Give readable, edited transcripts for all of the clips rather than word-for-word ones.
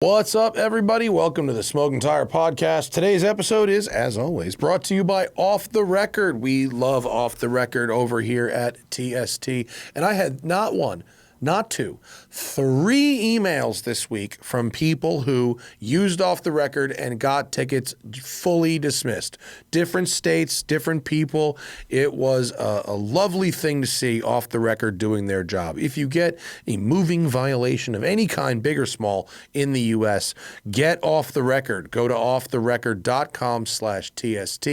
What's up, everybody? Welcome to the Smoking Tire Podcast. Today's episode is, as always, brought to you by Off the Record. We love Off the Record over here at TST. And I had not one, not two, three emails this week from people who used Off the Record and got tickets fully dismissed. Different states, different people. It was a lovely thing to see Off the Record doing their job. If you get a moving violation of any kind, big or small, in the U.S., get Off the Record. Go to offtherecord.com/TST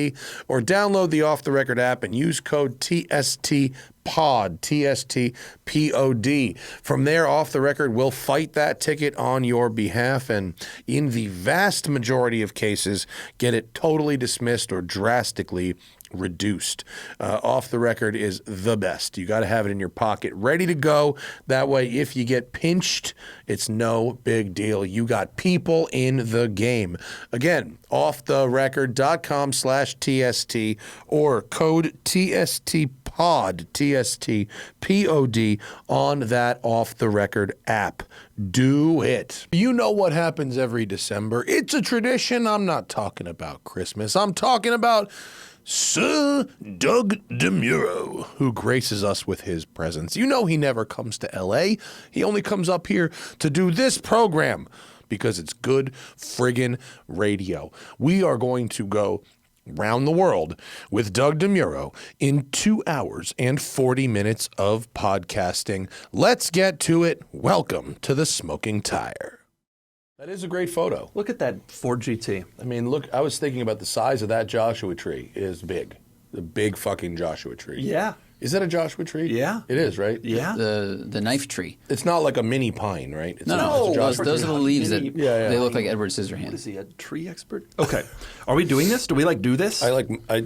or download the Off the Record app and use code TST Pod, TSTPOD. From there, Off the Record will fight that ticket on your behalf and in the vast majority of cases, get it totally dismissed or drastically reduced. Off the Record is the best. You got to have it in your pocket, ready to go. That way, if you get pinched, it's no big deal. You got people in the game. Again, offtherecord.com/TST or code TSTPOD, TSTPOD on that Off the Record app. Do it. You know what happens every December. It's a tradition. I'm not talking about Christmas. I'm talking about Sir Doug Demuro, who graces us with his presence. You know he never comes to L.A. He only comes up here to do this program because it's good friggin' radio. We are going to go round the world with Doug Demuro in 2 hours and 40 minutes of podcasting. Let's get to it. Welcome to the Smoking Tire. That is a great photo. Look at that Ford GT. I mean, look, I was thinking about the size of that Joshua tree. It is big. The big fucking Joshua tree. Yeah. Is that a Joshua tree? Yeah. It is, right? Yeah. The knife tree. It's not like a mini pine, right? It's No, it's a Joshua those tree. are the leaves that Yeah. they look like Edward What Scissorhands. is he, a tree expert? Okay. Are we doing this? Do we do this?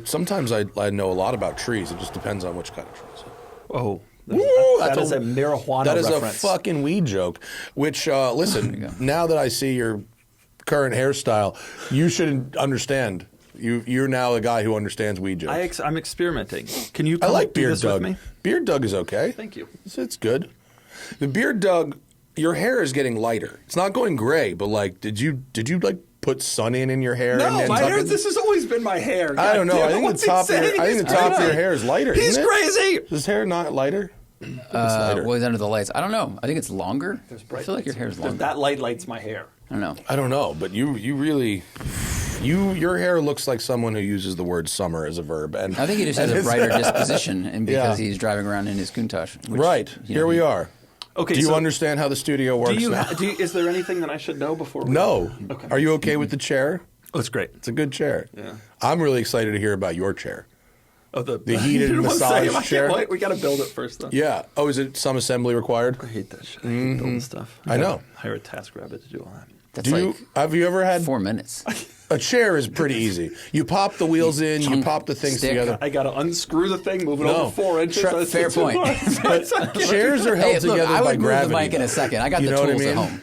Sometimes I know a lot about trees. It just depends on which kind of trees. Oh. Woo, that is a marijuana That is reference. a fucking weed joke. Which, listen, now that I see your current hairstyle, you should understand. You're now a guy who understands weed jokes. I'm experimenting. Can you I like do Beard this Doug. with me? Beard Doug is okay. Thank you. It's good. The Beard Doug, your hair is getting lighter. It's not going gray, but like, did you like put sun in your hair? No, and my tuck hair. it? This has always been my hair. I don't know. God I damn think it, the top of what's your hair is lighter. He's isn't it? crazy. Is his hair not lighter? Well, he's under the lights. I don't know. I think it's longer. I feel like your hair is longer. That light lights my hair. I don't know. But you really, your hair looks like someone who uses the word summer as a verb. And I think he just has a brighter disposition, and because he's driving around in his Countach. Which, right. Here we are. Okay. Do you understand how the studio works now? Is there anything that I should know before we No. Okay. Are you okay with the chair? Oh, it's great. It's a good chair. Yeah. I'm really excited to hear about your chair. Oh, the heated massage chair? We got to build it first, though. Yeah. Oh, is it some assembly required? I hate that shit. I hate building stuff. I know. Hire a TaskRabbit to do all that. That's like Have you ever had 4 minutes. a chair? Is pretty easy. You pop the wheels in, you pop the things stick. together. I got to unscrew the thing, move it over 4 inches. Fair point. Chairs are held Hey, look, together I by would gravity. move the mic in a second. I got You the know what I tools mean? at home.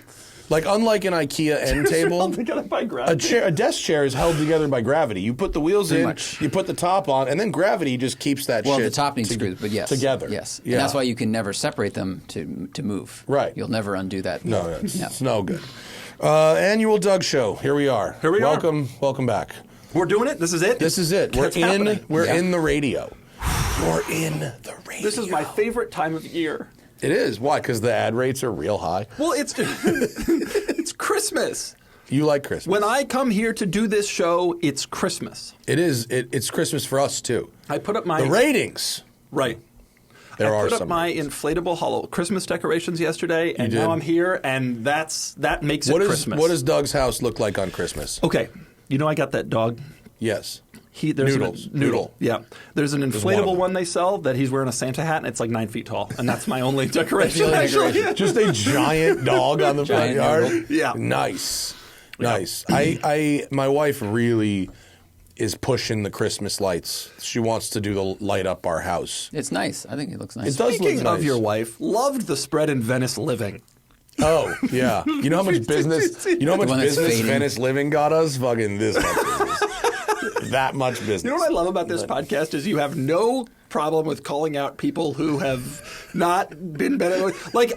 Like, unlike an IKEA end table, together by gravity. a desk chair is held together by gravity. You put the wheels Pretty in, much. you put the top on, and then gravity just keeps that Well, shit the top needs screws, but yes. together. Yes. Yeah. And that's why you can never separate them to move. Right. You'll never undo that. No, it's no good. Annual Doug Show. Here we are. Here we are. Welcome back. We're doing it? This is it? This is it. We're It's happening. in the radio. You're in the radio. This is my favorite time of year. It is. Why? Because the ad rates are real high. Well, it's it's Christmas. You like Christmas. When I come here to do this show, it's Christmas. It is. It's Christmas for us, too. I put up my... The ratings. Right. There I are put up some my ratings. inflatable hollow Christmas decorations yesterday, and did. now I'm here, and that makes it Christmas. What does Doug's house look like on Christmas? Okay. You know I got that dog? Yes. There's Noodles. Noodle. Yeah. There's an one of inflatable them. one they sell that he's wearing a Santa hat, and it's like 9 feet tall. And that's my only decoration, only actually. decoration. Just a giant dog on the front Giant yard. noodle. Yeah. Nice. My wife really is pushing the Christmas lights. She wants to do the light up our house. It's nice. I think it looks nice. It does Speaking look nice. of your wife, loved the spread in Venice Living. Oh, yeah. You know how much business one that's fading. Venice Living got us? Fucking this much business. That much business. You know what I love about this podcast is you have no problem with calling out people who have not been better. Like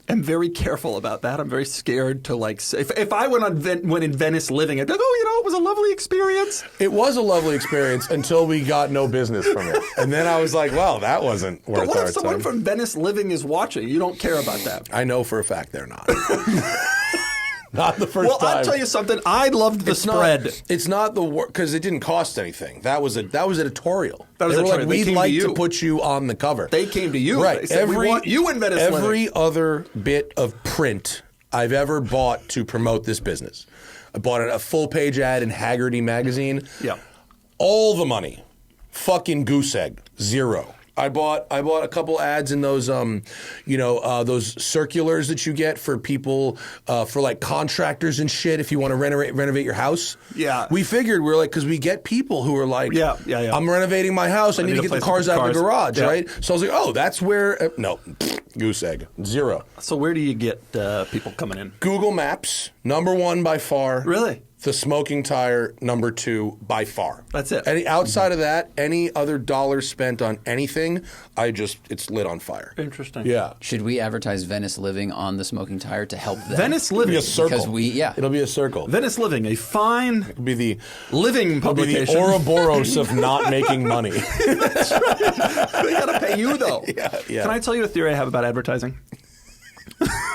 am very careful about that. I'm very scared to like say, if I went in Venice Living, I'd be like, oh, it was a lovely experience. It was a lovely experience until we got no business from it. And then I was like, well, that wasn't worth our time. But what if someone from Venice Living is watching? You don't care about that. I know for a fact they're not. Not the first time. Well, I'll tell you something. I loved the spread. It's not the work because it didn't cost anything. That was editorial. That was they were editorial. like, They we'd came like to to you. put you on the cover. They came to you. Right. They said, we want you in Venice Living. Every other bit of print I've ever bought to promote this business. I bought a full-page ad in Haggerty magazine. Yeah. All the money. Fucking goose egg. Zero. I bought a couple ads in those those circulars that you get for people for like contractors and shit if you want to renovate your house. Yeah. We figured because we get people who are like, Yeah. I'm renovating my house. I need to get the cars out of the garage, right? So I was like, oh, that's where no, goose egg. Zero. So where do you get people coming in? Google Maps, #1 by far. Really? The smoking tire, #2 by far. That's it. Outside of that, any other dollar spent on anything, it's lit on fire. Interesting. Yeah. Should we advertise Venice Living on the smoking tire to help them? Venice It'll be Living. a circle. Because It'll be a circle. Venice Living, a fine It'll be the living It'll be the publication. Ouroboros of not making money. That's right. They got to pay you, though. Yeah. Can I tell you a theory I have about advertising?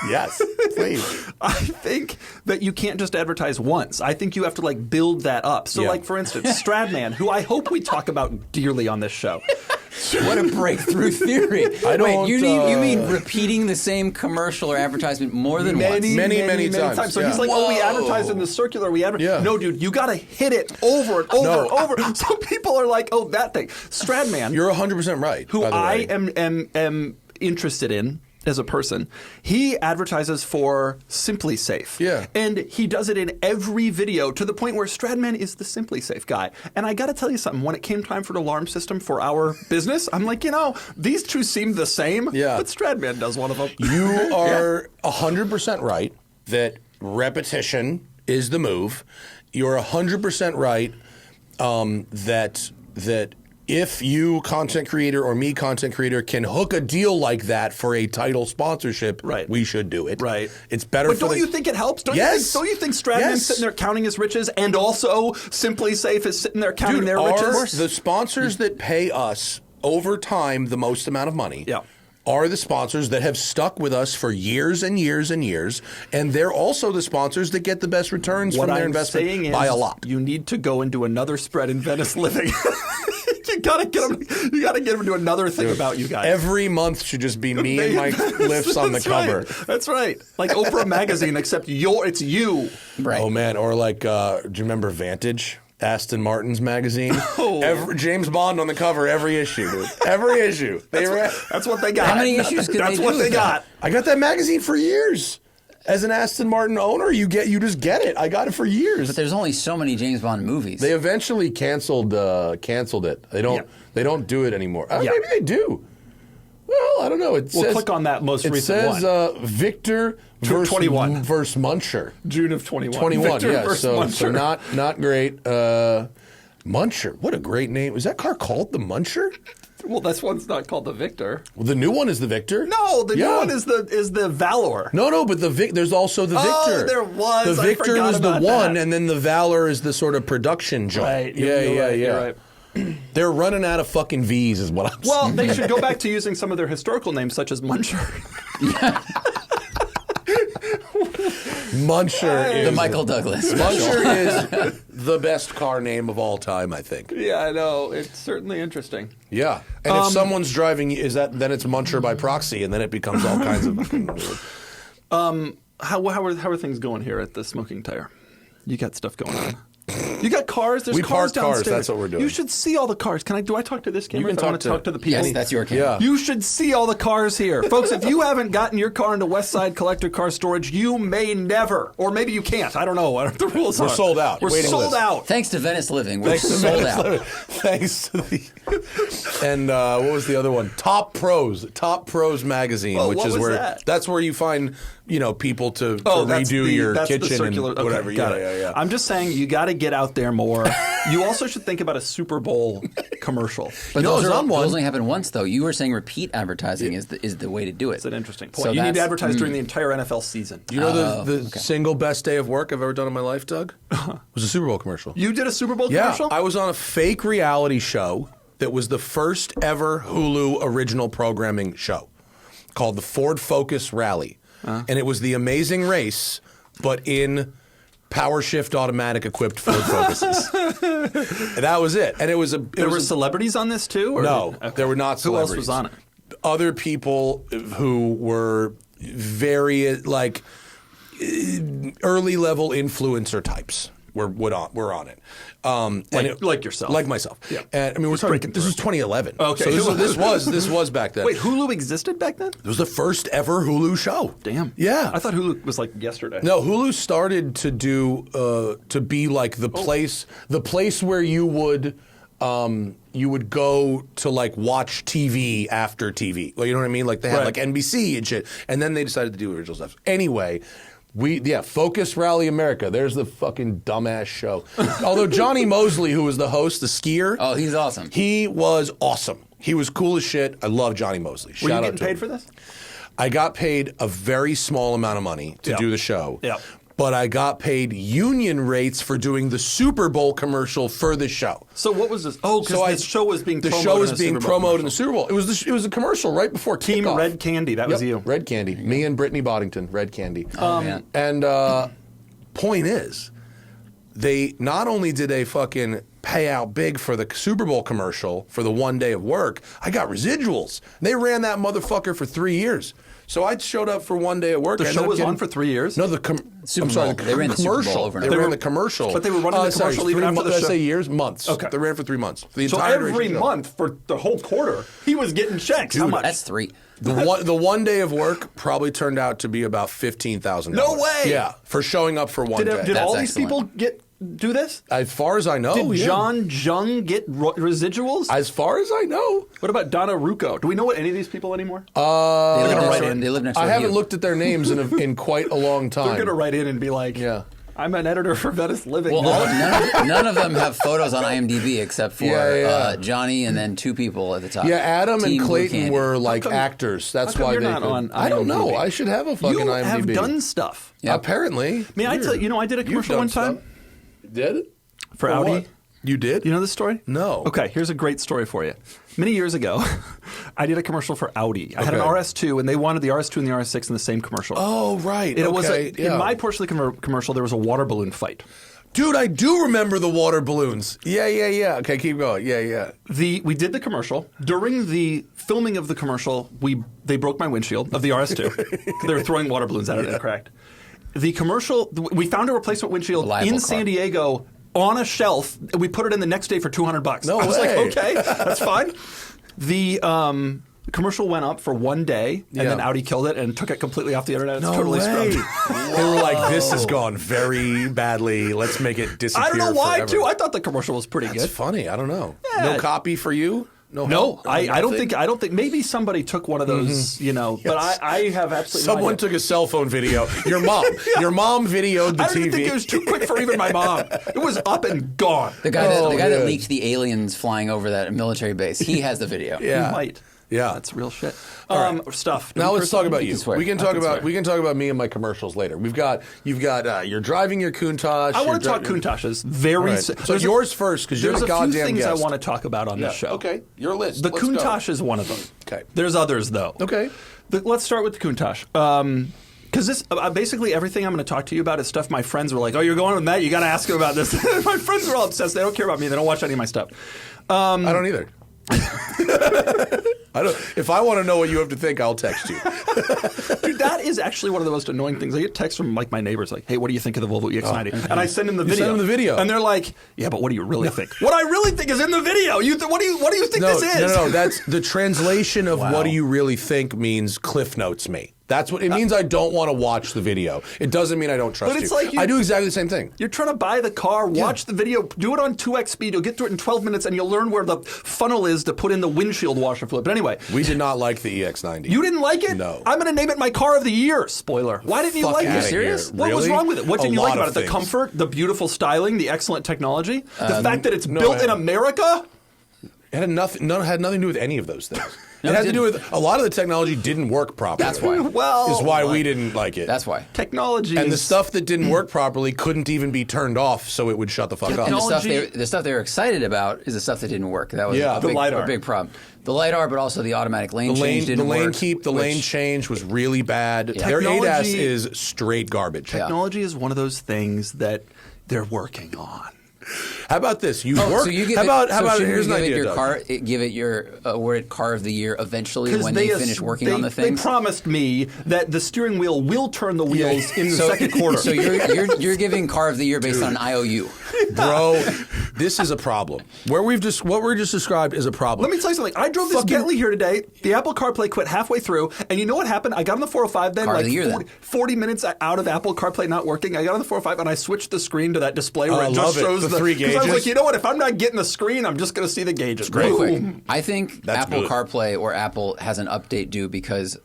Yes, please. I think that you can't just advertise once. I think you have to like build that up. So Yeah. like for instance, Stradman, who I hope we talk about dearly on this show. What a breakthrough theory. I don't, Wait, you mean repeating the same commercial or advertisement more than once? Many times. So Yeah. he's like, we advertised in the circular. Yeah. No, dude, you got to hit it over and over and over. So people are like, oh, that thing. Stradman. You're 100% right. Who by the I way. am interested in as a person. He advertises for Simply Safe. Yeah. And he does it in every video to the point where Stradman is the Simply Safe guy. And I got to tell you something. When it came time for an alarm system for our business, I'm like, these two seem the same. Yeah. But Stradman does one of them. You are 100% right that repetition is the move. You're 100% right that if you, content creator, or me, content creator, can hook a deal like that for a title sponsorship, Right. we should do it. Right. It's better But for don't you think it helps? Don't Yes. you think Stradman's Yes. sitting there counting his riches and also Simply Safe is sitting there counting their riches? The sponsors that pay us over time the most amount of money Yeah. are the sponsors that have stuck with us for years and years and years, and they're also the sponsors that get the best returns What from their I'm investment saying by is a lot. You need to go and do another spread in Venice Living. You gotta get them. You gotta get them to do another thing about you guys. Every month should just be me and Mike lifts on the That's right. cover. That's right. Like Oprah magazine, except it's you. Right. Oh man, or like, do you remember Vantage? Aston Martin's magazine. James Bond on the cover every issue, dude. Every issue. That's what they got. How many issues could That's they what do they with got. I got that magazine for years. As an Aston Martin owner, you just get it. I got it for years. But there's only so many James Bond movies. They eventually canceled it. They don't do it anymore. Yeah. Maybe they do. Well, I don't know. It says, click on that most it recent says, one. Victor 21 versus Muncher. June of 21. 21, Victor yeah. versus So Muncher. not great. Muncher. What a great name. Is that car called the Muncher? Well, this one's not called the Victor. Well, the new one is the Victor. No, the new one is the Valor. No, but there's also the Victor. there was. The I Victor forgot was the about one, that. and then the Valor is the sort of production joint. Right. Yeah. You're right. They're running out of fucking V's, is what I'm Well, saying. they should go back to using some of their historical names, such as Muncher. Muncher is the Michael Douglas. Muncher is the best car name of all time, I think. Yeah, I know. It's certainly interesting. Yeah, and if someone's driving, then it's Muncher by proxy, and then it becomes all kinds of. How are things going here at the Smoking Tire? You got stuff going on. You got cars. There's We cars park cars, downstairs. that's what we're doing. You should see all the cars. Do I talk to this camera? can if I want talk to talk to the people. Yes, that's your camera. Yeah. You should see all the cars here. Folks, if you haven't gotten your car into Westside Collector Car Storage, you may never. Or maybe you can't. I don't know what the rules are. We're sold out. We're Waiting sold list. out. Thanks to Venice Living, we're sold out. Thanks to the. And what was the other one? Top Pros magazine, Whoa, which what is was where that? that's where you find people to that's redo your that's kitchen the circular, and whatever. Okay, got it. Yeah. I'm just saying you got to get out there more. You also should think about a Super Bowl commercial. But those only happen once, though. You were saying repeat advertising is the way to do it. That's an interesting point. So you need to advertise during the entire NFL season. Do you know the single best day of work I've ever done in my life, Doug? Was a Super Bowl commercial. You did a Super Bowl commercial? Yeah, I was on a fake reality show that was the first ever Hulu original programming show called the Ford Focus Rally. And it was the Amazing Race, but in power shift automatic equipped Ford Focuses. That was it. And there were celebrities on this too? No, there were not celebrities. Who else was on it? Other people who were very early level influencer types were on it. Like yourself, like myself. Yeah. And I mean, this was 2011. Okay, so this was back then. Wait, Hulu existed back then? It was the first ever Hulu show. Damn. Yeah. I thought Hulu was like yesterday. No, Hulu started to do to be like the place where you would go to like watch TV after TV. Like, you know what I mean? Like they had like NBC and shit, and then they decided to do original stuff. Anyway. Focus Rally America. There's the fucking dumbass show. Although Johnny Mosley, who was the host, the skier. Oh, he's awesome. He was awesome. He was cool as shit. I love Johnny Mosley. Were you getting paid for this? I got paid a very small amount of money to do the show. Yeah. But I got paid union rates for doing the Super Bowl commercial for the show. So what was this? Oh, because the show was being promoted in the Super Bowl. It was a commercial right before Team kickoff. Red Candy. That was you. Red Candy. Me and Brittany Boddington. Red Candy. Oh, man. And point is, they not only did they fucking pay out big for the Super Bowl commercial for the one day of work, I got residuals. They ran that motherfucker for 3 years. So I showed up for one day at work. The show was on for 3 years? No, They ran the Super Bowl over and over. They ran the commercial. But they were running the commercial even after the show? Did I say years? Months. Okay. They ran for 3 months. So every month for the whole quarter, he was getting checks. How much? That's 3. The one day of work probably turned out to be about $15,000. No way! Yeah, for showing up for one day. Did all these excellent. people do this? As far as I know, Did John Jung get residuals? As far as I know. What about Donna Rucco? Do we know what any of these people anymore? They live next door I to haven't you. looked at their names in quite a long time. They're going to write in and be like, I'm an editor for Venice Living. Well, none of them have photos on IMDb except for Johnny and then 2 people at the top. Yeah, Adam Team and Clayton Blue were like actors. That's why you're they not on I don't know. IMDb? I should have a fucking You IMDb. have done stuff. Yep. Apparently. May I tell you, I did a commercial one time. Did? For Audi. What? You did? You know this story? No. Okay, here's a great story for you. Many years ago, I did a commercial for Audi. I had an RS2, and they wanted the RS2 and the RS6 in the same commercial. Oh, right. It was in my Porsche commercial, there was a water balloon fight. Dude, I do remember the water balloons. Yeah. Okay, keep going. Yeah. We did the commercial. During the filming of the commercial, they broke my windshield of the RS2. They were throwing water balloons at it and it cracked. The commercial, we found a replacement windshield in San Diego on a shelf. We put it in the next day for $200. No I was way. like, okay, that's fine. The commercial went up for one day, and then Audi killed it and took it completely off the internet. It's totally scrubbed. They were like, this has gone very badly. Let's make it disappear I don't know why, forever. too. I thought the commercial was pretty That's good. funny. I don't know. Yeah. No copy for you? No, I don't think. Maybe somebody took one of those, But I have absolutely. Someone took a cell phone video. Your mom. Your mom videoed the I TV. don't think it was too quick for even my mom. It was up and gone. The guy that leaked the aliens flying over that military base, he has the video. Yeah. You might. Yeah, that's real shit. Stuff. Now let's talk about you. We can talk about me and my commercials later. You've got you're driving your Countach. I want to talk Countaches. So yours first because you're the goddamn guest. There's a few things I want to talk about on this show. Okay, your list. The Countach is one of them. Okay. There's others though. Okay. Let's start with the Countach. Because this basically everything I'm going to talk to you about is stuff my friends were like, oh, you're going with that? You got to ask him about this. My friends are all obsessed. They don't care about me. They don't watch any of my stuff. I don't either. If I want to know what you have to think, I'll text you. Dude, that is actually one of the most annoying things. I get texts from like my neighbors like, hey, what do you think of the Volvo EX90? And I send them the video. Send them the video. And they're like, yeah, but what do you really think? What I really think is in the video. What do you think this is? No, that's the translation of what do you really think means Cliff Notes me. That's what it means. I don't want to watch the video. It doesn't mean I don't trust But it's you. like I do exactly the same thing. You're trying to buy the car, watch the video, do it on 2x speed. You'll get through it in 12 minutes, and you'll learn where the funnel is to put in the windshield washer fluid. But anyway. We did not like the EX90. You didn't like it? No. I'm going to name it my car of the year. Spoiler. Why didn't you like it? Are you serious? What was Really? wrong with it? What didn't A you like lot about of it? The things. comfort, the beautiful styling, the excellent technology, the fact that it's built in America? It had nothing to do with any of those things. It had to do with a lot of the technology didn't work properly. That's why. Well, is why we didn't like it. That's why. Technology And the is- stuff that didn't work properly couldn't even be turned off, so it would shut the fuck up. And Technology- the stuff they were excited about is the stuff that didn't work. That was Yeah. a The big, LiDAR. a big problem. The LiDAR, but also the automatic lane The change didn't lane work. keep, the lane change was really bad. Their Technology- ADAS is straight garbage. Technology is one of those things that they're working on. How about this? You Oh, work. so you give how about shouldn't here's you an give idea, it your Doug. car, give it your awarded car of the year eventually when they finish working on the things. They promised me that the steering wheel will turn the wheels in the second quarter. So you're giving car of the year based on an IOU. Bro, this is a problem. What we're just described is a problem. Let me tell you something. I drove this Bentley here today. The Apple CarPlay quit halfway through, and you know what happened? I got on the 405 then, Car of like the year, 40 minutes out of Apple CarPlay not working. I got on the 405 and I switched the screen to that display where I it just love it. shows The 3 because I was gauges. like, you know what? If I'm not getting the screen, I'm just going to see the gauges. Real quick, Boom. I think That's Apple good. CarPlay or Apple has an update due because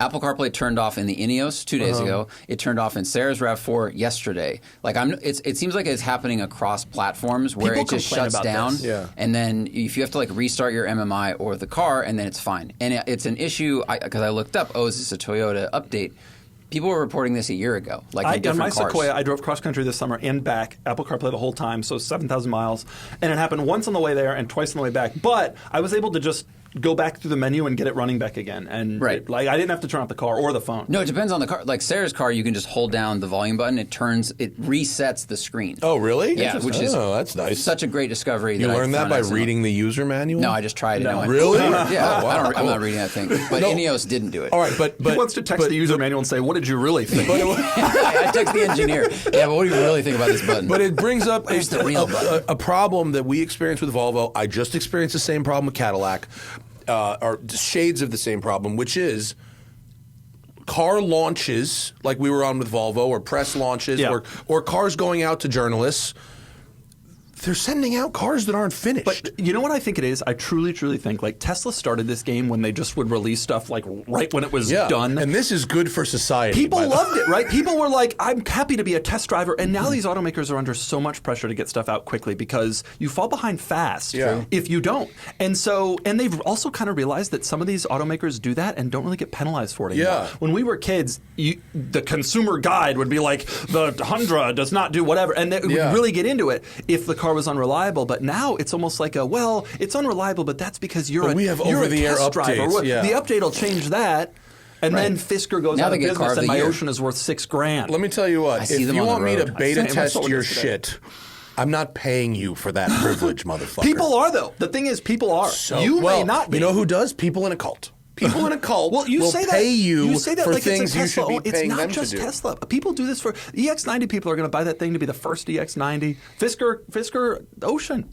Apple CarPlay turned off in the Ineos 2 days ago. It turned off in Sarah's RAV4 yesterday. Like it seems like it's happening across platforms where People it just complain shuts about down, this. Yeah. and then if you have to like restart your MMI or the car, and then it's fine. And it's an issue because I looked up. Oh, is this a Toyota update? People were reporting this a year ago, like in On different my cars. Sequoia, I drove cross country this summer and back, Apple CarPlay the whole time, so 7,000 miles. And it happened once on the way there and twice on the way back. But I was able to just go back through the menu and get it running back again. And Right. I didn't have to turn off the car or the phone. No, it depends on the car. Like Sarah's car, you can just hold down the volume button. It resets the screen. Oh, really? Yeah, which is that's nice. such a great discovery. You that I learned that found by accidentally. reading the user manual? No, I just tried it. No. And I went, Really? Yeah, Oh, wow. I'm not reading that thing. But No. Ineos didn't do it. All right, but He wants to text the user manual and say, what did you really think? I text the engineer. Yeah, but what do you really think about this button? But it brings up Where's the real button? a problem that we experienced with Volvo. I just experienced the same problem with Cadillac, or shades of the same problem, which is car launches, like we were on with Volvo, or press launches, Yeah. or cars going out to journalists. They're sending out cars that aren't finished. But you know what I think it is? I truly, truly think like Tesla started this game when they just would release stuff like right when it was done. And this is good for society. People by the loved it, right? People were like, I'm happy to be a test driver. And now these automakers are under so much pressure to get stuff out quickly because you fall behind fast Yeah. if you don't. And they've also kind of realized that some of these automakers do that and don't really get penalized for it anymore. Yeah. When we were kids, the consumer guide would be like, the Tundra does not do whatever. And they would really get into it if the car was unreliable. But now it's almost like it's unreliable, but that's because you're we have you're a over-the-air test driver. updates, yeah. The update will change that. And then Fisker goes Now out they of get car business of and the my year. Ocean is worth $6,000. Let me tell you what. I If see them you on the want me to road. beta I saw test one your yesterday. shit, I'm not paying you for that privilege, motherfucker. People are, though. The thing is, people are. You may not be. You know who does? People in a cult. People in a cult Well, you will say pay that, you say that for like things it's a you Tesla. should be paying It's them not just to do. Tesla. People do this for EX90. People are going to buy that thing to be the first EX90. Fisker Ocean.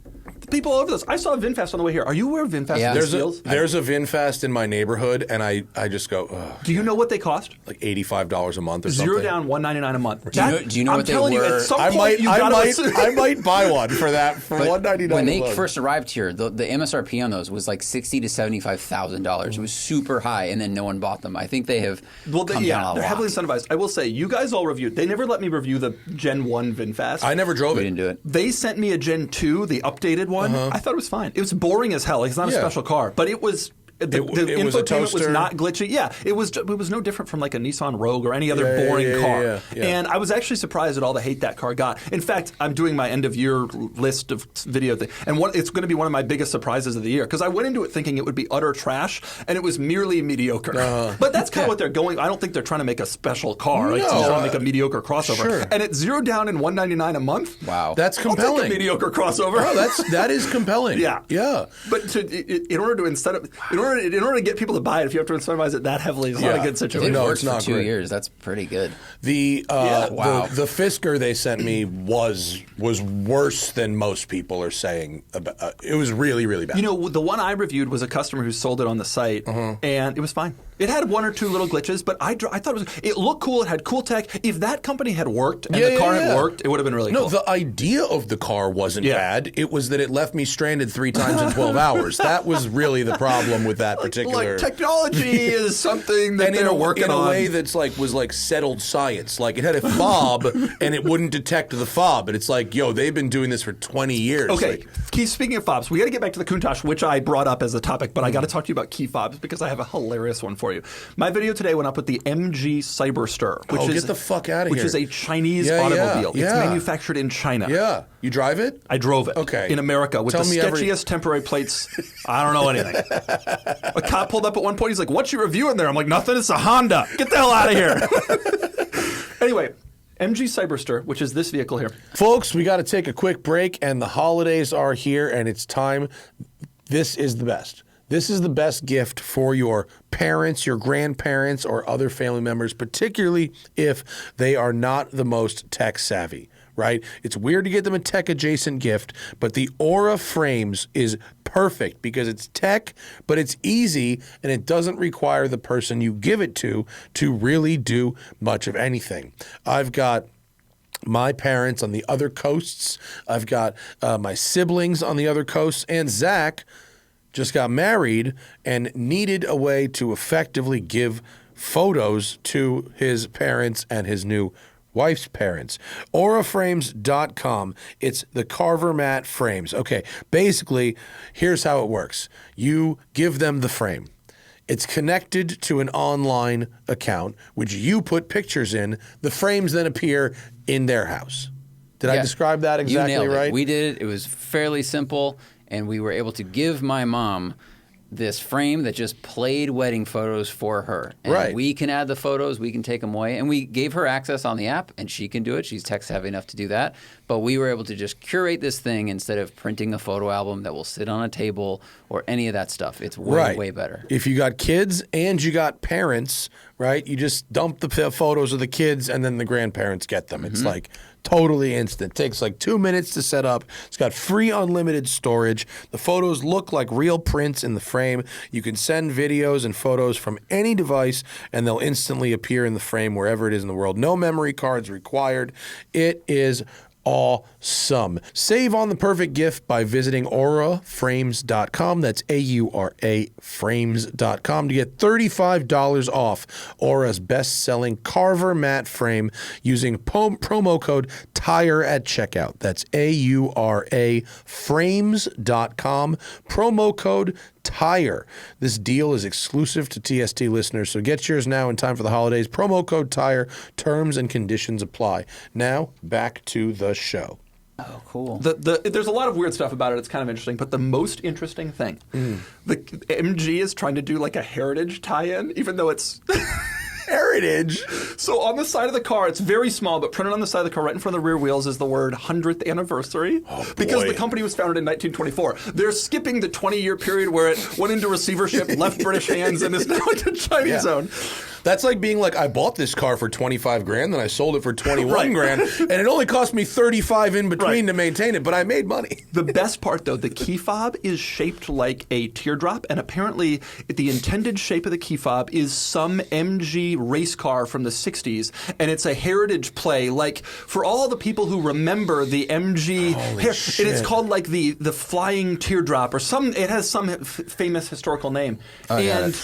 People all over this. I saw a VinFast on the way here. Are you aware of VinFast? Yeah. There's a VinFast in my neighborhood, and I just go, ugh, Do you know what they cost? like $85 a month or something. Zero down, $199 a month. Do you know I'm what they telling you, were- at some I point, you I might buy one for that for But $199. when they a month. first arrived here, the MSRP on those was like $60,000 to $75,000. It was super high, and then no one bought them. I think they have come down a they're lot. heavily incentivized. I will say, you guys all reviewed. They never let me review the Gen 1 VinFast. I never drove We it. didn't do it. They sent me a Gen 2, the updated one. I thought it was fine. It was boring as hell. Like, it's not a Yeah. special car, but it was. The It was a infotainment was toaster. not glitchy. Yeah, it was no different from like a Nissan Rogue or any other Yeah, boring yeah, car. yeah. And I was actually surprised at all the hate that car got. In fact, I'm doing my end of year list of video thing, and it's going to be one of my biggest surprises of the year because I went into it thinking it would be utter trash, and it was merely mediocre. But that's kind of what they're going. I don't think they're trying to make a special car. Like, No, they're trying to make a mediocre crossover. sure. And it's $0 down in $199 a month. Wow. That's I'll take a compelling. mediocre crossover. Oh, that is compelling. Yeah, Yeah. But in order to get people to buy it, if you have to incentivize it that heavily, it's not a Yeah. good It situation. No, worked it's not for 2 great. years. That's pretty good. Wow. The Fisker they sent me was worse than most people are saying. It was really, really bad. You know, the one I reviewed was a customer who sold it on the site, and it was fine. It had one or two little glitches, but I thought it looked cool. It had cool tech. If that company had worked and the car had worked, it would have been really cool. No, the idea of the car wasn't bad. It was that it left me stranded 3 times in 12 hours. That was really the problem with that particular. Like technology is something that they're working on. In a way that's was like settled science. Like it had a fob and it wouldn't detect the fob. And it's like, yo, they've been doing this for 20 years. Okay, speaking of fobs, we got to get back to the Countach, which I brought up as a topic, but I got to talk to you about key fobs because I have a hilarious one for you. My video today went up with the MG Cyberster, get the fuck out of here. Which is a Chinese automobile. It's manufactured in China. Yeah. You drive it? I drove it. Okay. In America with the sketchiest temporary plates. I don't know anything. A cop pulled up at one point. He's like, "What's your review in there?" I'm like, "Nothing. It's a Honda. Get the hell out of here." Anyway, MG Cyberster, which is this vehicle here. Folks, we got to take a quick break, and the holidays are here, and it's time. This is the best. This is the best gift for your parents, your grandparents, or other family members, particularly if they are not the most tech savvy, right? It's weird to get them a tech-adjacent gift, but the Aura Frames is perfect because it's tech, but it's easy, and it doesn't require the person you give it to really do much of anything. I've got my parents on the other coasts. I've got my siblings on the other coasts, and Zach just got married and needed a way to effectively give photos to his parents and his new wife's parents. Auraframes.com. It's the Carver Mat frames. Okay, basically, here's how it works. You give them the frame. It's connected to an online account, which you put pictures in. The frames then appear in their house. Did I describe that exactly you nailed right? It. We did it. It was fairly simple. And we were able to give my mom this frame that just played wedding photos for her. And we can add the photos, we can take them away. And we gave her access on the app, and she can do it. She's tech-savvy enough to do that. But we were able to just curate this thing instead of printing a photo album that will sit on a table or any of that stuff. It's way, way better. If you got kids and you got parents, right, you just dump the photos of the kids and then the grandparents get them. It's like totally instant. Takes like 2 minutes to set up. It's got free unlimited storage. The photos look like real prints in the frame. You can send videos and photos from any device and they'll instantly appear in the frame wherever it is in the world. No memory cards required. It is awesome. Save on the perfect gift by visiting auraframes.com. That's AURA frames.com to get $35 off Aura's best-selling Carver Mat frame using promo code TIRE at checkout. That's AURA frames.com. Promo code TIRE. This deal is exclusive to TST listeners, so get yours now in time for the holidays. Promo code TIRE. Terms and conditions apply. Now, back to the show. Oh, cool. There's a lot of weird stuff about it. It's kind of interesting. But the most interesting thing, the MG is trying to do like a heritage tie-in, even though it's... Heritage. So on the side of the car, it's very small, but printed on the side of the car, right in front of the rear wheels, is the word 100th anniversary. Oh, because the company was founded in 1924. They're skipping the 20-year period where it went into receivership, left British hands, and is now into Chinese owned. That's like being like, I bought this car for $25,000, then I sold it for $21,000, and it only cost me $35,000 in between to maintain it, but I made money. The best part, though, the key fob is shaped like a teardrop, and apparently the intended shape of the key fob is some MG race car from the 60s, and it's a heritage play, like for all the people who remember the MG. Shit. It's called like the flying teardrop, or it has some famous historical name. And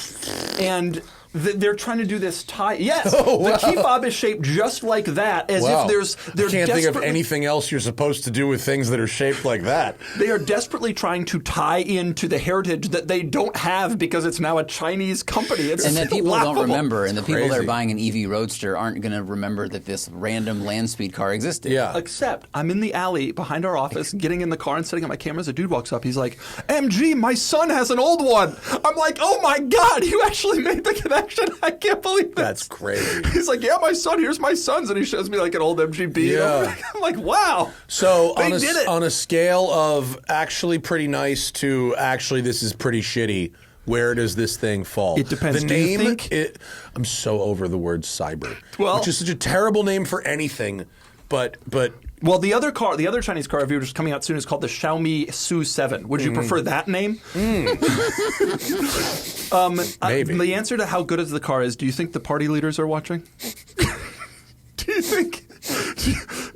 they're trying to do this tie. Yes, the key fob is shaped just like that, as if there's. I can't think of anything else you're supposed to do with things that are shaped like that. They are desperately trying to tie into the heritage that they don't have because it's now a Chinese company. And that people don't remember, and the people that are buying an EV Roadster aren't going to remember that this random land speed car existed. Yeah. Except I'm in the alley behind our office, getting in the car and setting up my cameras. A dude walks up. He's like, "MG, my son has an old one." I'm like, "Oh my God, you actually made the connection." I can't believe this. That's crazy. He's like, "Yeah, my son. Here's my son's," and he shows me like an old MGB. Yeah. I'm like, "Wow." So they did it on a scale of actually pretty nice to actually this is pretty shitty. Where does this thing fall? It depends. The Do you name. think... I'm so over the word cyber, Well, which is such a terrible name for anything. But Well, the other Chinese car review, which is coming out soon, is called the Xiaomi SU7. Would you prefer that name? Maybe. The answer to how good is the car is, do you think the party leaders are watching? Do you think?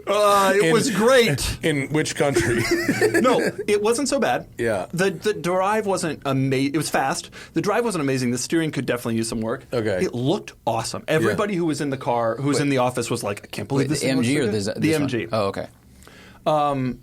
It was great. In which country? No, it wasn't so bad. Yeah. The drive wasn't amazing. It was fast. The drive wasn't amazing. The steering could definitely use some work. Okay. It looked awesome. Everybody who was in the car, who was in the office, was like, I can't believe this the thing looks MG so or good. this The MG. one? Oh, okay.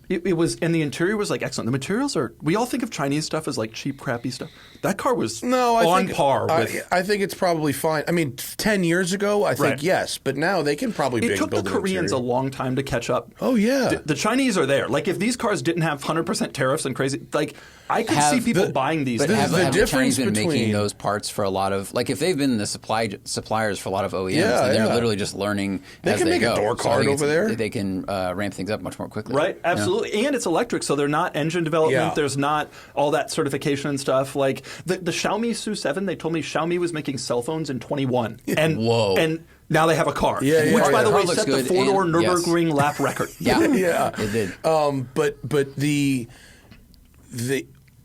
It was, and the interior was like excellent. The materials are. We all think of Chinese stuff as like cheap, crappy stuff. That car was on par with. I think it's probably fine. I mean, 10 years ago, I think Right. yes, but now they can probably It took the build an Koreans a interior. long time to catch up. Oh, yeah. The Chinese are there. Like if these cars didn't have 100% tariffs and crazy, like I could see people buying these. But things. have the the difference Chinese been between- making those parts for a lot of, like if they've been the suppliers for a lot of OEMs, Yeah, then they're yeah. literally just learning They as can they make a go. door So I card think over there. They can ramp things up much more quickly. Right, absolutely, and it's electric, so they're not engine development. Yeah. There's not all that certification and stuff. Like the Xiaomi SU7, they told me Xiaomi was making cell phones in 21, and Whoa. and now they have a car, Yeah, which yeah, by the yeah. way Car looks set the good, four-door and- yes. Nürburgring lap record. Yeah, Yeah. it did. But the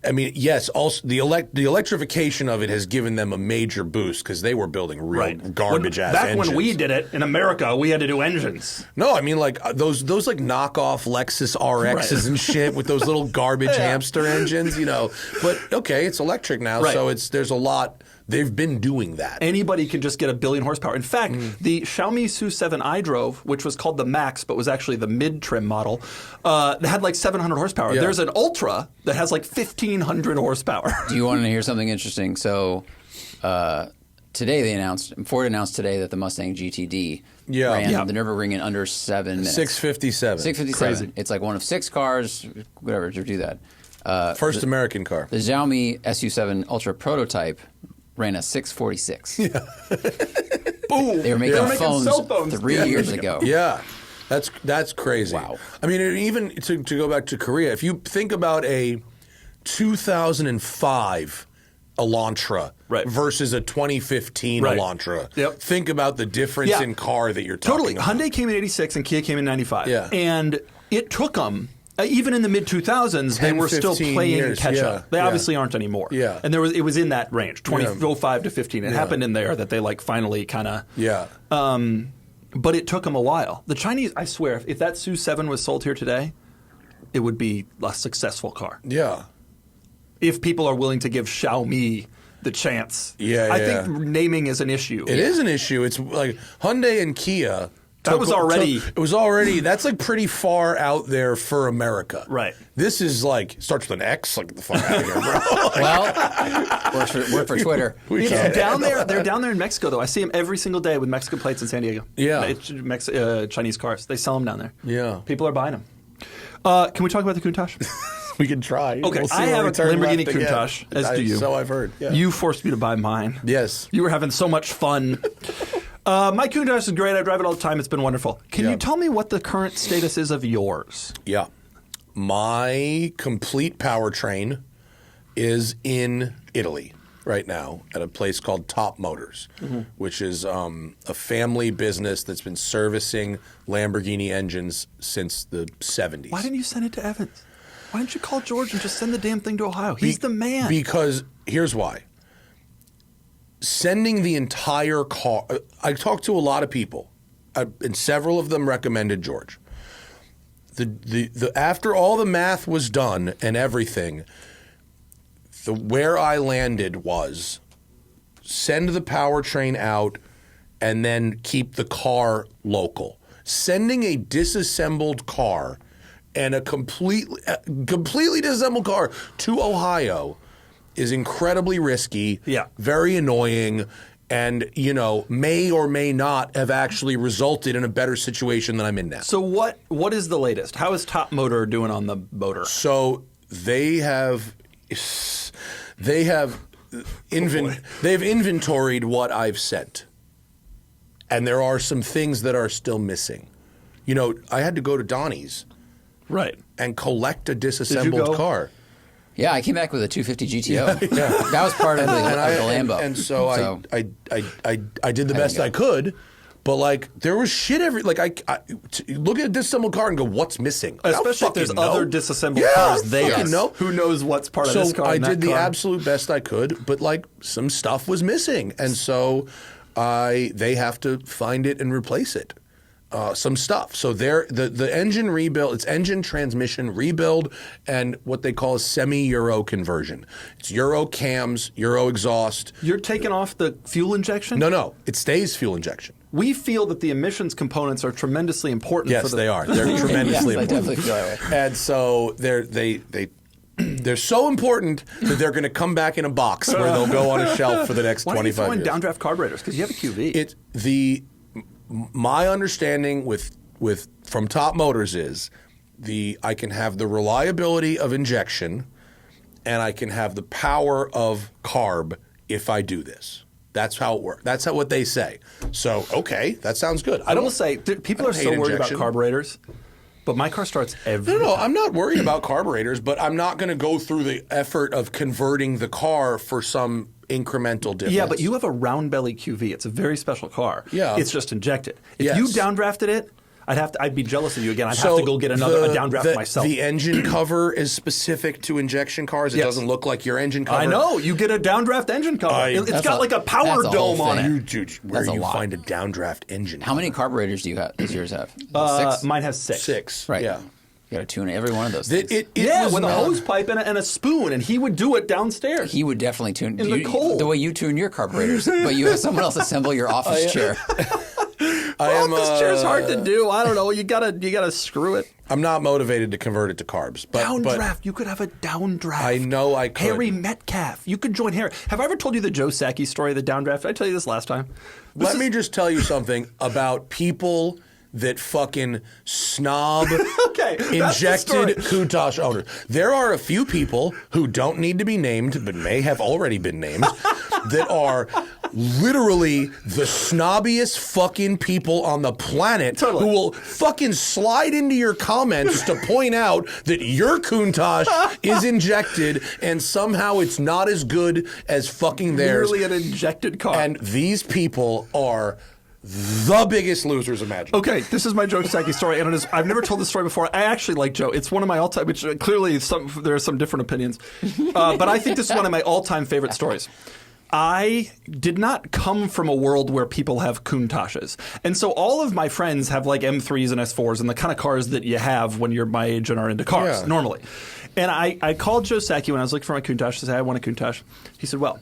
I mean, yes. Also, the electrification of it has given them a major boost because they were building real garbage ass Back engines. when we did it in America, we had to do engines. No, I mean like those like knockoff Lexus RXs and shit with those little garbage hamster engines, you know. But okay, it's electric now, Right. so there's a lot. They've been doing that. Anybody can just get 1 billion horsepower. In fact, the Xiaomi SU7 I drove, which was called the Max, but was actually the mid-trim model, that had like 700 horsepower. Yeah. There's an Ultra that has like 1,500 horsepower. Do you want to hear something interesting? So today Ford announced today that the Mustang GTD ran the Nürburgring in under 7 minutes. 657. 657. Crazy. It's like one of 6 cars, whatever, to do that. First American car. The Xiaomi SU7 Ultra prototype ran a 646. Boom! They were making cell phones 3 years ago. Yeah, that's crazy. Wow. I mean, even to go back to Korea, if you think about a 2005 Elantra versus a 2015 Elantra, think about the difference in car that you're talking about. Hyundai came in 86 and Kia came in 95. Yeah. And it took them. Even in the mid 2000s, they 10, were still 15 playing years, catch up. They yeah. obviously aren't anymore. Yeah. And it was in that range, 2005 to 15. It happened in there that they like finally kind of. Yeah. But it took them a while. The Chinese, I swear, if that SU7 was sold here today, it would be a successful car. Yeah. If people are willing to give Xiaomi the chance. I think naming is an issue. It is an issue. It's like Hyundai and Kia. It was already. That's like pretty far out there for America. Right. This is like starts with an X. Like get the fuck out of here, bro. Well, work for Twitter. It's down there. They're down there in Mexico, though. I see them every single day with Mexican plates in San Diego. Yeah. It's, Chinese cars. They sell them down there. Yeah. People are buying them. Can we talk about the Countach? We can try. Okay, We'll see I where have we a turn Lamborghini left again. Countach, as do you. So I've heard. Yeah. You forced me to buy mine. Yes. You were having so much fun. My Countach is great. I drive it all the time. It's been wonderful. Can you tell me what the current status is of yours? Yeah. My complete powertrain is in Italy right now at a place called Top Motors, which is a family business that's been servicing Lamborghini engines since the 70s. Why didn't you send it to Evans? Why didn't you call George and just send the damn thing to Ohio? He's the man. Because here's why. Sending the entire car, I talked to a lot of people, and several of them recommended George. The after all the math was done and everything, where I landed was send the powertrain out and then keep the car local. Sending a disassembled car and a completely disassembled car to Ohio is incredibly risky, very annoying, and, may or may not have actually resulted in a better situation than I'm in now. So what is the latest? How is Top Motor doing on the motor? So they've inventoried what I've sent. And there are some things that are still missing. I had to go to Donnie's and collect a disassembled car. Yeah, I came back with a 250 GTO. That was part of the Lambo. And so I did the best I could, But like there was shit like look at a disassembled car and go, what's missing? Especially if there's other disassembled yeah, cars there. Who knows what's part of this car? So I and that did the car. absolute best I could, but like some stuff was missing, and so they have to find it and replace it. Some stuff. So the engine rebuild, it's engine transmission rebuild and what they call a semi-Euro conversion. It's Euro cams, Euro exhaust. You're taking off the fuel injection? No, it stays fuel injection. We feel that the emissions components are tremendously important. Yes, they are. They're tremendously yes, important. I definitely feel that way. And so they're so important that they're going to come back in a box where they'll go on a shelf for the next 25 years. Why are you throwing downdraft carburetors? Because you have a QV. My understanding from Top Motors is I can have the reliability of injection and I can have the power of carb if I do this. That's how it works. That's what they say. So, okay, that sounds good. I will say, people are so worried about carburetors, but my car starts every No, time. I'm not worried about carburetors, but I'm not going to go through the effort of converting the car for some incremental difference. Yeah, but you have a round belly QV. It's a very special car. Yeah. It's just injected. If Yes. you downdrafted it, I'd be jealous of you again. I'd have to go get a downdraft myself. The engine cover is specific to injection cars. It doesn't look like your engine cover. I know. You get a downdraft engine cover. It's got like a power dome on it. Where do you find a downdraft engine? How many carburetors does yours have? 6? Mine has 6. 6. Right. Yeah. You got to tune every one of those things. With a hose pipe and a spoon, and he would do it downstairs. He would definitely tune in the cold. The way you tune your carburetors, but you have someone else assemble your office chair. Office chair's hard to do. I don't know. You gotta screw it. I'm not motivated to convert it to carbs. Downdraft. You could have a downdraft. I know I could. Harry Metcalf. You could join Harry. Have I ever told you the Joe Sacchi story of the downdraft? Did I tell you this last time? Let me just tell you something about people that fucking snob injected Countach owners. There are a few people who don't need to be named, but may have already been named, that are literally the snobbiest fucking people on the planet who will fucking slide into your comments to point out that your Countach is injected and somehow it's not as good as fucking theirs. Merely an injected car. And these people are the biggest losers imaginable. Okay, this is my Joe Sacchi story, and I've never told this story before. I actually like Joe. It's one of my all-time, which clearly there are some different opinions, but I think this is one of my all-time favorite stories. I did not come from a world where people have Countaches. And so all of my friends have like M3s and S4s and the kind of cars that you have when you're my age and are into cars, normally. And I called Joe Sacchi when I was looking for my Countach to say, I want a Countach. He said, well,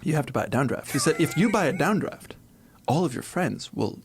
you have to buy a downdraft. He said, if you buy a downdraft, all of your friends will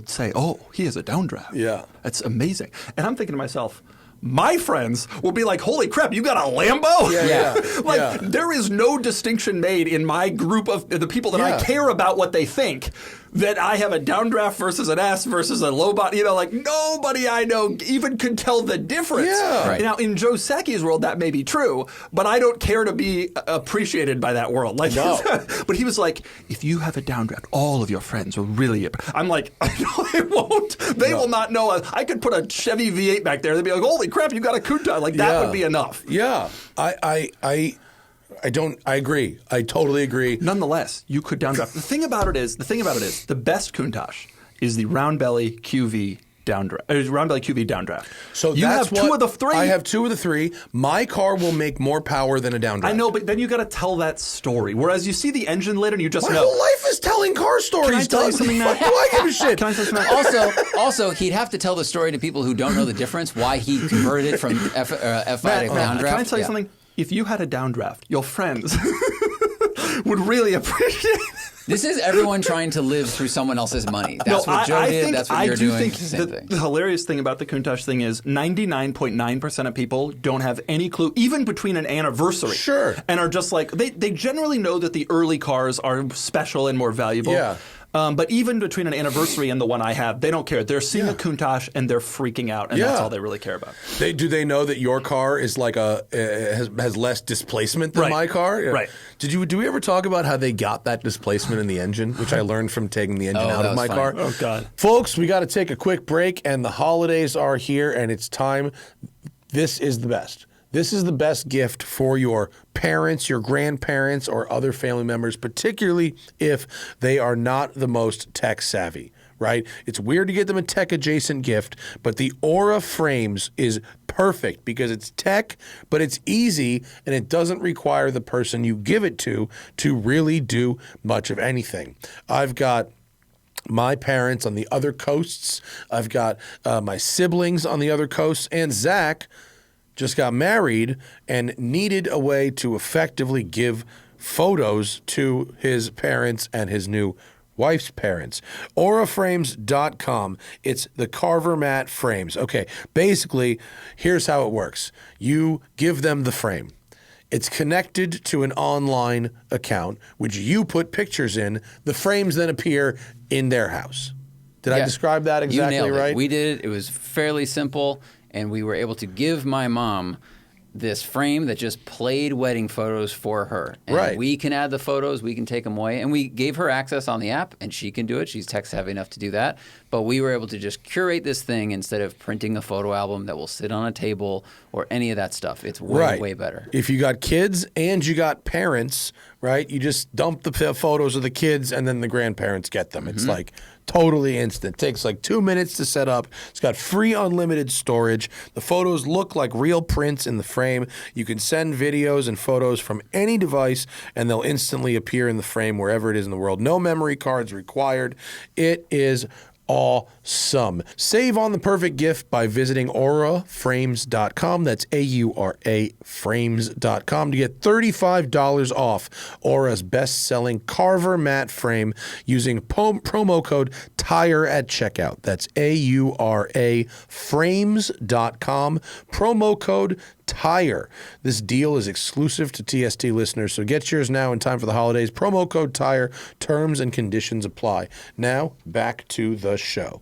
say, oh, he has a downdraft. Yeah. That's amazing. And I'm thinking to myself, my friends will be like, holy crap, you got a Lambo? Yeah. There is no distinction made in my group of the people that I care about what they think that I have a downdraft versus an S versus a low body. Like nobody I know even could tell the difference. Yeah. Right. Now, in Joe Sacchi's world, that may be true, but I don't care to be appreciated by that world. Like, no. But he was like, if you have a downdraft, all of your friends will really. I'm like, no, they won't. They will not know. I could put a Chevy V8 back there. They'd be like, holy crap, you got a Countach. Like that would be enough. Yeah. I agree. I totally agree. Nonetheless, you could downdraft. The thing about it is, the best Countach is the round belly QV downdraft. Round belly QV downdraft. So you have two of the three. I have 2 of the 3. My car will make more power than a downdraft. I know, but then you got to tell that story. Whereas you see the engine lid and you just My know. whole life is telling car stories. Can I tell you something, Matt? What do I give a shit? Can I tell you something? Also, he'd have to tell the story to people who don't know the difference, why he converted it from F5 to downdraft. Can I tell you something? If you had a downdraft, your friends would really appreciate it. This is everyone trying to live through someone else's money. That's what Joe did. That's what you're doing. I do think Same thing. the hilarious thing about the Countach thing is 99.9% of people don't have any clue, even between an anniversary. Sure. And are just like, they generally know that the early cars are special and more valuable. Yeah. But even between an anniversary and the one I have, they don't care. They're seeing a Countach and they're freaking out, and that's all they really care about. Do they know that your car is like has less displacement than my car? Right. Do we ever talk about how they got that displacement in the engine, which I learned from taking the engine out of my car? Oh, God. Folks, we got to take a quick break, and the holidays are here, and it's time. This is the best. This is the best gift for your parents, your grandparents, or other family members, particularly if they are not the most tech savvy. right? It's weird to get them a tech-adjacent gift, but the Aura Frames is perfect because it's tech, but it's easy, and it doesn't require the person you give it to really do much of anything. I've got my parents on the other coasts. I've got my siblings on the other coasts, and Zach just got married and needed a way to effectively give photos to his parents and his new wife's parents. Auraframes.com. It's the Carver mat frames. Okay, basically, here's how it works. You give them the frame. It's connected to an online account, which you put pictures in. The frames then appear in their house. Did I describe that exactly you nailed right? It. We did it. It was fairly simple, and we were able to give my mom this frame that just played wedding photos for her. And right. we can add the photos, we can take them away, and we gave her access on the app, and she can do it. She's tech savvy enough to do that. But we were able to just curate this thing instead of printing a photo album that will sit on a table or any of that stuff. It's way, way better. If you got kids and you got parents, right, you just dump the photos of the kids and then the grandparents get them. It's like totally instant. It takes like 2 minutes to set up. It's got free unlimited storage. The photos look like real prints in the frame. You can send videos and photos from any device and they'll instantly appear in the frame wherever it is in the world. No memory cards required. It is awesome. Save on the perfect gift by visiting auraframes.com. That's AURA frames.com to get $35 off Aura's best-selling Carver mat frame using promo code TIRE at checkout. That's AURA frames.com. Promo code TIRE. This deal is exclusive to TST listeners, so get yours now in time for the holidays. Promo code TIRE. Terms and conditions apply. Now, back to the show.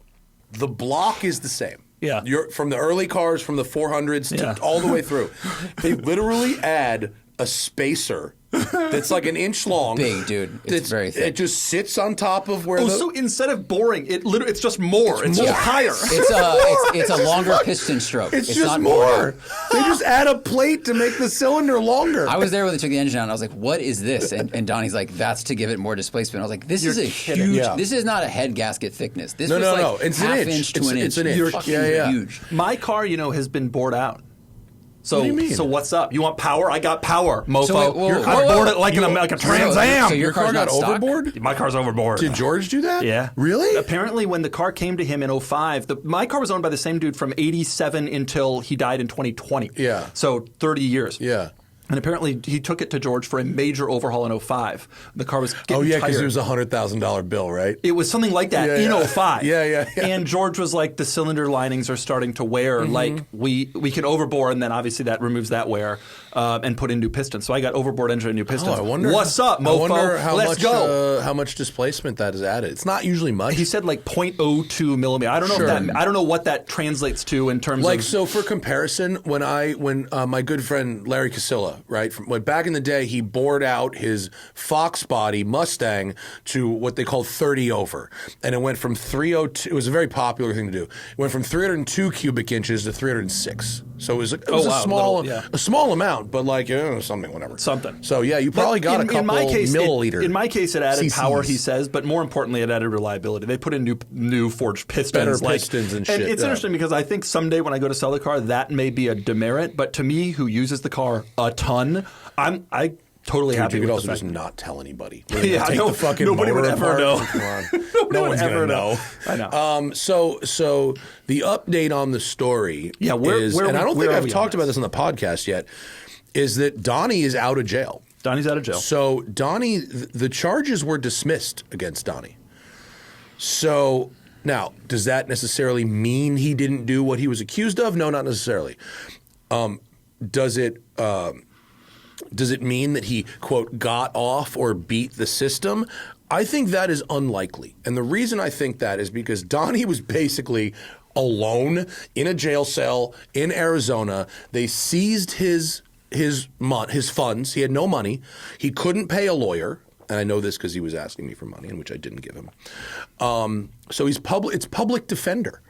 The block is the same. Yeah. You're, from the early cars, from the 400s to all the way through. They literally add a spacer that's like an inch long. Big, dude. It's very thick. It just sits on top of where so instead of boring, it's just more. It's just higher. It's a longer piston stroke. It's just not more. They just add a plate to make the cylinder longer. I was there when they took the engine out, and I was like, what is this? And Donnie's like, that's to give it more displacement. I was like, this is a huge, this is not a head gasket thickness. This was like it's half an inch to an inch. It's an inch. Fucking huge. My car, has been bored out. So, what do you mean? So what's up? You want power? I got power, mofo. So I bored it like a Trans Am. So your car got overboard? My car's overboard. Did George do that? Yeah. Really? Apparently, when the car came to him in 2005, my car was owned by the same dude from 87 until he died in 2020. Yeah. So 30 years. Yeah. And apparently, he took it to George for a major overhaul in 2005. The car was getting tired. because it was a $100,000 bill, right? It was something like that in 2005. Yeah. And George was like, the cylinder linings are starting to wear. Like, we can overbore, and then obviously that removes that wear, and put in new pistons. So I got overboard engine and new pistons. I wonder. What's up, mofo? I wonder Let's go. How much displacement that is added. It's not usually much. He said like 0.02 millimeter. I don't know I don't know what that translates to in terms of. So for comparison, when my good friend Larry Casilla, right, back in the day, he bored out his Fox body Mustang to what they call 30 over, and it went from 302. It was a very popular thing to do. It went from 302 cubic inches to 306. So it was a small amount, but like something, whatever. Something. So yeah, you probably got a couple milliliter. In my case, it added CCs. power, he says, but more importantly, it added reliability. They put in new forged pistons, better pistons and shit. And it's interesting because I think someday when I go to sell the car, that may be a demerit. But to me, who uses the car a ton, I totally happy. You could with also the just fact. not tell anybody. Yeah, take the fucking nobody would motor ever apart. know. Come on. Nobody No would one's ever gonna know. I know. So the update on the story Yeah, is, and I don't think I've talked on about this on the podcast yet, is that Donnie is out of jail. Donnie's out of jail. So Donnie, the charges were dismissed against Donnie. So now, does that necessarily mean he didn't do what he was accused of? No, not necessarily. Does it mean that he, quote, got off or beat the system? I think that is unlikely. And the reason I think that is because Donnie was basically alone in a jail cell in Arizona. They seized his funds. He had no money. He couldn't pay a lawyer. And I know this because he was asking me for money, in which I didn't give him. So it's public defender.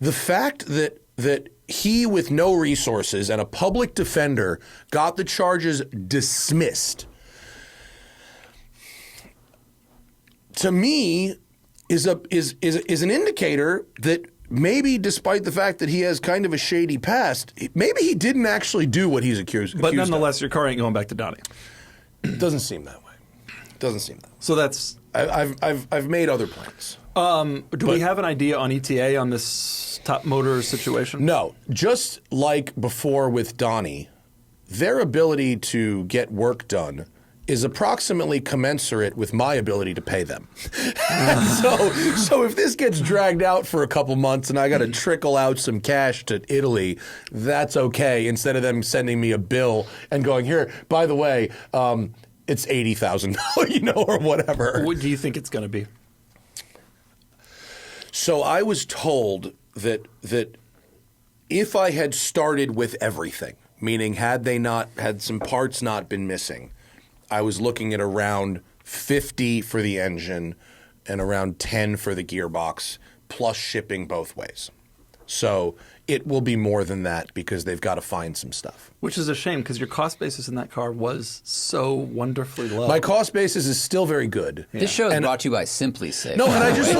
The fact that he, with no resources and a public defender, got the charges dismissed, to me, is an indicator that maybe, despite the fact that he has kind of a shady past, maybe he didn't actually do what he's accused. But nonetheless, your car ain't going back to Donnie. It doesn't seem that way. Doesn't seem that way. So that's. I've made other plans. Do we have an idea on ETA on this Top Motors situation? No, just like before with Donnie, their ability to get work done is approximately commensurate with my ability to pay them. So if this gets dragged out for a couple months and I got to trickle out some cash to Italy, that's okay. Instead of them sending me a bill and going, here, by the way, it's $80,000, or whatever. What do you think it's going to be? So I was told that if I had started with everything, meaning had some parts not been missing, I was looking at around 50 for the engine and around 10 for the gearbox, plus shipping both ways. So it will be more than that because they've got to find some stuff. Which is a shame because your cost basis in that car was so wonderfully low. My cost basis is still very good. This show is brought to you by Simply Safe. No, and I just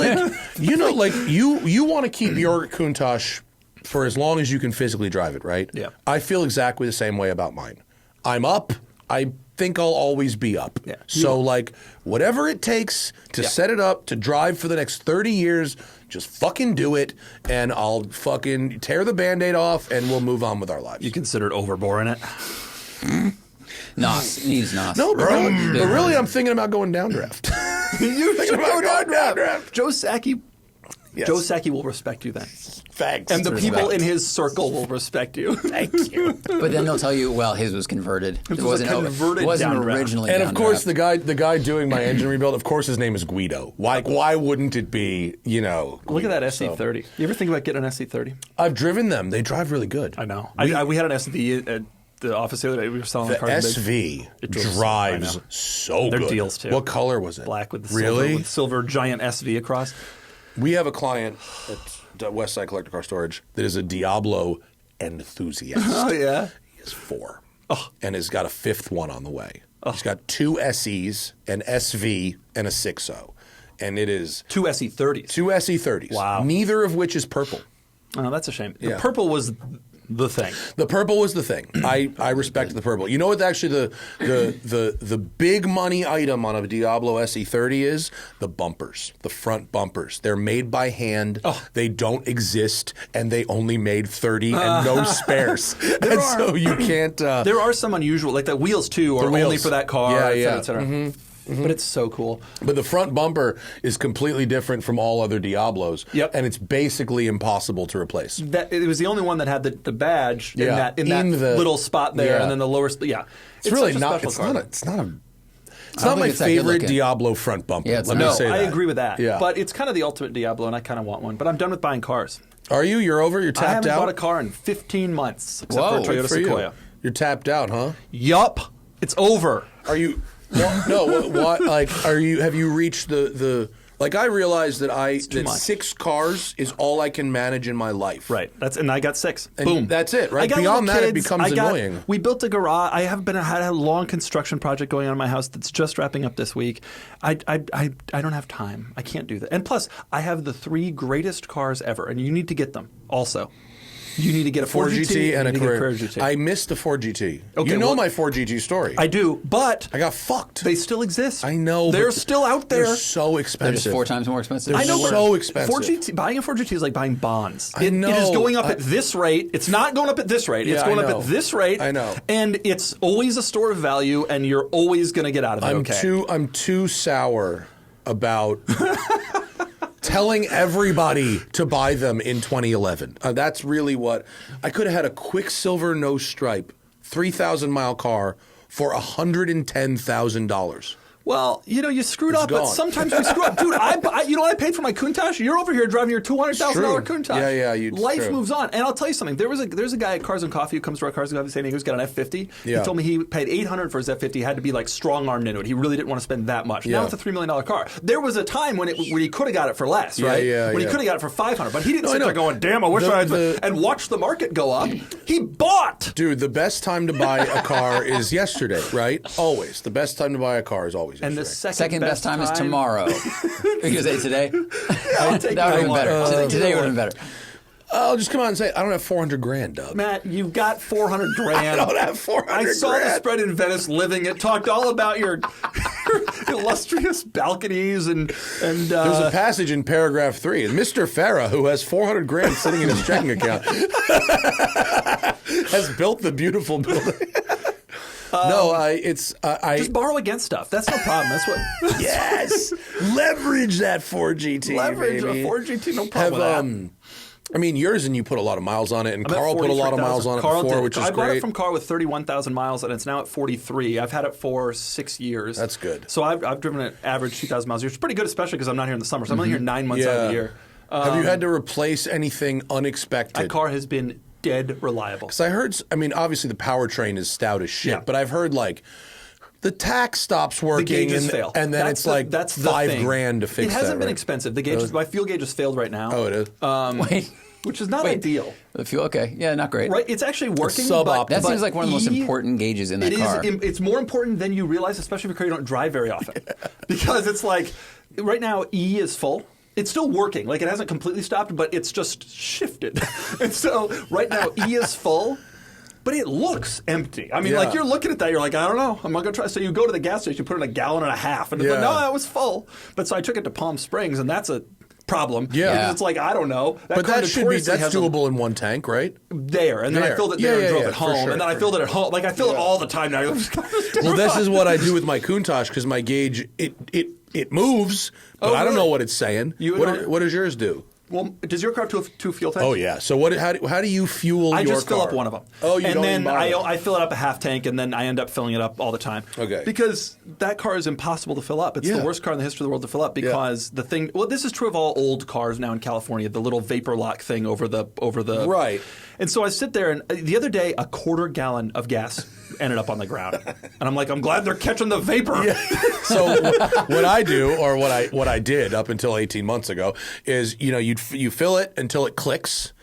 you want to keep your Countach for as long as you can physically drive it, right? Yeah. I feel exactly the same way about mine. I'm up. I think I'll always be up. Yeah. So whatever it takes to set it up to drive for the next 30 years, just fucking do it, and I'll fucking tear the Band-Aid off, and we'll move on with our lives. You considered overboring it? NOS. Needs NOS. No, but really, I'm thinking about going downdraft. You're thinking about going downdraft. Joe Sackey. Yes. Joe Sackey will respect you then. Thanks. And the people in his circle will respect you. Thank you. But then they'll tell you, well, his was converted. It was a converted wasn't downdraft. originally And of course, downdraft. the guy doing my engine rebuild, of course, his name is Guido. Why wouldn't it be, Guido? Look at that SE30. So. You ever think about getting an SE30? I've driven them. They drive really good. I know. We had an SV at the office the other day. We were selling The cars. SV drives so They're good. deals, too. What color was it? Black with the really? silver giant SV across. We have a client at Westside Collector Car Storage that is a Diablo enthusiast. Oh, yeah? He has 4 and has got a 5th one on the way. He's got 2 SEs, an SV, and a 6.0. And it is 2 SE30s. 2 SE30s. Wow. Neither of which is purple. Oh, that's a shame. The Yeah. purple was the thing. The purple was the thing. I respect the purple. You know what actually the big money item on a Diablo SE30 is? The bumpers, the front bumpers. They're made by hand. They don't exist, and they only made 30 and no spares. So you can't. There are some unusual, like the wheels too, are The wheels. only for that car, Yeah, et cetera, yeah. et cetera. But it's so cool. But the front bumper is completely different from all other Diablos. Yep. And it's basically impossible to replace. It was the only one that had the badge in Yeah. that little spot there, Yeah. and then the lower. Yeah, It's really such a not. special It's car. not. It's not a. It's I not don't my think it's that good favorite looking. Diablo front bumper. Yeah, it's Let not. me say I that. agree with that. Yeah. But it's kind of the ultimate Diablo, and I kind of want one. But I'm done with buying cars. Are you? You're over. You're I tapped haven't out. bought a car in 15 months, except Whoa, for a good Toyota For you. Sequoia. You're tapped out, huh? Yup, it's over. Are you? What? Like, are you? Have you reached the? Like, I realize that much. 6 cars is all I can manage in my life. Right. And I got 6. And Boom. that's it, right? I got Beyond little that, it kids. becomes annoying. We built a garage. I have had a long construction project going on in my house that's just wrapping up this week. I don't have time. I can't do that. And plus, I have the 3 greatest cars ever, and you need to get them also. You need to get a Ford GT and a you need to get Carrera GT. I missed the Ford GT. Okay, you know well- my Ford GT story. I do, but I got fucked. they still exist. I know. They're but still out there. They're so They're expensive. just 4 times more expensive. They're I know, so but expensive. Buying a Ford GT is like buying bonds. I It is know. going up at this rate. It's not going up at this rate. It's Yeah, going I up know. at this rate. I know. And it's always a store of value, and you're always going to get out of it. I'm too sour about telling everybody to buy them in 2011. That's really what I could have had a Quicksilver no stripe 3,000-mile car for $110,000. Well, you screwed It's up, but gone. sometimes we screw up. Dude, you know what I paid for my Countach? You're over here driving your $200,000 True. Countach. Yeah, it's Life true. moves on. And I'll tell you something. There's a guy at Cars and Coffee who comes to our Cars and Coffee San Diego who's got an F50. Yeah. He told me he paid $800 for his F50. He had to be like strong-armed into it. He really didn't want to spend that much. Now Yeah. it's a $3 million car. There was a time when he could have got it for less, right? Yeah, when he yeah. could have got it for $500. But he didn't No, I sit there know. going, damn, I wish I had... and watch the market go up. He bought! Dude, the best time to buy a car is yesterday, right? Always. The best time to buy a car is always songs. And the yesterday. Second best time is tomorrow. Are you going to say today? I'll take That would have been water. better. Today would have been better. I'll just come out and say I don't have $400,000, Doug. Matt, you've got $400,000. I don't have $400,000. I saw the spread in Venice Living. It talked all about your illustrious balconies and. There's a passage in paragraph 3. Mr. Farah, who has $400,000 sitting in his checking account, has built the beautiful building. Just borrow against stuff. That's no problem. That's what. Yes, leverage that Ford GT. Leverage baby. a Ford GT. No problem with that. I mean, yours and you put a lot of miles on it, and I'm at Carl put a lot of 43,000. miles on it Carl before, did. which is I bought great. it from Carl with 31,000 miles, and it's now at 43. I've had it for 6 years. That's good. So I've driven it average 2,000 miles a year. It's pretty good, especially because I'm not here in the summer. So I'm only here 9 months out of the year. Have you had to replace anything unexpected? My car has been dead reliable. Because I heard, I mean, obviously the powertrain is stout as shit, Yeah. but I've heard like the tack stops working, gauges fail. and then That's it's like that's the $5,000 thing. to fix that. It hasn't been right? expensive. The gauges, my fuel gauge has failed right now. Oh, it is. Wait. Which is not ideal. The fuel, okay. Yeah, not great. Right? It's actually working. suboptimal. That but seems like one of the most important gauges in that car. It's more important than you realize, especially if a car you don't drive very often. Because it's like, right now, E is full. It's still working. Like, it hasn't completely stopped, but it's just shifted. And so, right now, E is full. But it looks empty. I mean, Yeah. like, you're looking at that, you're like, I don't know, I'm not going to try. So you go to the gas station, you put in 1.5 gallons, and it's like, no, that was full. But so I took it to Palm Springs, and that's a problem. Yeah. Because it's like, I don't know. But car that's notoriously has doable in one tank, right? there. And then I filled it there and drove it home. sure, and then I filled it at home. Like, I fill it all the time now. Well, this is what I do with my Countach because my gauge, it moves, but I don't know what it's saying. What does yours do? Well, does your car have two fuel tanks? Oh, yeah. So how do you fuel your car? I just fill up one of them. Oh, you and don't then even bother. I fill it up a half tank, and then I end up filling it up all the time. Okay. Because that car is impossible to fill up. It's the worst car in the history of the world to fill up because the thing. Well, this is true of all old cars now in California. The little vapor lock thing over the Right. And so I sit there, and the other day, 1/4 gallon of gas ended up on the ground, and I'm like, I'm glad they're catching the vapor. Yeah. So what I do, or what I did up until 18 months ago, is you fill it until it clicks,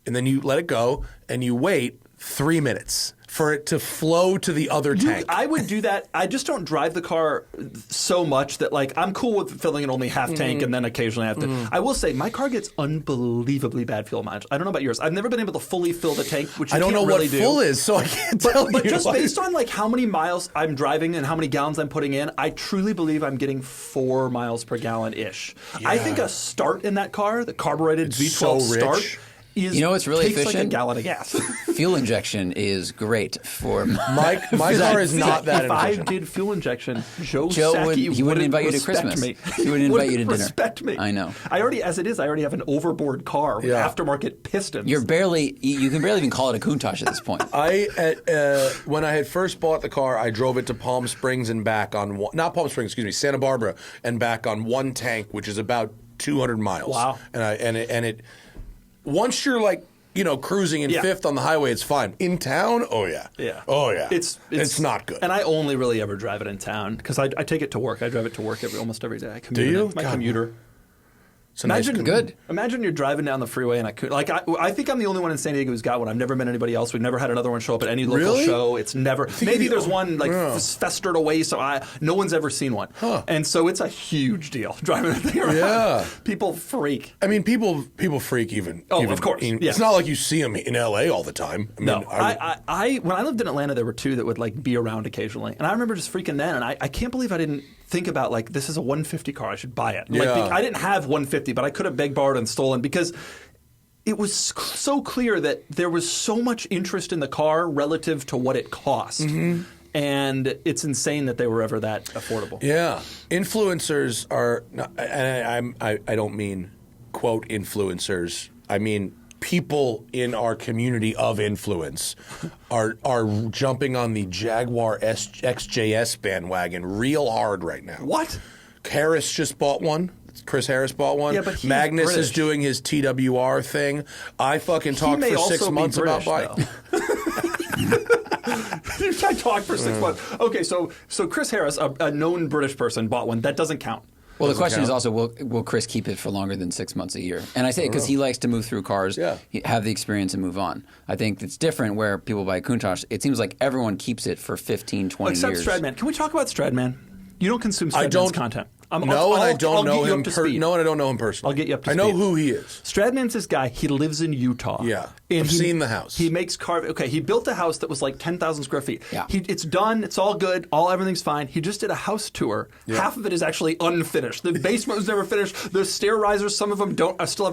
and then you let it go, and you wait 3 minutes for it to flow to the other tank. I would do that. I just don't drive the car so much that, like, I'm cool with filling it only half tank and then occasionally I have to. I will say my car gets unbelievably bad fuel mileage. I don't know about yours. I've never been able to fully fill the tank, which I don't know really what full is, so I can't tell you. But just based on like how many miles I'm driving and how many gallons I'm putting in, I truly believe I'm getting 4 miles per gallon ish. Yeah. I think a start in that car, the carbureted V12 so rich. start. You know what's really takes efficient? like a gallon of gas. Fuel injection is great for My car is not that If I efficient. did fuel injection, Joe he wouldn't invite you to respect Christmas. Me. He wouldn't invite you to dinner. Respect me. I know. I already have an overboard car with aftermarket pistons. you can barely even call it a Countach at this point. When I had first bought the car, I drove it to Palm Springs and back on not Palm Springs, excuse me, Santa Barbara and back on one tank, which is about 200 miles. Wow. And it once you're like cruising in fifth on the highway, it's fine. In town, oh yeah. It's not good. And I only really ever drive it in town because I take it to work. I drive it to work almost every day. I commute Do you? in it. My God. commuter. It's a nice Good. Imagine you're driving down the freeway and I think I'm the only one in San Diego who's got one. I've never met anybody else. We've never had another one show up at any local Really? show. It's never. Maybe there's one festered away, so no one's ever seen one. Huh. And so it's a huge deal driving that thing around. Yeah. People freak. I mean, people freak even. Oh, even, of course. Yeah. Yeah. It's not like you see them in L.A. all the time. I mean, No, when I lived in Atlanta, there were two that would like be around occasionally, and I remember just freaking then. And I can't believe I didn't think about like this is a 150 car, I should buy it. Yeah. Like, I didn't have 150, but I could have begged, borrowed, and stolen because it was so clear that there was so much interest in the car relative to what it cost. Mm-hmm. And it's insane that they were ever that affordable. Yeah, influencers are, and I don't mean quote influencers. I mean people in our community of influence are jumping on the Jaguar XJS bandwagon real hard right now. What? Harris just bought one. Chris Harris bought one. Yeah, but he's Magnus British. is doing his TWR thing. I fucking talked for 6 months about buying. I talked for 6 months. Okay, so Chris Harris, a known British person, bought one. That doesn't count. Well, the question is also, will Chris keep it for longer than 6 months a year? And I say it because he likes to move through cars, have the experience, and move on. I think it's different where people buy Countach. It seems like everyone keeps it for 15, 20 years. Except Stradman. Can we talk about Stradman? You don't consume Stradman's content. I don't know him personally. I'll get you up to speed. I know who he is. Stradman's this guy. He lives in Utah. Yeah. And I've seen the house. He makes he built a house that was like 10,000 square feet. Yeah. It's done. It's all good. Everything's fine. He just did a house tour. Yeah. Half of it is actually unfinished. The basement was never finished. The stair risers, some of them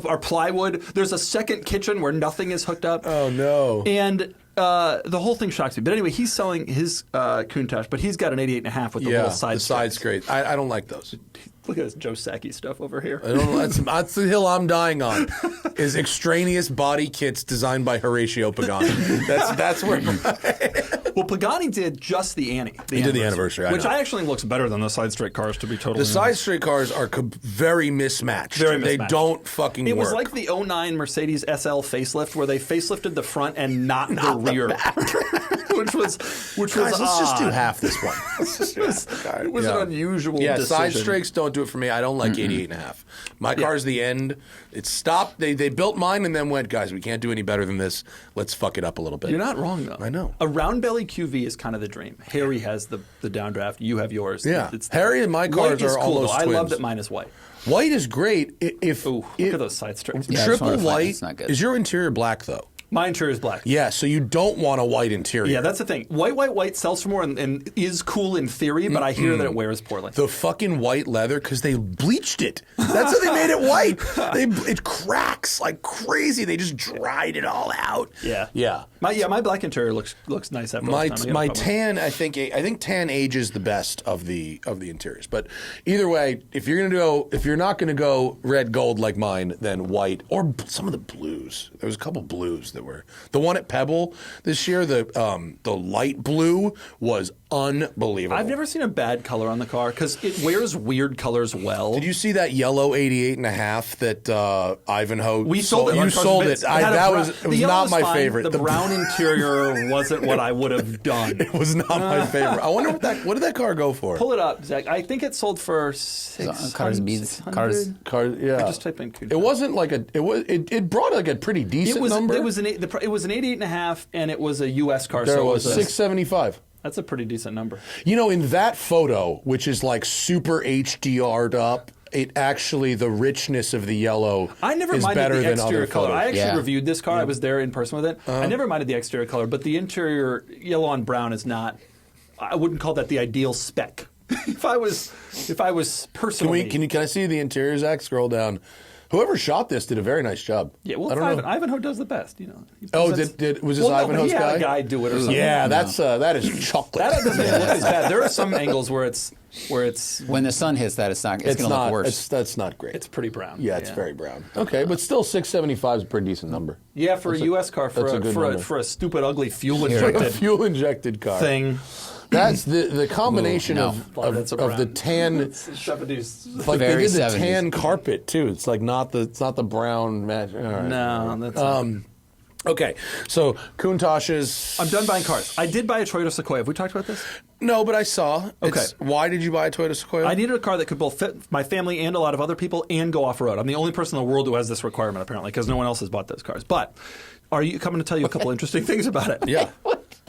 are plywood. There's a second kitchen where nothing is hooked up. Oh, no. And the whole thing shocks me. But anyway, he's selling his Countach, but he's got an 88.5 with the little side side's great. I don't like those. Look at this Joe Sacchi stuff over here. I don't know, that's the hill I'm dying on. Is extraneous body kits designed by Horatio Pagani. That's where. Well, Pagani did just the Annie. He did the anniversary, which I actually looks better than the side straight cars, to be totally honest. The side straight cars are very mismatched. They don't fucking work. It was like the 09 Mercedes SL facelift, where they facelifted the front and not the rear. which was Guys, let's just do half this one. It was an unusual decision. Side strakes don't do it for me. I don't like 88.5. My car's the end. It stopped. They built mine and then went, guys, we can't do any better than this. Let's fuck it up a little bit. You're not wrong, though. I know. A round belly QV is kind of the dream. Harry has the downdraft. You have yours. Yeah. Harry and my cars are almost twins. I love that mine is white. White is great. Look at those side strakes. Triple white. Is your interior black, though? My interior is black. Yeah, so you don't want a white interior. Yeah, that's the thing. White sells for more and is cool in theory, but I hear that it wears poorly. The fucking white leather, because they bleached it. That's how they made it white. It cracks like crazy. They just dried it all out. Yeah. Yeah. My black interior looks nice after my tan. I think tan ages the best of the interiors. But either way, if you're not gonna go red gold like mine, then white or some of the blues. There was a couple blues that were the one at Pebble this year. The light blue was unbelievable. I've never seen a bad color on the car because it wears weird colors well. Did you see that yellow 88.5 that Ivanhoe? We sold it. You sold it. It was not my favorite. The brown interior wasn't what I would have done. It was not my favorite. I wonder what did that car go for? Pull it up, Zach. I think it sold for $600. Cars. Yeah. I just type in Countach. It wasn't like it brought like a pretty decent number. It was an 88.5, and it was a U.S. car. There so it was 675. That's a pretty decent number. You know, in that photo, which is like super HDR'd up, the richness of the yellow I never is minded better the than exterior other color. photos. I actually reviewed this car. I was there in person with it. I never minded the exterior color, but the interior yellow on brown is not. I wouldn't call that the ideal spec. if I was personally, can I see the interior, Zach? Scroll down. Whoever shot this did a very nice job. Yeah, well, Ivanhoe does the best, you know. Was this Ivanhoe's guy? He had a guy do it or something. Yeah, that is chocolate. That doesn't look as bad. There are some angles where it's when the sun hits that, it's going to look worse. That's not great. It's pretty brown. Yeah, it's very brown. Okay, but still 675 is a pretty decent number. Yeah, for a U.S. car, for a stupid, ugly fuel-injected car thing. That's the combination of the tan. Like they did the tan carpet too. It's like not the brown match. Right. No, that's okay. So Countach's. I'm done buying cars. I did buy a Toyota Sequoia. Have we talked about this? No, but I saw. Okay. Why did you buy a Toyota Sequoia? I needed a car that could both fit my family and a lot of other people and go off road. I'm the only person in the world who has this requirement apparently because no one else has bought those cars. But are you coming to tell you a couple interesting things about it? Yeah.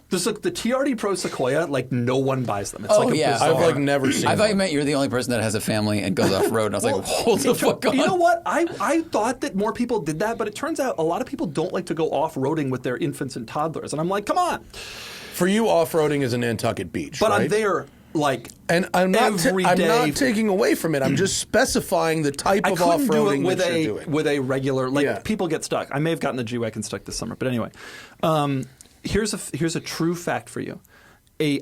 The TRD Pro Sequoia, like no one buys them. It's I've never seen. I thought you meant you're the only person that has a family and goes off road. And I was like, hold the fuck on. You know what? I thought that more people did that, but it turns out a lot of people don't like to go off roading with their infants and toddlers. And I'm like, come on. For you, off roading is a Nantucket beach, but right? I'm there. And I'm not taking away from it. I'm just specifying the type of off-roading that you're doing. With a regular, people get stuck. I may have gotten the G-Wagon stuck this summer, but anyway. Here's a true fact for you. A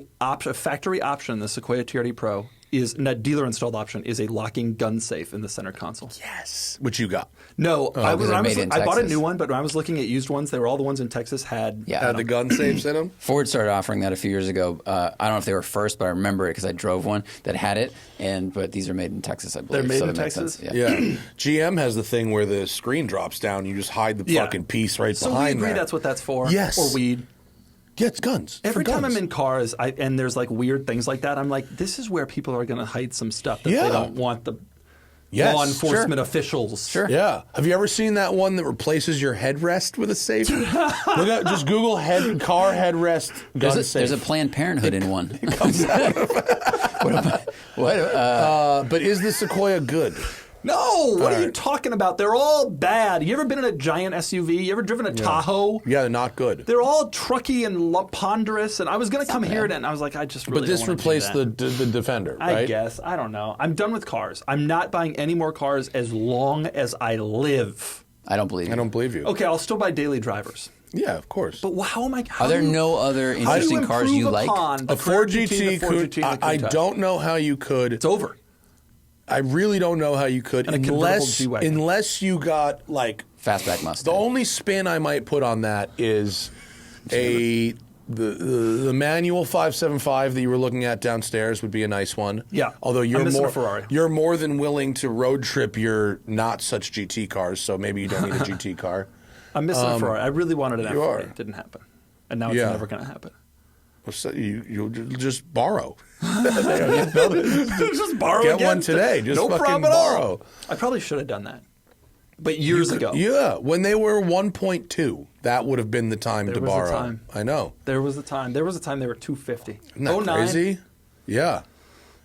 factory option, the Sequoia TRD Pro, is a dealer-installed option, is a locking gun safe in the center console. Yes. Which you got. No, I bought a new one, but when I was looking at used ones, all the ones in Texas had the gun safes in them. Ford started offering that a few years ago. I don't know if they were first, but I remember it because I drove one that had it. But these are made in Texas, I believe. They're made in Texas? Yeah. GM has the thing where the screen drops down. You just hide the fucking piece right behind that. So we agree that's what that's for? Yes. Or weed? Yeah, it's guns. Every time I'm in cars and there's like weird things like that, I'm like, this is where people are going to hide some stuff that they don't want the Yes, law enforcement sure. officials. Sure. Yeah. Have you ever seen that one that replaces your headrest with a safe? Look at, just Google car headrest gun safe. There's a Planned Parenthood in one. But is the Sequoia good? No, what are you talking about? They're all bad. You ever been in a giant SUV? You ever driven a Tahoe? Yeah, they're not good. They're all trucky and ponderous, and I was going to come here and I was like, I just really But this don't wanna replaced do the that. Defender, right? I guess. I don't know. I'm done with cars. I'm not buying any more cars as long as I live. I don't believe you. I don't believe you. Okay, I'll still buy daily drivers. Yeah, of course. But how am I? Are there no other interesting cars you like? A Ford GT, I don't know how you could. It's over. I really don't know how you could, And a convertible G-Wagon. unless you got like Fastback Mustang. the only spin I might put on that is the manual 575 that you were looking at downstairs would be a nice one. Yeah. Although I'm missing a Ferrari. you're more than willing to road trip your not such GT cars, so maybe you don't need a GT car. I'm missing a Ferrari. I really wanted an you F40. are. It didn't happen, and now it's Yeah. never going to happen. So you'll just borrow. Just borrow Get again. one today. Just no fucking problem at all. borrow. I probably should have done that, but years ago. Yeah, when they were 1.2, that would have been the time to There was a borrow. time. I know. There was a time. There was a time they were $250. Isn't that 09? crazy? Yeah.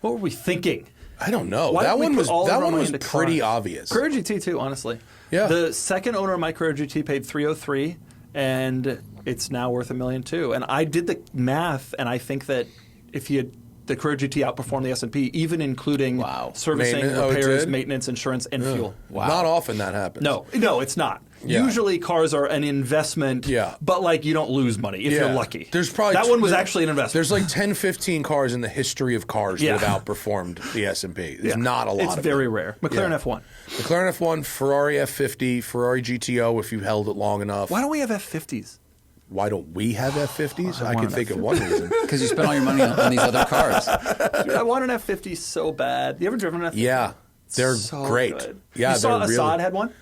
What were we thinking? I don't know. Why That did we one put was all of our money into pretty cars? obvious. Carrera GT too, honestly. Yeah. The second owner of my Carrera GT paid $303, and it's now worth $1.2 million. And I did the math, and I think that if the Carrera GT outperformed the S&P, even including servicing, repairs, maintenance, insurance, and fuel. Wow. Not often that happens. No, it's not. Yeah. Usually cars are an investment, but like you don't lose money if you're lucky. There's probably that one was actually an investment. There's like 10, 15 cars in the history of cars that have outperformed the S&P. There's not a lot It's of very them. rare. McLaren F1. McLaren F1, Ferrari F50, Ferrari GTO if you held it long enough. Why don't we have F50s? Why don't we have F50s? I can think of one reason. Because you spend all your money on these other cars. Dude, I want an F50 so bad. You ever driven an F50? Yeah. They're so great. Good. Yeah, you saw they're Assad really... had one?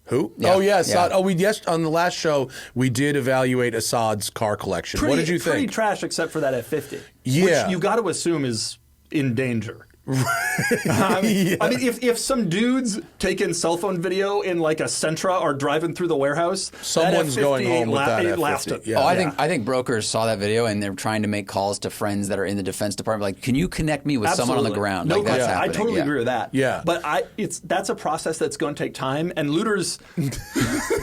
Who? Yeah. Oh, yeah, Assad. Yeah. Oh, on the last show, we did evaluate Assad's car collection. What did you think? Pretty trash except for that F50. Yeah. Which you got to assume is in danger. I mean, if some dudes taking cell phone video in like a Sentra are driving through the warehouse, someone's that F50 going home with that F50. Yeah. Oh, I think brokers saw that video and they're trying to make calls to friends that are in the Defense Department. Like, can you connect me with someone on the ground? No, like that's happening. I totally agree with that. Yeah, but that's a process that's going to take time, and looters.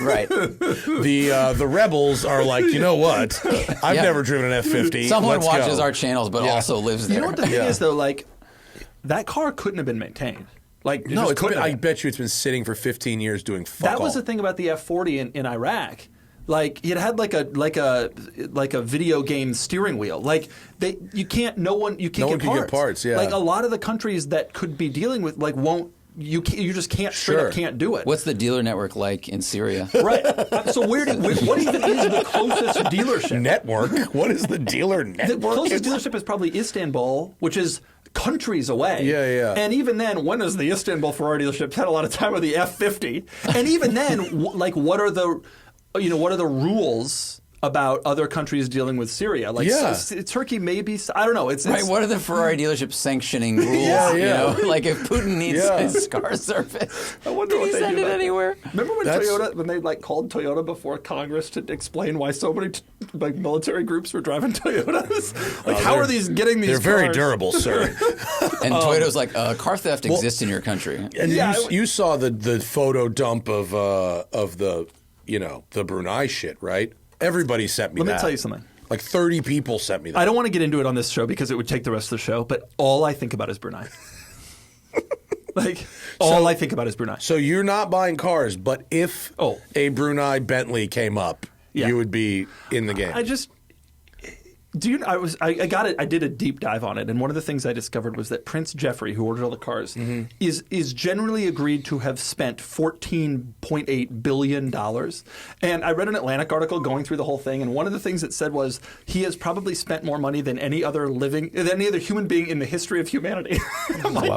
Right. The rebels are like, you know what? I've never driven an F50. Someone Let's watches go. our channels, but also lives there. You know what the thing is, though? Like, that car couldn't have been maintained. Like, no, I bet you it's been sitting for 15 years doing fuck That was all. the thing about the F40 in Iraq. Like, it had like a video game steering wheel. Like, you can't get parts. Yeah. Like a lot of the countries that could be dealing with won't. You just can't straight up can't do it. What's the dealer network like in Syria? Right. So what even is the closest dealership? Network? What is the dealer network? The closest dealership is probably Istanbul, which is countries away. Yeah. And even then, when does the Istanbul Ferrari dealership had a lot of time with the F50? And even then, what are the rules about other countries dealing with Syria? Like, Turkey maybe, I don't know. It's right. What are the Ferrari dealerships sanctioning rules? Yeah. You know, like if Putin needs his car service, I wonder can what he they send do it about anywhere? Remember when they called Toyota before Congress to explain why so many military groups were driving Toyotas? How are these getting these? They're very cars? durable, sir. And Toyota's like, car theft exists in your country. And you saw the photo dump of the the Brunei shit, right? Everybody sent me that. Let me tell you something. Like 30 people sent me that. I don't want to get into it on this show because it would take the rest of the show, but all I think about is Brunei. All I think about is Brunei. So you're not buying cars, but if a Brunei Bentley came up, you would be in the game. I did a deep dive on it, and one of the things I discovered was that Prince Jeffrey, who ordered all the cars, is generally agreed to have spent $14.8 billion. And I read an Atlantic article going through the whole thing, and one of the things it said was he has probably spent more money than any other human being in the history of humanity. I'm like,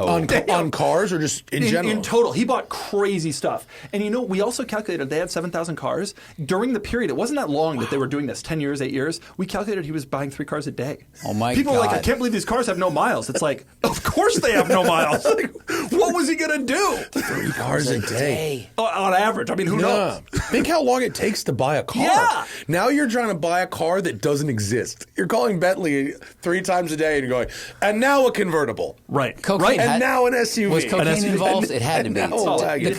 on cars or just in general? In total. He bought crazy stuff. And we also calculated they had 7,000 cars. During the period, it wasn't that long that they were doing this, 10 years, 8 years. We calculated he was buying 3 cars a day. Oh my People are like, God. I can't believe these cars have no miles. It's like, of course they have no miles. Like, what was he going to do? 3 cars a day. On average. I mean, who knows? Think how long it takes to buy a car. Yeah. Now you're trying to buy a car that doesn't exist. You're calling Bentley 3 times a day and you're going, and now a convertible. Right. Cocaine And had- now an SUV. Was cocaine involved? It had to And be. now a wagon.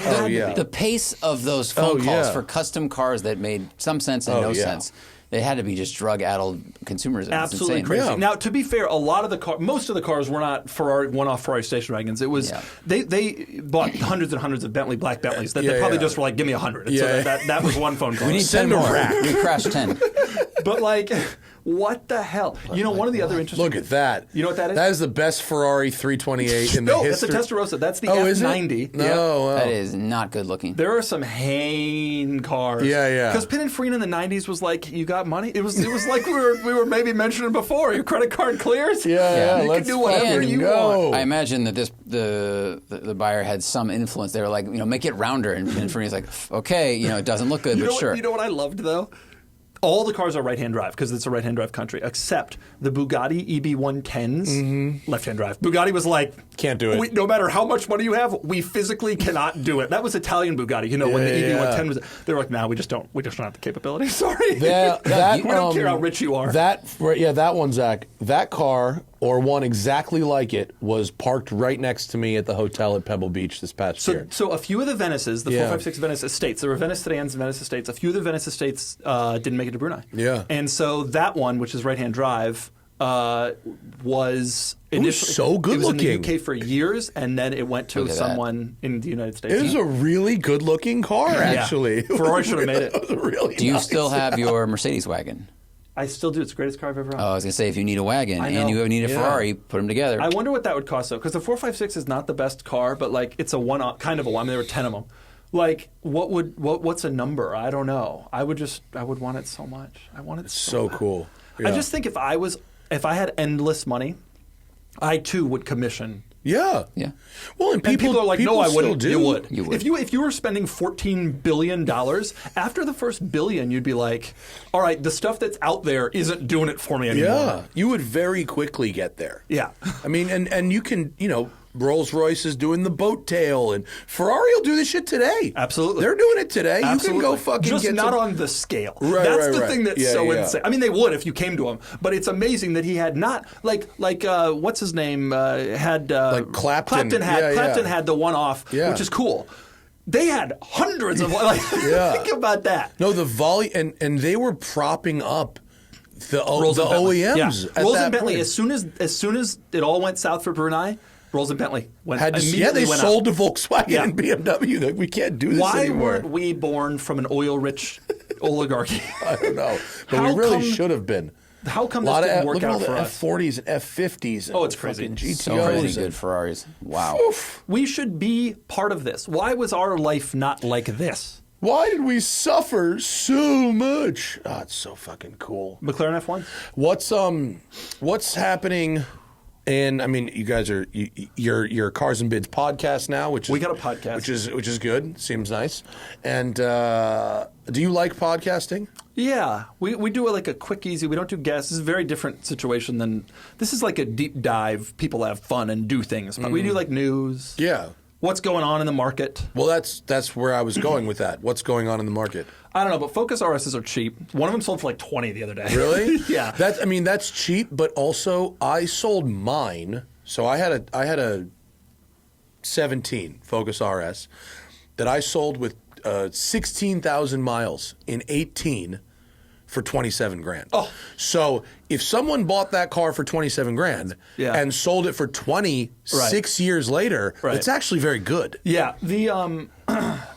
The pace of those phone calls yeah. for custom cars that made some sense and no sense. They had to be just drug-addled consumers. Absolutely insane. crazy. Yeah. Now, to be fair, a lot of the most of the cars were not one-off Ferrari station wagons. It was they bought hundreds and hundreds of black Bentleys that they probably just were like, give me 100. And so that was one phone call. We need 10 more. We crashed 10. But like, what the hell? You know, one of the other interesting. Look at that. You know what that is? That is the best Ferrari 328 in the No, history. that's a Testarossa. That's the Oh, is it? F90. No, Yeah. wow. That is not good looking. There are some Hain cars. Yeah. Because Pininfarina in the 90s was like, you got money? It was like we were maybe mentioning before. Your credit card clears? Yeah, You can let's do whatever fucking you go. want. I imagine that the buyer had some influence. They were like, make it rounder, and Fernie's like, okay, it doesn't look good, but sure. You know what I loved though? All the cars are right-hand drive because it's a right-hand drive country, except the Bugatti EB110s, left-hand drive. Bugatti was like, Can't do it. No matter how much money you have, we physically cannot do it. That was Italian Bugatti. when the EB110 was, they were like, nah, we just don't have the capability. Sorry, we don't care how rich you are. That one, Zach. That car or one exactly like it was parked right next to me at the hotel at Pebble Beach this past year. So a few of the Venices, the 456 Venice estates, there were Venice sedans and Venice estates. A few of the Venice estates didn't make it to Brunei. Yeah. And so that one, which is right-hand drive, was initially so good it was looking. in the UK for years, and then it went to Look at someone in the United States. It was a really good looking car, actually. Ferrari should have made it. It was really Do you nice. still have your Mercedes wagon? I still do. It's the greatest car I've ever owned. Oh, I was going to say, if you need a wagon I and know. you need a Ferrari, put them together. I wonder what that would cost though, because the 456 is not the best car, but like it's a one kind of a one. I mean, there were 10 of them. Like, what's a number? I don't know. I would want it so much. I want it So much. cool. I just think if I had endless money, I too would commission. Yeah. Yeah. Well, and And people are like, no, I still wouldn't. do. You would. You would. If you were spending $14 billion, after the first billion, you'd be like, all right, the stuff that's out there isn't doing it for me anymore. Yeah. You would very quickly get there. Yeah. I mean, and you can, Rolls-Royce is doing the boat tail, and Ferrari will do this shit today. Absolutely. They're doing it today. Absolutely. You can go fucking just get not some- on the scale. Right, That's right, the right. thing that's Yeah, so yeah. insane. I mean, they would if you came to him, but it's amazing that he had not like what's his name had Like Clapton. Clapton had the one off, Yeah. which is cool. They had hundreds of Yeah. think about that. No, the volume, and they were propping up the Rolls and Bentley. OEMs. Yeah. At Rolls that and Bentley. point. As soon as it all went south for Brunei, Rolls and Bentley went They immediately went sold up. to Volkswagen Yeah. and BMW. Like, we can't do this Why anymore. weren't we born from an oil-rich oligarchy? I don't know, but How we really come- should have been. How come A this lot didn't of work look at all out the for us? F40s and F50s. And Oh, it's crazy. fucking GTOs. so many and- good Ferraris. Wow. We should be part of this. Why was our life not like this? Why did we suffer so much? Oh, it's so fucking cool. McLaren F1? What's happening? And I mean, you guys are your Cars and Bids podcast now, which is, We got a podcast. which is good. Seems nice. And do you like podcasting? Yeah. We do like a quick, easy. We don't do guests. This is a very different situation than this is like a deep dive. People have fun and do things, but we do like news. Yeah. What's going on in the market? Well, that's where I was going with that. What's going on in the market? I don't know, but Focus RSs are cheap. One of them sold for like 20 the other day. Really? Yeah. That's cheap, but also I sold mine. So I had a 17 Focus RS that I sold with 16,000 miles in 18 for 27 grand. Oh. So if someone bought that car for 27 grand Yeah. and sold it for 20 6 years later, Right. it's actually very good. Yeah, the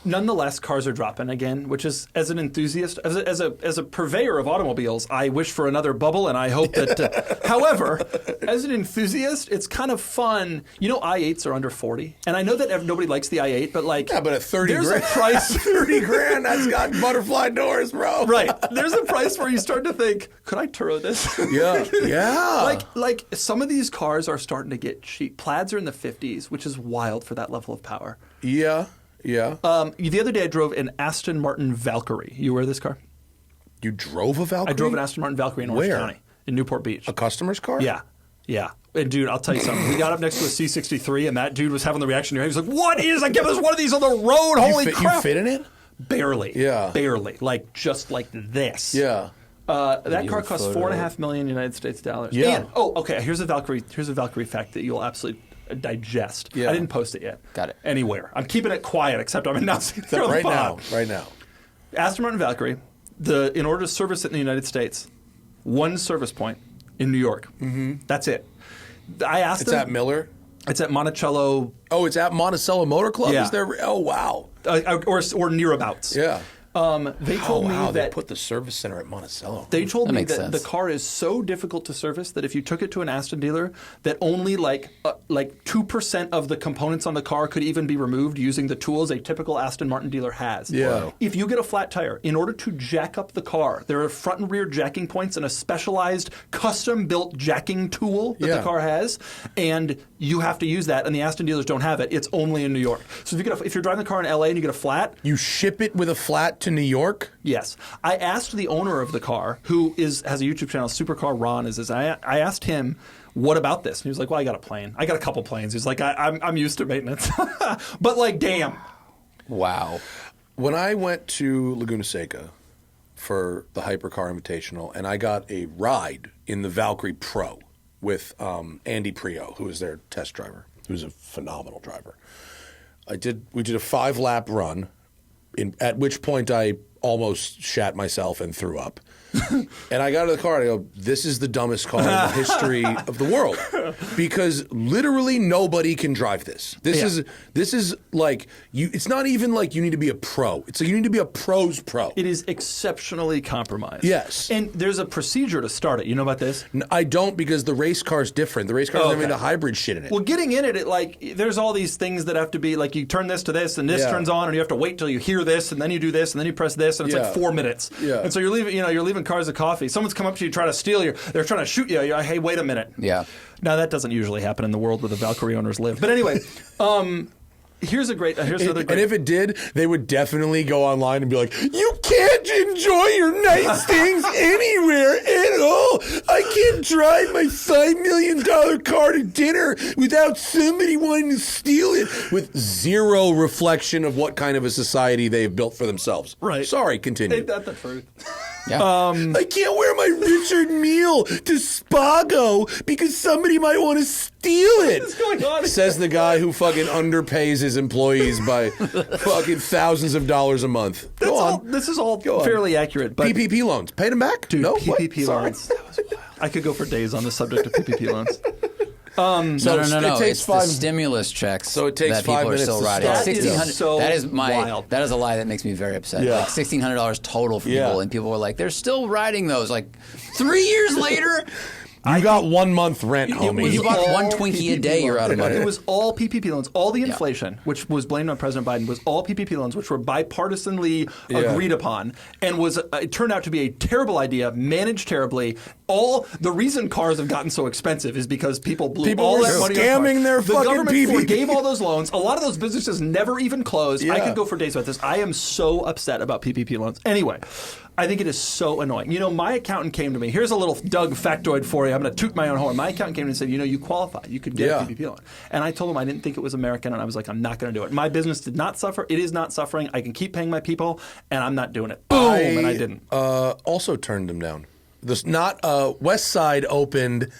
nonetheless, cars are dropping again, which is as an enthusiast, as a purveyor of automobiles, I wish for another bubble, and I hope that. However, as an enthusiast, it's kind of fun. You know, i8s are under 40, and I know that nobody likes the i8, but like, Yeah, but at 30 there's grand, a price. 30 grand, that's got butterfly doors, bro. Right, there's a price where you start to think, could I Turo this? Yeah. Like some of these cars are starting to get cheap. Plaids are in the 50s, which is wild for that level of power. Yeah. The other day I drove an Aston Martin Valkyrie. You aware of this car? You drove a Valkyrie? I drove an Aston Martin Valkyrie in Orange Where? County. in Newport Beach. A customer's car? Yeah. Yeah. And dude, I'll tell you something. We got up next to a C63 and that dude was having the reaction. He was like, what is, I give us one of these on the road. Holy crap. You fit in it? Barely. Yeah. Barely. Like, just like this. Yeah. That car costs $4.5 million United States dollars. Yeah. And, okay. Here's a Valkyrie fact that you'll absolutely digest. Yeah. I didn't post it yet. Got it. Anywhere. I'm keeping it quiet, except I'm announcing it on the pod. Right now. Aston Martin Valkyrie, in order to service it in the United States, one service point in New York. Mm-hmm. That's it. I asked them. It's at Miller? It's at Monticello. Oh, it's at Monticello Motor Club? Yeah. Is there? Oh, wow. Or nearabouts. Yeah. They told me that they put the service center at Monticello. They told me that sense. the car is so difficult to service that if you took it to an Aston dealer, that only like 2% of the components on the car could even be removed using the tools a typical Aston Martin dealer has. Yeah. Wow. If you get a flat tire, in order to jack up the car, there are front and rear jacking points and a specialized custom-built jacking tool that the car has, and you have to use that, and the Aston dealers don't have it. It's only in New York. So if you're driving the car in LA and you get a flat, you ship it with a flat to New York? Yes. I asked the owner of the car, who has a YouTube channel, Supercar Ron is his. I asked him, what about this? And he was like, well, I got a plane. I got a couple planes. He's like, I'm used to maintenance. But like, damn. Wow. When I went to Laguna Seca for the Hypercar Invitational, and I got a ride in the Valkyrie Pro with Andy Prio, who was their test driver, who's a phenomenal driver. We did a 5-lap run, at which point I almost shat myself and threw up. And I got out of the car and I go, this is the dumbest car in the history of the world. Because literally nobody can drive this. This is like, it's not even like you need to be a pro. It's like you need to be a pro's pro. It is exceptionally compromised. Yes. And there's a procedure to start it. You know about this? I don't, because the race car's different. The race car doesn't have the hybrid shit in it. Well, getting in it, there's all these things that have to be, like, you turn this to this and this turns on, and you have to wait till you hear this, and then you do this, and then you press this, and it's like 4 minutes. Yeah. And so you're leaving cars of coffee. Someone's come up to you, try to steal you. They're trying to shoot you. You're like, hey, wait a minute. Yeah. Now, that doesn't usually happen in the world where the Valkyrie owners live. But anyway, here's another great. And if it did, they would definitely go online and be like, you can't enjoy your nice things anywhere at all. I can't drive my $5 million car to dinner without somebody wanting to steal it, with zero reflection of what kind of a society they've built for themselves. Right. Sorry, continue. Ain't that the truth? Yeah. I can't wear my Richard Mille to Spago because somebody might want to steal it. What's going on? Says the guy who fucking underpays his employees by fucking thousands of dollars a month. Go on. This is all fairly accurate. But PPP loans. Paid them back? dude, No? PPP What? loans. That was wild. I could go for days on the subject of PPP loans. No. It takes It's five. the stimulus checks. So it takes that 5 people are minutes still to riding. start. That is 1600 so wild. That is a lie that makes me very upset. Yeah. Like $1,600 total for Yeah. people, and people were like, they're still riding those. Like 3 years later. You got 1 month rent, was homie. You bought all one Twinkie a day, you're out of money. It was all PPP loans. All the inflation, which was blamed on President Biden, was all PPP loans, which were bipartisanly agreed upon, and it turned out to be a terrible idea, managed terribly. The reason cars have gotten so expensive is because people blew all that money on cars. scamming their the fucking government PPP. forgave all those loans. A lot of those businesses never even closed. Yeah. I could go for days about this. I am so upset about PPP loans. Anyway, I think it is so annoying. You know, my accountant came to me. Here's a little Doug factoid for you. I'm going to toot my own horn. My accountant came to me and said, you qualify. You could get a PPP loan. And I told him I didn't think it was American, and I was like, I'm not going to do it. My business did not suffer. It is not suffering. I can keep paying my people, and I'm not doing it. Boom! And I didn't. Also turned them down. West Side opened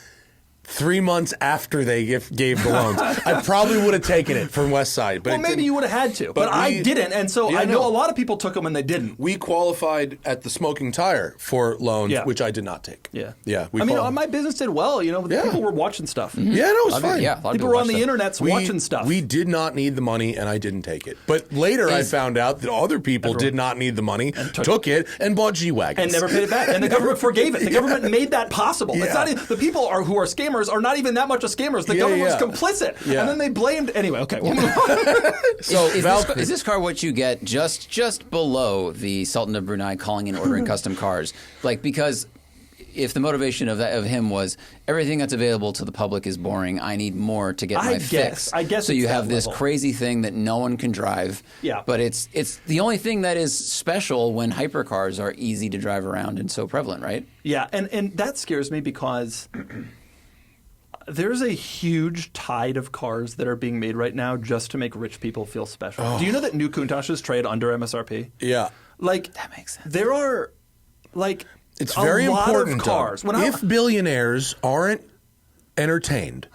3 months after they gave the loans. I probably would have taken it from West Side. But Maybe you would have had to, but I didn't, and so I know a lot of people took them and they didn't. We qualified at the Smoking Tire for loans, which I did not take. Yeah. My business did well. People were watching stuff. Yeah, no, it was fine. Yeah, a lot of People were on watch the that. internet watching stuff. We did not need the money, and I didn't take it. But later I found out that other people did not need the money, took it, and bought G-Wagons. And never paid it back. And the government forgave it. The government made that possible. It's not even, the people who are scammers are not even that much of scammers. The government was complicit. Yeah. And then they blamed. Anyway, okay, we'll move on. So is this car what you get just below the Sultan of Brunei calling and ordering custom cars? Like, because if the motivation of him was everything that's available to the public is boring, I need more to get my fix. I guess so. You have this level. crazy thing that no one can drive. Yeah. But it's the only thing that is special when hypercars are easy to drive around and so prevalent, right? Yeah, and that scares me because there's a huge tide of cars that are being made right now just to make rich people feel special. Oh. Do you know that new Countaches trade under MSRP? Yeah. Like That makes sense. There are like It's a very lot important. of cars. If billionaires aren't entertained,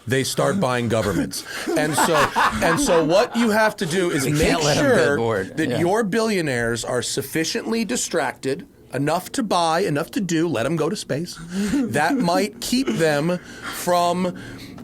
they start buying governments. And so what you have to do is We make can't let 'em get sure bored. that Yeah. your billionaires are sufficiently distracted, enough to buy, enough to do, let them go to space. That might keep them from,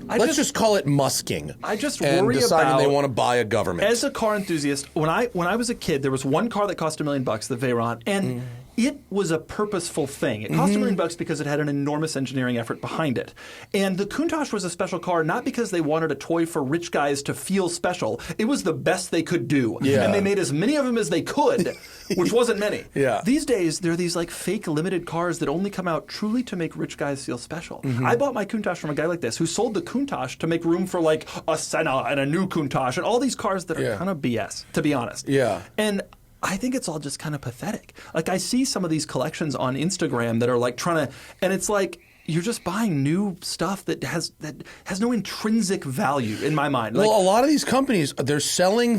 let's just call it musking. I just and worry deciding about they want to buy a government. As a car enthusiast, when I was a kid, there was one car that cost $1 million, the Veyron, and it was a purposeful thing. It cost $1 million because it had an enormous engineering effort behind it. And the Countach was a special car not because they wanted a toy for rich guys to feel special. It was the best they could do. Yeah. And they made as many of them as they could, which wasn't many. Yeah. These days, there are these like fake limited cars that only come out truly to make rich guys feel special. I bought my Countach from a guy like this who sold the Countach to make room for like a Senna and a new Countach and all these cars that are kind of BS, to be honest. Yeah. And I think it's all just kind of pathetic. Like I see some of these collections on Instagram that are like trying to, and it's like you're just buying new stuff that has no intrinsic value in my mind. Like, well, a lot of these companies, they're selling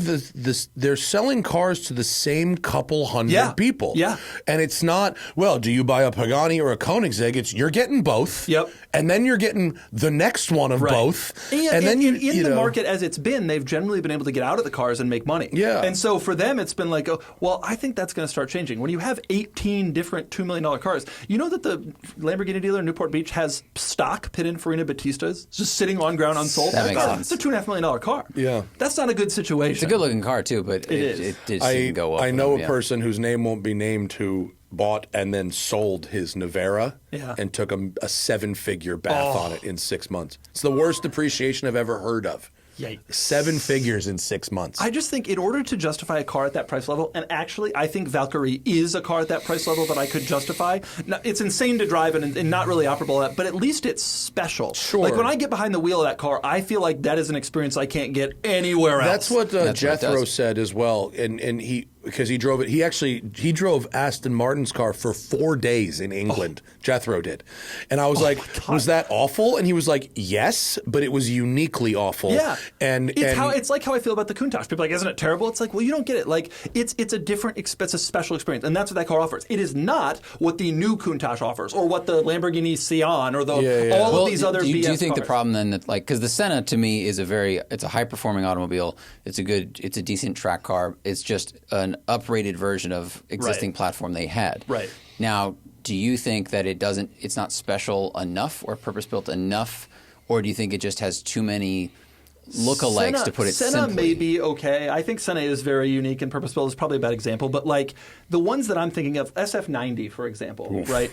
they're selling cars to the same couple hundred people. Yeah. And it's not, well, do you buy a Pagani or a Koenigsegg? It's you're getting both. Yep. And then you're getting the next one of both. And then in the market as it's been, they've generally been able to get out of the cars and make money. Yeah. And so for them, it's been like, oh, well, I think that's going to start changing. When you have 18 different $2 million cars, you know that the Lamborghini dealer in Newport Beach has stock Pininfarina Batistas just sitting on ground unsold? That makes sense. It's a $2.5 million car. Yeah. That's not a good situation. It's a good-looking car too, but it did seem to go up. I know with a them, person whose name won't be named who bought and then sold his Navara and took a 7-figure bath on it in 6 months. It's the worst depreciation I've ever heard of. Yikes. 7 figures in 6 months. I just think in order to justify a car at that price level, and actually I think Valkyrie is a car at that price level that I could justify. Now, it's insane to drive and not really operable, but at least it's special. Sure. Like when I get behind the wheel of that car, I feel like that is an experience I can't get anywhere else. That's what That's what it Jethro does. said as well, and because he drove it. He drove Aston Martin's car for 4 days in England. Jethro did, and I was like, "Was that awful?" And he was like, "Yes, but it was uniquely awful." Yeah, and it's like how I feel about the Countach. People are like, isn't it terrible? It's like, well, you don't get it. Like it's a special experience, and that's what that car offers. It is not what the new Countach offers, or what the Lamborghini Sian, or all of these other. Do you BS think cars. the problem then that because the Senna to me is it's a high performing automobile. It's a decent track car. It's just an uprated version of existing platform they had. Right. Now, do you think that it's not special enough or purpose built enough, or do you think it just has too many lookalikes to put it Senna simply? may be okay. I think Senna is very unique and purpose-built is probably a bad example. But like the ones that I'm thinking of, SF90, for example, right?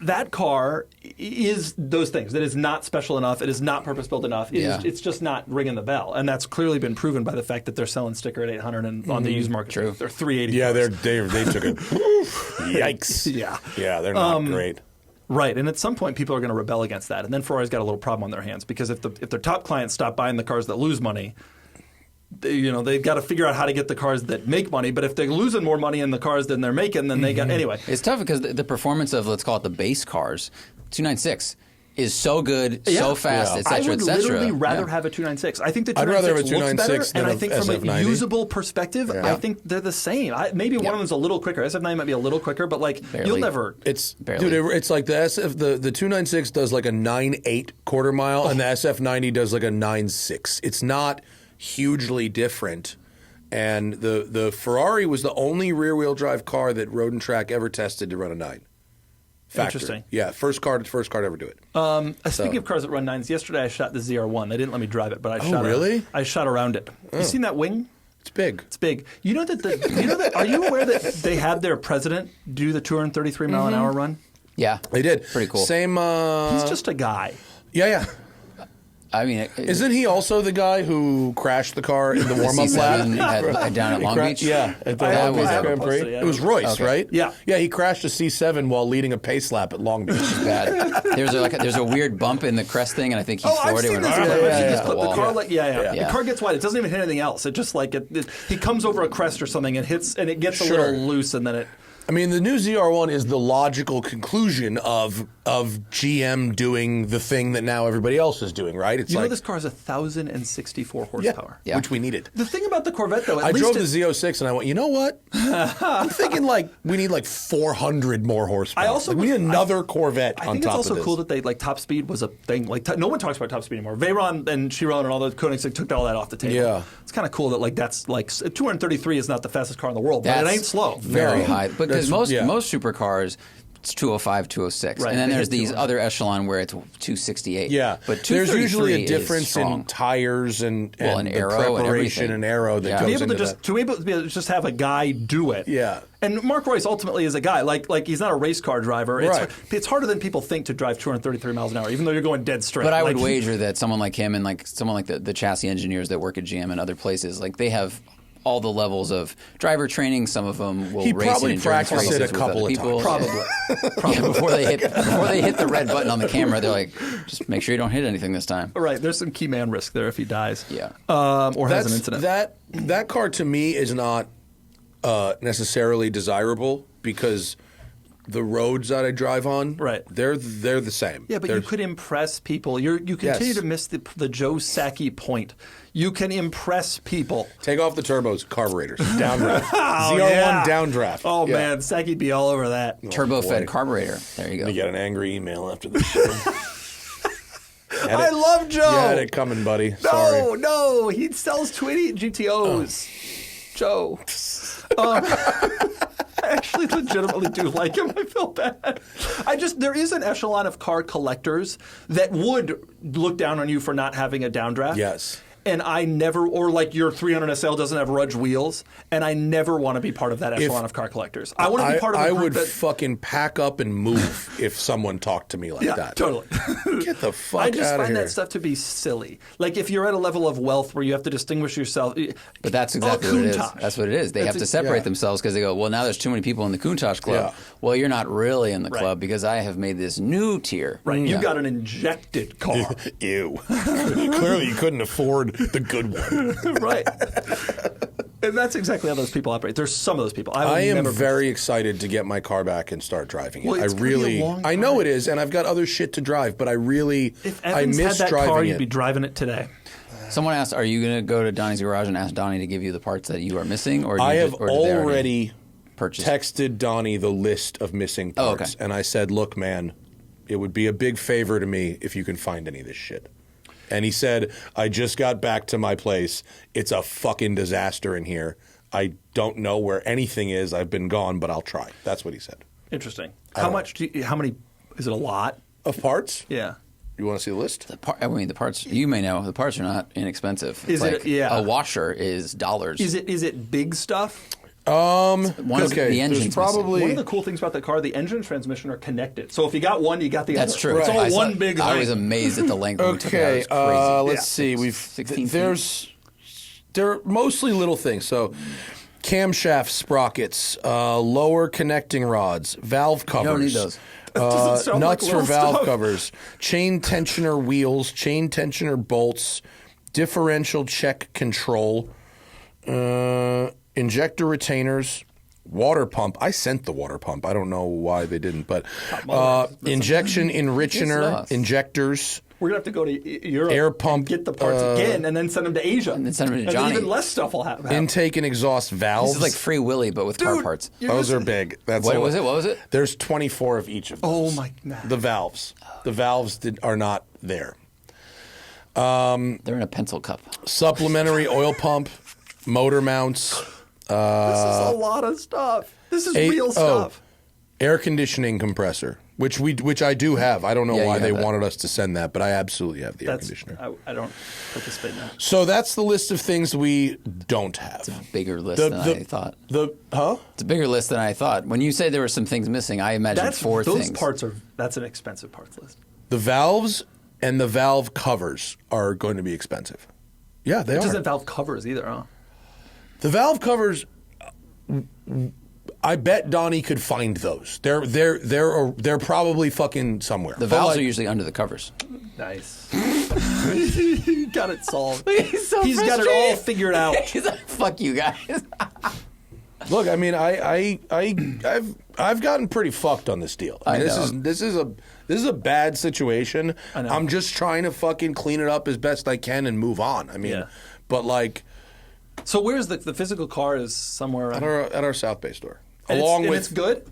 That car is those things. That is not special enough. It is not purpose-built enough. It's just not ringing the bell. And that's clearly been proven by the fact that they're selling sticker at $800 and on the used market. True. They're $380. yeah, they took it. Yikes. Yeah. They're not great. Right, and at some point people are going to rebel against that, and then Ferrari's got a little problem on their hands because if their top clients stop buying the cars that lose money, they've got to figure out how to get the cars that make money. But if they're losing more money in the cars than they're making, then they got anyway. It's tough because the performance of, let's call it the base cars, 296 is so good, so fast, et I cetera, would et cetera. literally rather have a 296. I think the I'd rather have a 296 looks 296 better, and than I a think from a SF90. usable perspective, I think they're the same. Maybe one of them's a little quicker. SF90 might be a little quicker, but like Barely. you'll never. It's like the 296 does like a 9.8 quarter mile, and the SF90 does like a 9.6. It's not hugely different. And the Ferrari was the only rear-wheel drive car that Road and Track ever tested to run a 9. Factory. Interesting. Yeah, first car to ever do it. Speaking of cars that run 9s, yesterday I shot the ZR1. They didn't let me drive it, but I shot around it. You seen that wing? It's big. It's big. You know that are you aware that they had their president do the 233 mile an hour run? Yeah. They did. Pretty cool. Same. He's just a guy. Yeah. I mean, Isn't he also the guy who crashed the car in the warm-up C7 lap? down at Long Beach? Yeah, at the I Long Beach haven't Grand Prix. posted it yet. It was Royce, Okay. right? Yeah. Yeah, he crashed a C7 while leading a pace lap at Long Beach. Bad. There's a weird bump in the crest thing, and I think he Oh, I've floored it. seen when this. it I've was seen hit this the clip. The wall. car, like, yeah. Yeah. The car gets wide. It doesn't even hit anything else. It just like he comes over a crest or something and hits, and it gets a Sure. little loose, and then it. I mean, the new ZR1 is the logical conclusion of GM doing the thing that now everybody else is doing, right? It's You know, like, this car has 1,064 horsepower. Yeah. which we needed. The thing about the Corvette, though, at I least drove the Z06 and I went, you know what? I'm thinking like we need like 400 more horsepower. I also Like, we need another Corvette I on think top it's of also this. cool that they like top speed was a thing. Like no one talks about top speed anymore. Veyron and Chiron and all those Koenigsegg took all that off the table. Yeah. It's kind of cool that like that's like 233 is not the fastest car in the world, but it ain't slow. Very No. high. Because That's- most supercars, it's 205, 206. Right, And then they there's hit these 200. other echelon where it's 268. Yeah, But there's usually a 233 is difference strong. in tires and Well, the aero and preparation everything. and aero that Yeah. To be goes able to into just that. to be able to just have a guy do it. Yeah. And Mark Royce ultimately is a guy like he's not a race car driver. Right. It's harder than people think to drive 233 miles an hour, even though you're going dead straight. But I would Like, wager that someone like him and like someone like the chassis engineers that work at GM and other places, like they have all the levels of driver training. Some of them will He race probably in endurance practiced races it a with couple other of people. times. Probably. Yeah, before they hit the red button on the camera, they're like, just make sure you don't hit anything this time. Right. There's some key man risk there if he dies. Yeah. Or has an incident. That car to me is not necessarily desirable because the roads that I drive on, Right. they're the same. Yeah, but They're- you could impress people. You continue Yes. to miss the Joe Sacchi point. You can impress people. take off the turbos, carburetors, downdraft. Oh, ZR1 yeah. downdraft. Oh, Yeah. man, Sacchi'd be all over that. Turbo-fed boy. carburetor. There you go. You get an angry email after the show. I love Joe. You had it coming, buddy. Sorry. No, he sells 288 GTOs. Joe. I actually legitimately do like him. I feel bad. There is an echelon of car collectors that would look down on you for not having a downdraft. Yes. And I never, or like your 300 SL doesn't have Rudge wheels, and I never want to be part of that echelon of car collectors. I want to be part of the I group would that. fucking pack up and move if someone talked to me like Yeah, that. totally. Get the fuck I just out of find here. that stuff to be silly. Like if you're at a level of wealth where you have to distinguish yourself. But that's exactly what it is. Countach. That's what it is. They have to That's separate yeah. themselves because they go, well, now there's too many people in the Countach club. Yeah. Well, you're not really in the Right. club because I have made this new tier. Right, you Yeah. got an injected car. Ew. Clearly, you couldn't afford the good one. Right. And that's exactly how those people operate. There's some of those people. I am never, very excited to get my car back and start driving it. Well, it's I gonna be a really, long I know time. it is, and I've got other shit to drive, but I really, If I Evans miss had that driving car, it. you'd be driving it today. Someone asked, are you going to go to Donnie's garage and ask Donnie to give you the parts that you are missing? Or do I you have just, or did they already purchased? texted Donnie the list of missing Oh, parts, okay. and I said, "Look, man, it would be a big favor to me if you can find any of this shit." And he said, "I just got back to my place. It's a fucking disaster in here. I don't know where anything is. I've been gone, but I'll try." That's what he said. Interesting. How many, is it a lot? Of parts? Yeah. You want to see the list? I mean, the parts, you may know, the parts are not inexpensive. Is It's it- like yeah. a washer is dollars. Is it big stuff? One is okay, the engine's there's probably One of the cool things about the car, the engine and transmission are connected. So if you got one, you got the That's other. true. It's all I saw- one big I thing. was amazed at the length we took it out. It okay. was crazy. Let's Yeah. see. We've 16 feet. they're mostly little things. So, camshaft sprockets, lower connecting rods, valve covers. don't need those. doesn't sound nuts like for little valve stuff. covers, chain tensioner wheels, chain tensioner bolts, differential check control, injector retainers, water pump. I sent the water pump. I don't know why they didn't, but injection enrichener, us. injectors. We're going to have to go to Europe Air pump, and get the parts again and then send them to Asia. And then send them to And Johnny. then even less stuff will happen. Intake and exhaust valves. This is like Free Willy, but with car parts. Those are big. That's What all- was it? What was it? There's 24 of each of those. Oh, my God. The valves. The valves are not there. They're in a pencil cup. Supplementary oil pump, motor mounts, This is a lot of stuff. This is real stuff. air conditioning compressor, which I do have. I don't know Yeah, why you they have that. wanted us to send that, but I absolutely have the air conditioner. I don't participate in that. So that's the list of things we don't have. Bigger list than I thought. It's a bigger list than I thought. When you say there were some things missing, I imagined four those things. parts are. That's an expensive parts list. The valves and the valve covers are going to be expensive. Yeah, they It are. doesn't valve covers either, huh? The valve covers, I bet Donnie could find those. They're probably fucking somewhere. The valves are usually under the covers. Nice. He got it solved. He's so He's got it all figured out. He's like, fuck you guys. Look, I mean, I've gotten pretty fucked on this deal. I mean, this is a bad situation. I know. I'm just trying to fucking clean it up as best I can and move on. I mean, but like, So where's the physical car is somewhere around? at our South Bay store, And along with it's good.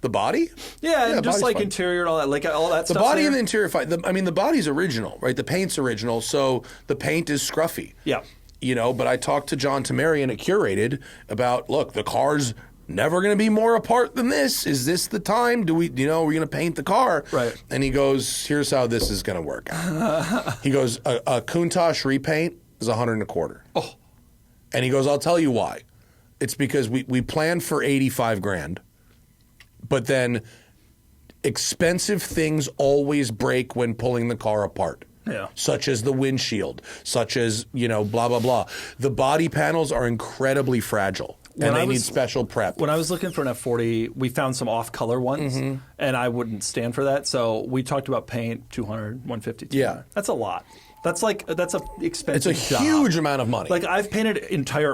the body. Yeah, and just body's like fine. interior and all that, like all that The stuff. body and the interior fine. I mean, the body's original, right? The paint's original, so the paint is scruffy. Yeah. You know, but I talked to John Tamarian at Curated about, look, the car's never going to be more apart than this. Is this the time? We're going to paint the car? Right. And he goes, here's how this is going to work. He goes, a Countach repaint is $125. Oh. And he goes, I'll tell you why. It's because we planned for $85,000, but then expensive things always break when pulling the car apart. Yeah. Such as the windshield, such as, blah, blah, blah. The body panels are incredibly fragile, and they need special prep. When I was looking for an F40, we found some off-color ones, and I wouldn't stand for that. So we talked about paint, 200, 150. Yeah. That's a lot. That's a expensive It's a job. huge amount of money. Like I've painted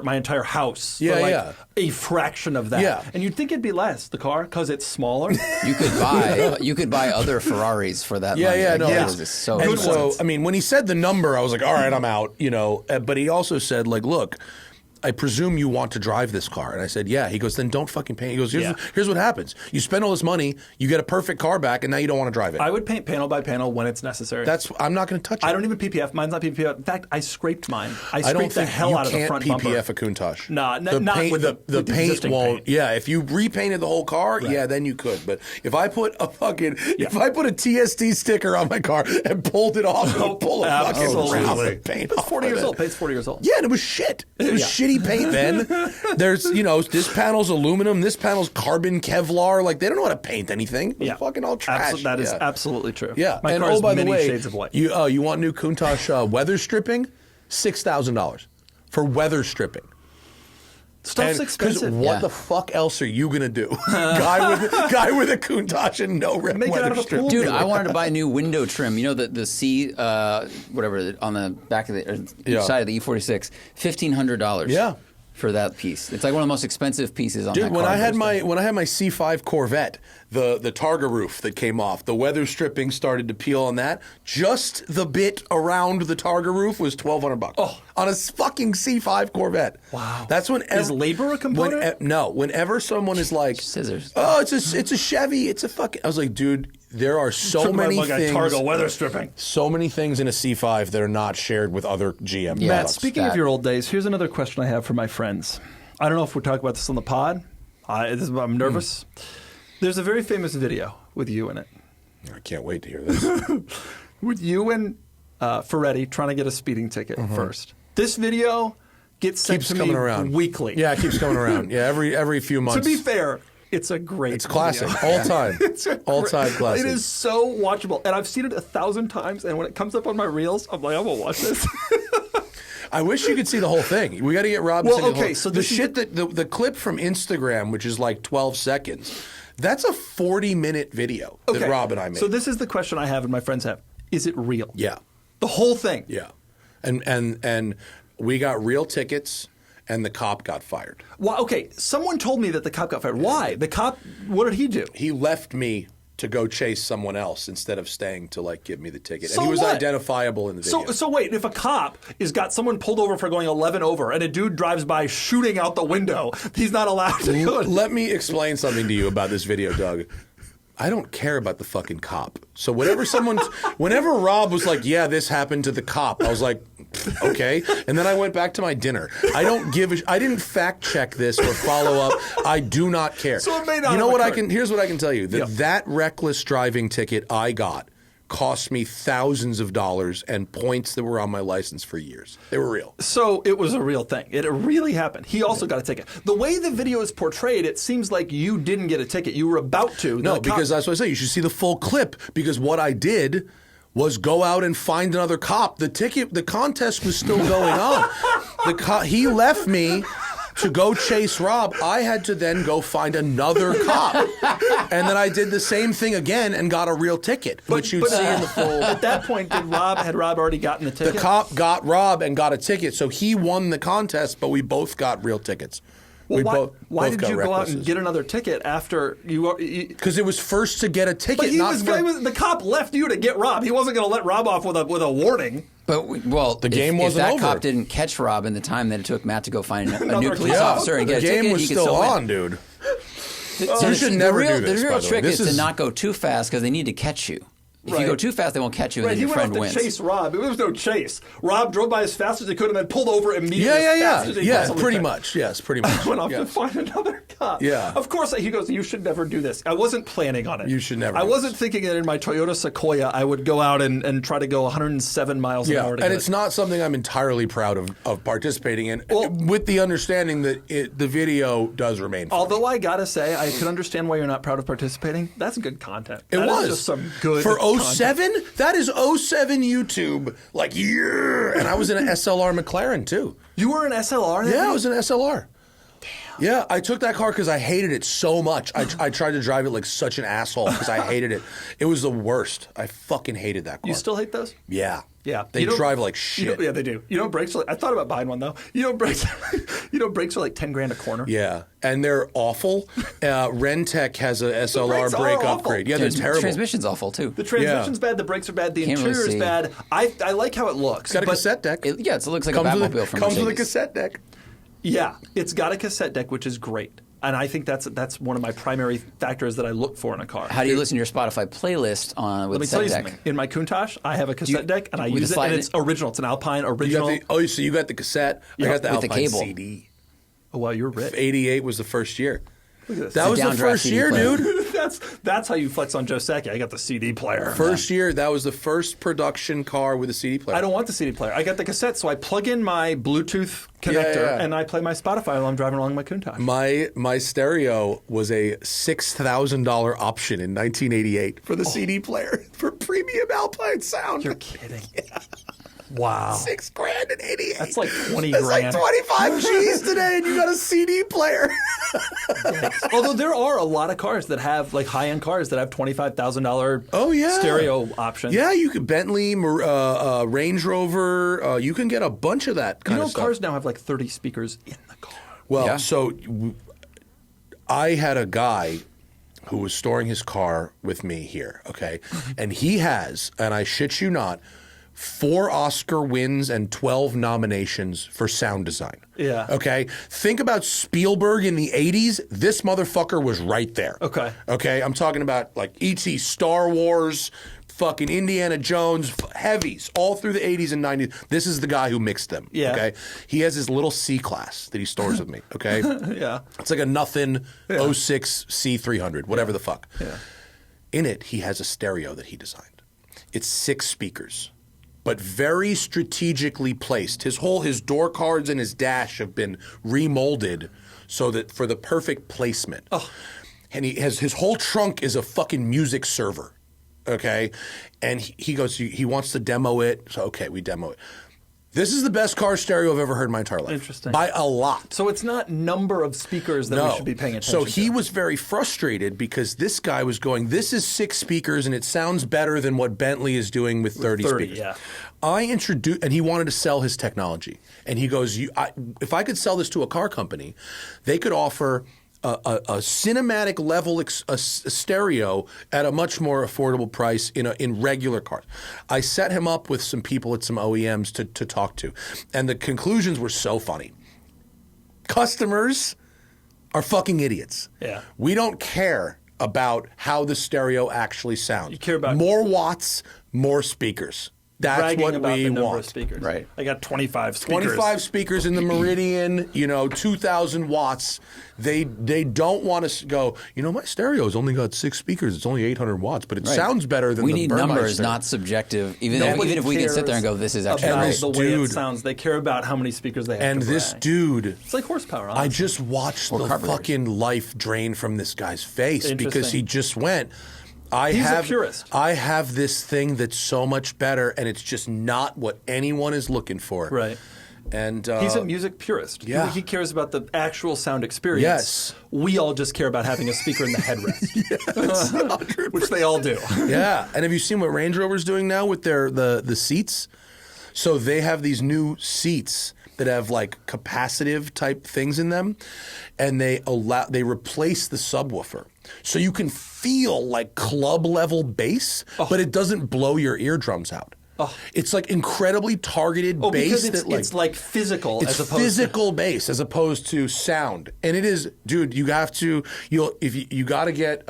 my entire house for a fraction of that. Yeah. And you'd think it'd be less, the car, because it's smaller. You could buy other Ferraris for that money. Yeah, no. Like, Yeah. it was so And expensive. so, I mean, when he said the number, I was like, all right, I'm out, But he also said, like, look, I presume you want to drive this car. And I said, yeah. He goes, then don't fucking paint. He goes, here's what happens. You spend all this money, you get a perfect car back, and now you don't want to drive it. I would paint panel by panel when it's necessary. I'm not going to touch it. I don't even PPF. Mine's not PPF. In fact, I scraped mine. I don't scraped the think hell you out of the can't front PPF bumper. a Countach. Nah, the not paint, with the with paint existing won't. paint. Yeah, if you repainted the whole car, yeah, then you could. But if I put a TST sticker on my car and pulled it off, I'll pull a fucking round of paint It's off 40 of years it. old. Paint's 40 years old. Yeah, and it was shit. It was shitty paint then. There's, this panel's aluminum, this panel's carbon Kevlar. Like, they don't know how to paint anything. It was fucking all trash. That is absolutely true. Yeah. My and car is by the many way, shades of white. you want new Countach weather stripping? $6,000 for weather stripping. Stuff's expensive. What the fuck else are you gonna do? guy with a Countach and no Make it out weather of a strip. pool. Dude, I wanted to buy new window trim. You know the C, whatever, on the back of the side of the E46, $1,500. Yeah. For that piece, it's like one of the most expensive pieces on Dude, that when car. I had my C5 Corvette, the Targa roof that came off, the weather stripping started to peel on that. Just the bit around the Targa roof was $1,200 on a fucking C5 Corvette. Wow. That's when Is labor a component? Whenever someone is like, Scissors. oh, it's a Chevy, it's a fucking. I was like, dude, there are so many things. Targa weather stripping. So many things in a C5 that are not shared with other GM Yeah. Matt, products. speaking of your old days, here's another question I have for my friends. I don't know if we're talking about this on the pod. I'm nervous. There's a very famous video with you in it. I can't wait to hear this. With you and Ferretti trying to get a speeding ticket first. This video gets sent Keeps to coming me around weekly. Yeah, it keeps coming around. Yeah, every few months. To be fair, it's a great It's classic. video. All time. All time classic. It is so watchable. And I've seen it 1,000 times, and when it comes up on my reels, I'm like, I'm going to watch this. I wish you could see the whole thing. We got to get Rob. Well, to see the okay, whole, so the this is shit that the clip from Instagram, which is like 12 seconds, that's a 40-minute video that Rob and I made. So this is the question I have and my friends have. Is it real? Yeah. The whole thing? Yeah. And we got real tickets, and the cop got fired. Well, okay, someone told me that the cop got fired. Why? The cop, what did he do? He left me to go chase someone else instead of staying to like give me the ticket. So and he was what? identifiable in the video. So wait, if a cop has got someone pulled over for going 11 over and a dude drives by shooting out the window, he's not allowed to go. Let me explain something to you about this video, Doug. I don't care about the fucking cop. So whenever Rob was like, yeah, this happened to the cop, I was like, okay. And then I went back to my dinner. I didn't fact check this or follow up. I do not care. So it may not You know have what occurred. here's what I can tell you. Yeah. That reckless driving ticket I got cost me thousands of dollars and points that were on my license for years. They were real. So it was a real thing. It really happened. He also got a ticket. The way the video is portrayed, it seems like you didn't get a ticket. You were about to. No, because that's what I say. You should see the full clip, because what I did was go out and find another cop. The contest was still going on. He left me to go chase Rob. I had to then go find another cop. And then I did the same thing again and got a real ticket, which you'd see in the full. At that point, had Rob already gotten the ticket? The cop got Rob and got a ticket, so he won the contest, but we both got real tickets. Well, why did you go out and get another ticket after you? Because it was first to get a ticket. But the cop left you to get Rob. He wasn't going to let Rob off with a warning. But the game wasn't over. If that over. cop didn't catch Rob in the time that it took Matt to go find a new police officer and get a ticket, the game was he could still on, win. dude. So you should never do this. The real trick is to is not go too fast because they need to catch you. If you go too fast, they won't catch you, and then your friend wins. He went off to chase Rob. There was no chase. Rob drove by as fast as he could and then pulled over immediately. Pretty much. Yes, pretty much. Went off to find another cop. Yeah. Of course, he goes, you should never do this. I wasn't planning on it. You should never. I wasn't thinking that in my Toyota Sequoia I would go out and try to go 107 miles an hour. And it's not something I'm entirely proud of participating in, with the understanding that the video does remain funny. Although I gotta say, I can understand why you're not proud of participating. That's good content. It was just some good for content. 07. That is 07 YouTube. Like, yeah. And I was in an SLR McLaren too. You were an SLR? Yeah, I was an SLR. Damn. Yeah, I took that car because I hated it so much. I tried to drive it like such an asshole because I hated it. It was the worst. I fucking hated that car. You still hate those? Yeah. Yeah, they drive like shit. Yeah, they do. Brakes. I thought about buying one though. Brakes. Brakes are like $10,000 a corner. Yeah, and they're awful. Rentec has a SLR brake upgrade. Yeah, they're terrible. The transmission's awful too. The transmission's bad. The brakes are bad. The interior is bad. I like how it looks. It's got a cassette deck. It looks like a Batmobile from Comes with a cassette deck. Yeah, it's got a cassette deck, which is great. And I think that's one of my primary factors that I look for in a car. How do you listen to your Spotify playlist with Let me tell you something. In my Countach, I have a cassette deck, and I use it, and it's original. It's an Alpine original. So you got the cassette. I got the with Alpine the cable. CD. Oh, wow, you're rich. 88 was the first year. Look at this. That was the first year, dude. That's how you flex on Joe Sacchi. I got the CD player. First year, that was the first production car with a CD player. I don't want the CD player. I got the cassette, so I plug in my Bluetooth connector and I play my Spotify while I'm driving along my Countach. My stereo was a $6,000 option in 1988 for the CD player for premium Alpine sound. You're kidding. Yeah. Wow. $6,000 in 88. That's like 20 That's grand. That's like 25 G's today, and you got a CD player. Although there are a lot of cars that have, like high-end cars that have $25,000 stereo options. Yeah, you could Bentley, Range Rover. You can get a bunch of that kind of stuff. Cars now have like 30 speakers in the car. Well, so I had a guy who was storing his car with me here, okay? And he has, and I shit you not, 4 Oscar wins and 12 nominations for sound design. Yeah. Okay? Think about Spielberg in the 80s. This motherfucker was right there. Okay. Okay? I'm talking about like E.T., Star Wars, fucking Indiana Jones, heavies, all through the 80s and 90s. This is the guy who mixed them. Yeah. Okay? He has his little C-Class that he stores with me. Okay? Yeah. It's like a nothing 06 C300, whatever the fuck. Yeah. In it, he has a stereo that he designed. It's 6 speakers, but very strategically placed. His door cards and his dash have been remolded so that for the perfect placement. Oh. And his whole trunk is a fucking music server, okay? And he goes, he wants to demo it. So, okay, we demo it. This is the best car stereo I've ever heard in my entire life. Interesting. By a lot. So it's not number of speakers that we should be paying attention to. So he was very frustrated because this guy was going, this is 6 speakers and it sounds better than what Bentley is doing with 30 speakers. Yeah. I introduced, and he wanted to sell his technology. And he goes, if I could sell this to a car company, they could offer a cinematic level a stereo at a much more affordable price in regular cars. I set him up with some people at some OEMs to talk to, and the conclusions were so funny. Customers are fucking idiots. Yeah. We don't care about how the stereo actually sounds. You care about more watts, more speakers. That's what about we the number want. of speakers. Right. I got 25 speakers. 25 speakers in the Meridian, 2,000 watts. They don't want to go, my stereo's only got 6 speakers. It's only 800 watts, but it sounds better than we the need Burmeister. numbers, not subjective. Even if we can sit there and go, this is actually about right. the way it sounds. They care about how many speakers they have And to this brag. dude, It's like horsepower, honestly. I just watched the carburetors. fucking life drain from this guy's face because he just went, He's a purist. I have this thing that's so much better, and it's just not what anyone is looking for. Right. And he's a music purist. Yeah. He cares about the actual sound experience. Yes. We all just care about having a speaker in the headrest. Yes, 100%. Which they all do. Yeah. And have you seen what Range Rover's doing now with their the seats? So they have these new seats that have like capacitive type things in them, and they replace the subwoofer. So you can feel like club level bass, but it doesn't blow your eardrums out. It's like incredibly targeted bass. Because it's like physical it's as opposed physical bass as opposed to sound. And it is, dude, you got to get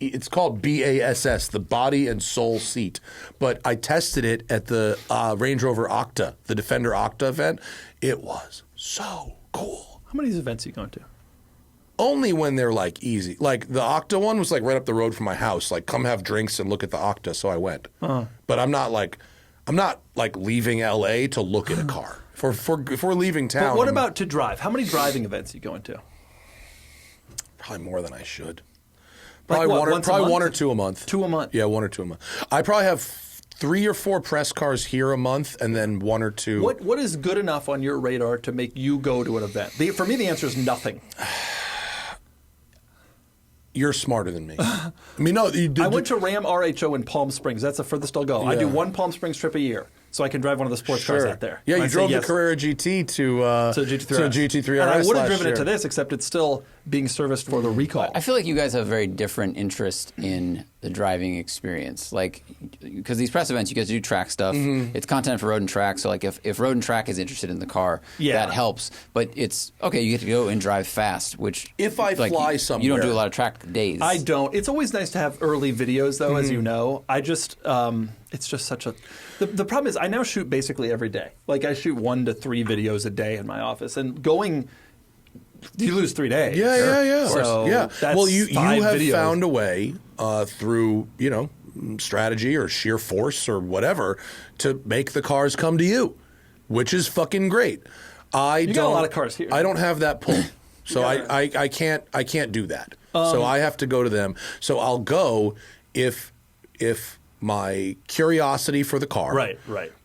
it's called BASS, the body and soul seat. But I tested it at the Range Rover Octa, the Defender Octa event. It was so cool. How many of these events are you going to? Only when they're like easy. Like the Octa one was like right up the road from my house. Like come have drinks and look at the Octa. So I went. But I'm not like leaving LA to look at a car. If we're leaving town. But what about to drive? How many driving events are you going to? Probably more than I should. Like Probably one or two a month. 2 a month? Yeah, 1 or 2 a month. I probably have 3 or 4 press cars here a month, and then 1 or 2. What is good enough on your radar to make you go to an event? For me, the answer is nothing. You're smarter than me. I mean, no. I went to Ram RHO in Palm Springs. That's the furthest I'll go. I do one Palm Springs trip a year, so I can drive one of the sports cars out there. Yeah, you drove the Carrera GT to GT3 RS. And I would have driven year. it to this, except it's still being serviced for the recall. I feel like you guys have a very different interest in the driving experience. Like, because these press events, you guys do track stuff. It's content for Road and Track. So, like, if Road and Track is interested in the car, that helps. But it's, okay, you get to go and drive fast, which... If I fly somewhere... You don't do a lot of track days. I don't. It's always nice to have early videos, though, as you know. I just... it's just such a... The problem is I now shoot basically every day. Like, I shoot 1 to 3 videos a day in my office. And going... You lose 3 days. Yeah. So that's well, you have videos. found a way through, strategy or sheer force or whatever to make the cars come to you, which is fucking great. You got a lot of cars here. I don't have that pull. So I can't do that. So I have to go to them. So I'll go if my curiosity for the car, right,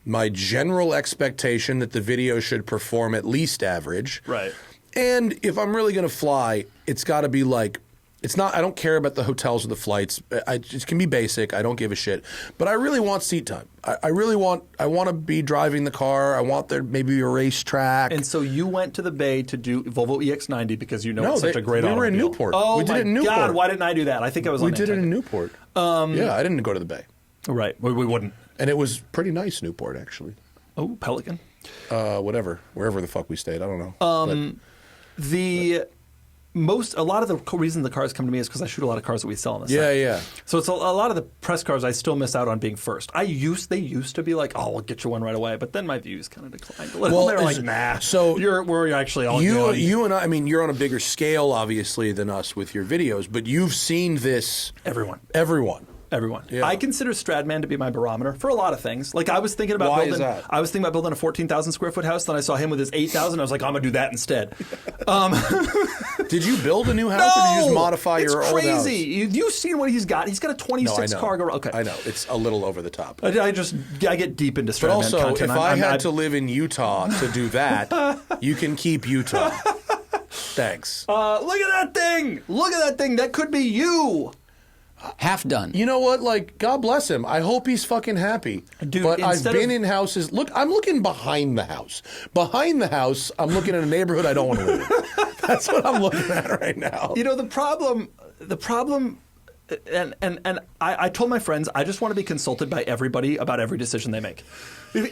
my general expectation that the video should perform at least average, right. And if I'm really going to fly, it's got to be like, it's not, I don't care about the hotels or the flights. It can be basic. I don't give a shit. But I really want seat time. I want to be driving the car. I want there maybe a racetrack. And so you went to the Bay to do Volvo EX90 because it's such a great automobile. We were in Newport. Oh, we did it in Newport. God, why didn't I do that? I think I was on We did it in Newport. Yeah, I didn't go to the Bay. Right. We wouldn't. And it was pretty nice, Newport, actually. Oh, Pelican? Whatever. Wherever the fuck we stayed. I don't know. A lot of the reason the cars come to me is because I shoot a lot of cars that we sell on the site. Yeah. So it's a lot of the press cars I still miss out on being first. They used to be like, oh, we'll get you one right away, but then my views kind of declined a little. They're like, nah. So we're actually all good. You and I mean, you're on a bigger scale, obviously, than us with your videos, but you've seen this. Everyone. Yeah. I consider Stradman to be my barometer for a lot of things. Like I was thinking about Why is that? I was thinking about building a 14,000 square foot house. Then I saw him with his 8,000. I was like, I'm gonna do that instead. Did you build a new house or did you just modify your old house? It's crazy. You've seen what he's got. He's got a 26 car garage. Okay, I know it's a little over the top. I get deep into Stradman But also, content. if I had to live in Utah to do that, you can keep Utah. Thanks. Look at that thing. That could be you. Half done. You know what? Like, God bless him. I hope he's fucking happy. Dude, but I've been in houses. Look, I'm looking behind the house. Behind the house, I'm looking at a neighborhood I don't want to live in. That's what I'm looking at right now. You know, the problem, and I told my friends, I just want to be consulted by everybody about every decision they make. But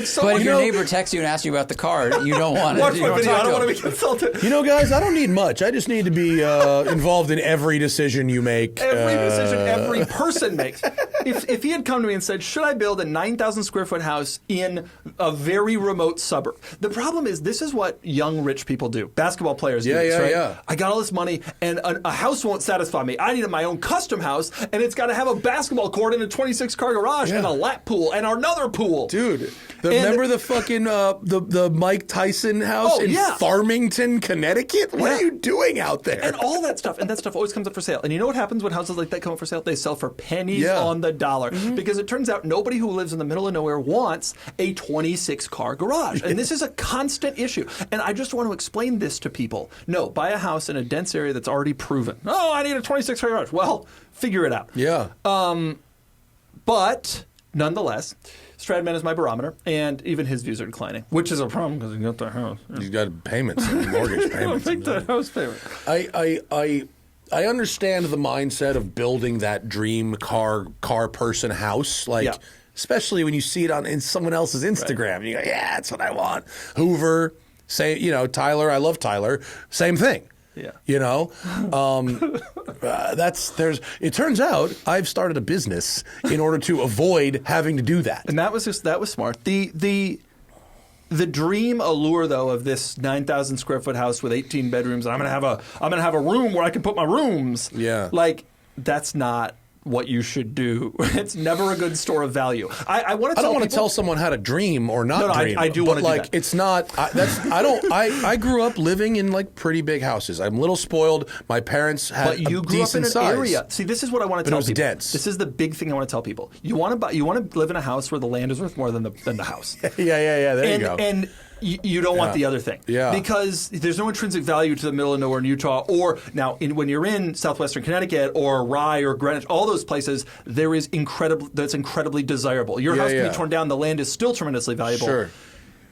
if your neighbor texts you and asks you about the car, you don't want to. Watch my video. I don't want to be consulted. You know, guys, I don't need much. I just need to be involved in every decision you make. Every decision every person makes. if he had come to me and said, should I build a 9,000 square foot house in a very remote suburb? The problem is, this is what young rich people do. Basketball players do this, right? Yeah. I got all this money, and a house won't satisfy me. I need my own custom house, and it's got to have a basketball court and a 26-car garage and a lap pool and another pool. Dude, remember the fucking the Mike Tyson house in Farmington, Connecticut? What are you doing out there? And all that stuff. And that stuff always comes up for sale. And you know what happens when houses like that come up for sale? They sell for pennies on the dollar. Because it turns out nobody who lives in the middle of nowhere wants a 26-car garage. And this is a constant issue. And I just want to explain this to people. No, buy a house in a dense area that's already proven. Oh, I need a 26-car garage. Well, figure it out. Yeah. But nonetheless, Stradman is my barometer, and even his views are declining, which is a problem because he got the house. He's got payments, mortgage payments. Take the house payment. I understand the mindset of building that dream car person house, especially when you see it in someone else's Instagram. And you go, yeah, that's what I want. Hoover, Tyler. I love Tyler. Same thing. Yeah. It turns out I've started a business in order to avoid having to do that. And that was smart. The dream allure, though, of this 9,000 square foot house with 18 bedrooms, and I'm gonna have a room where I can put my rooms. Yeah. That's not what you should do. It's never a good store of value. I want to. I don't want to tell someone how to dream or not dream. I do want to do that. It's not. I grew up living in pretty big houses. I'm a little spoiled. My parents had But you a grew up decent in an size. area. See, this is what I want to tell it was people. dense. This is the big thing I want to tell people. You want to live in a house where the land is worth more than the house. Yeah. There you go. And you don't want the other thing. Yeah. Because there's no intrinsic value to the middle of nowhere in Utah, or now when you're in southwestern Connecticut or Rye or Greenwich, all those places, that's incredibly desirable. Your house can be torn down, the land is still tremendously valuable. Sure.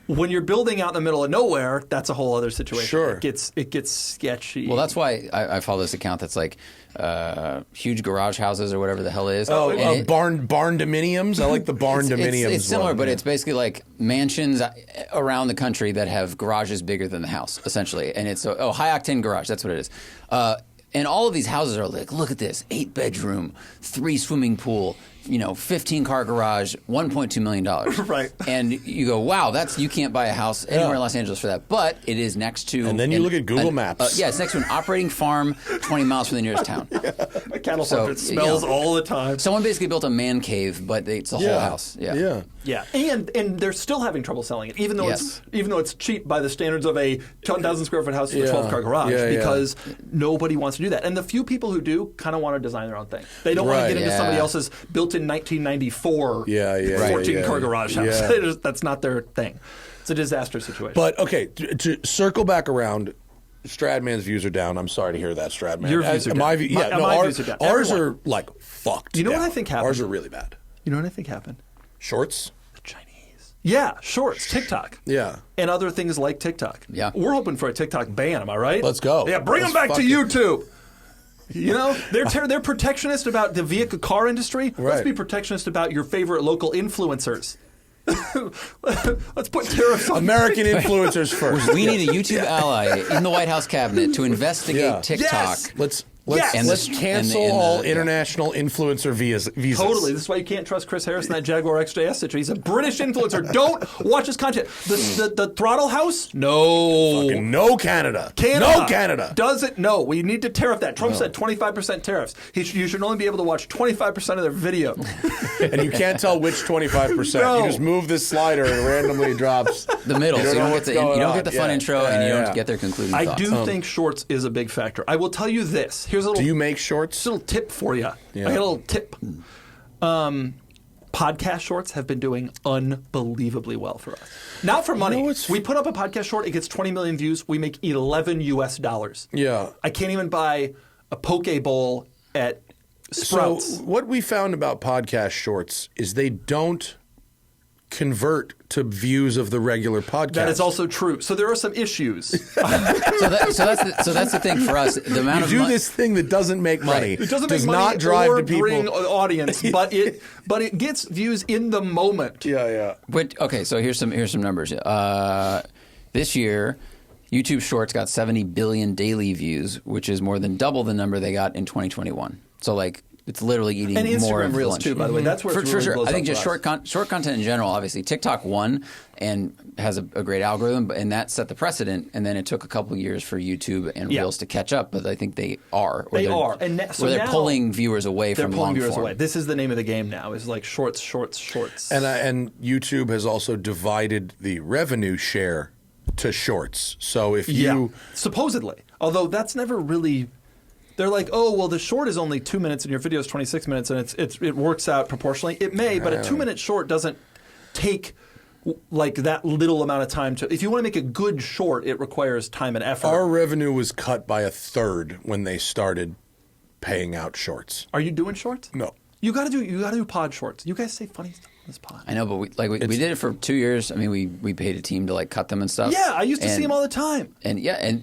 When you're building out in the middle of nowhere, that's a whole other situation. Sure. It gets sketchy. Well, that's why I follow this account that's huge garage houses or whatever the hell it is. Barn dominiums. I like the barn dominiums. It's similar, but it's basically like mansions around the country that have garages bigger than the house, essentially. And it's high octane garage. That's what it is. And all of these houses are like, look at this, 8-bedroom, 3 swimming pool, 15-car garage, $1.2 million. Right. And you go, wow, you can't buy a house anywhere in Los Angeles for that. But it is next to... And then you look at Google Maps. It's next to an operating farm 20 miles from the nearest town. A cattle farm that smells all the time. Someone basically built a man cave, but it's a whole house. Yeah. Yeah, and they're still having trouble selling it, even though it's cheap by the standards of a 10,000 square foot house with a 12-car garage, because nobody wants to do that. And the few people who do kind of want to design their own thing. They don't want to get into somebody else's built in 1994 14-car garage house. Yeah. That's not their thing. It's a disaster situation. But okay, to circle back around. Stradman's views are down. I'm sorry to hear that, Stradman. Your views are down. My views are down. Ours are fucked. You know what I think happened? Ours are really bad. You know what I think happened? Shorts? The Chinese. Yeah, shorts, TikTok. Yeah. And other things like TikTok. Yeah. We're hoping for a TikTok ban, am I right? Let's go. Yeah, bring them back to YouTube. They're protectionist about the vehicle car industry. Right. Let's be protectionist about your favorite local influencers. Let's put tariffs on American influencers first. We need a YouTube ally in the White House cabinet to investigate TikTok. Let's Yes. cancel all international influencer visas. Totally. This is why you can't trust Chris Harris in that Jaguar XJS situation. He's a British influencer. Don't watch his content. The Throttle House? No. Fucking no Canada. No Canada. Does it? No. We need to tariff that. Trump said 25% tariffs. You should only be able to watch 25% of their video. And you can't tell which 25%. No. You just move this slider and it randomly drops. The middle. So you don't get the fun intro and you don't get their concluding thoughts. I do think shorts is a big factor. I will tell you this. Here's a little. Do you make shorts? Little tip for you. Yeah. I got a little tip. Podcast shorts have been doing unbelievably well for us. Not for money. We put up a podcast short. It gets 20 million views. We make $11 US. Yeah. I can't even buy a poke bowl at Sprouts. So what we found about podcast shorts is they don't convert to views of the regular podcast. That is also true. So there are some issues. So that's the thing for us. The amount you do this thing that doesn't make money. It doesn't does make money not drive or to people. bring audience, but it gets views in the moment. Yeah. But okay, so here's some numbers. This year, YouTube Shorts got 70 billion daily views, which is more than double the number they got in 2021. So It's literally eating And more Instagram of Reels lunch. too, by the way. That's where for it really sure. blows I think up just for us. short content in general. Obviously, TikTok won and has a great algorithm, and that set the precedent. And then it took a couple of years for YouTube and Reels to catch up, but I think they are. They are, and so they're pulling viewers away from long form. They're pulling viewers away. This is the name of the game now. Is like shorts. And YouTube has also divided the revenue share to shorts. So if you supposedly, although that's never really. They're like, oh, well, the short is only 2 minutes and your video is 26 minutes, and it works out proportionally. It may, but a 2-minute short doesn't take like that little amount of time to. If you want to make a good short, it requires time and effort. Our revenue was cut by a third when they started paying out shorts. Are you doing shorts? No. You got to do pod shorts. You guys say funny stuff on this pod. I know, but we did it for 2 years. I mean, we paid a team to like cut them and stuff. Yeah, I used to see them all the time.